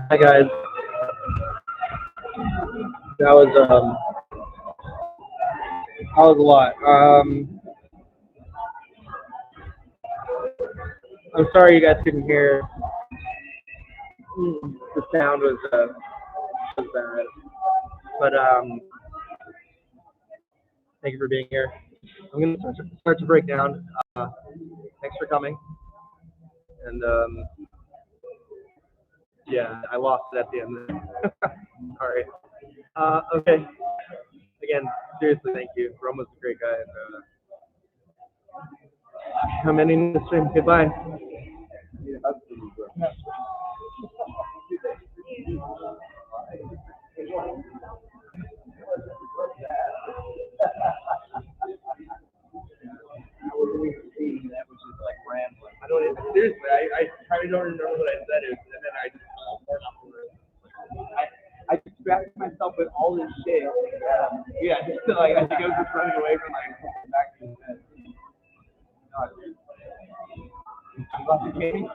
Hi guys. That was a lot. I'm sorry you guys couldn't hear. The sound was bad. But thank you for being here. I'm gonna start to break down. Thanks for coming. And yeah, I lost it at the end. Sorry. Okay. Again, seriously, thank you. Rome was a great guy. Come in the stream. Goodbye. That was just like rambling. I don't even, seriously, I probably don't remember what I said, and then I just I distracted myself with all this shit. Yeah, just like I think I was just running away from my back to the bed. You love the game?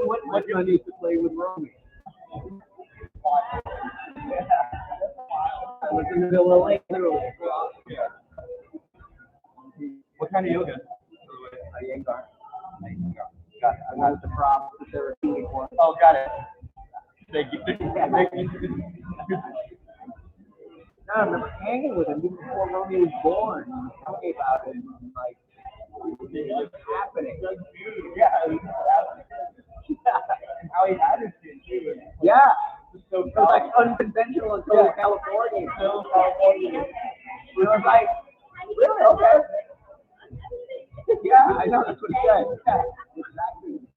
What fun used to play with Romy? I was in the middle of lake. What kind of yoga? Iyengar. Got it. I wanted the props that they were shooting for. Oh, got it. Thank you. Thank you. I remember hanging with him even before Romeo was born. He was telling me about it. And I'm like, what's happening? Yeah, how he had his kid too. Yeah. So It was like unconventional until California. So California. And I was like, really? Okay. Yeah, I know, that's what he said. Yeah, exactly what he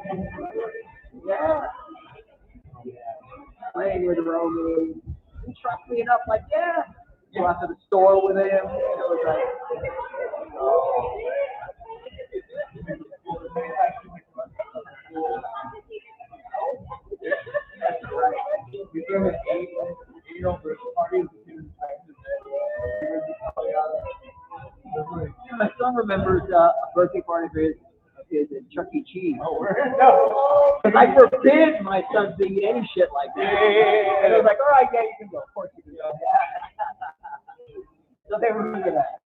said. Yeah. Playing with Romeo. He trusted me enough, like, yeah. Go out to the store with him. It was like, that's right. We threw an 8-year-old birthday party with students. My son remembers a birthday party of his at Chuck E. Cheese. Oh, no. Because I forbid my son to eat any shit like that. And I was like, all right, yeah, you can go. Of course you can go. So they remember that.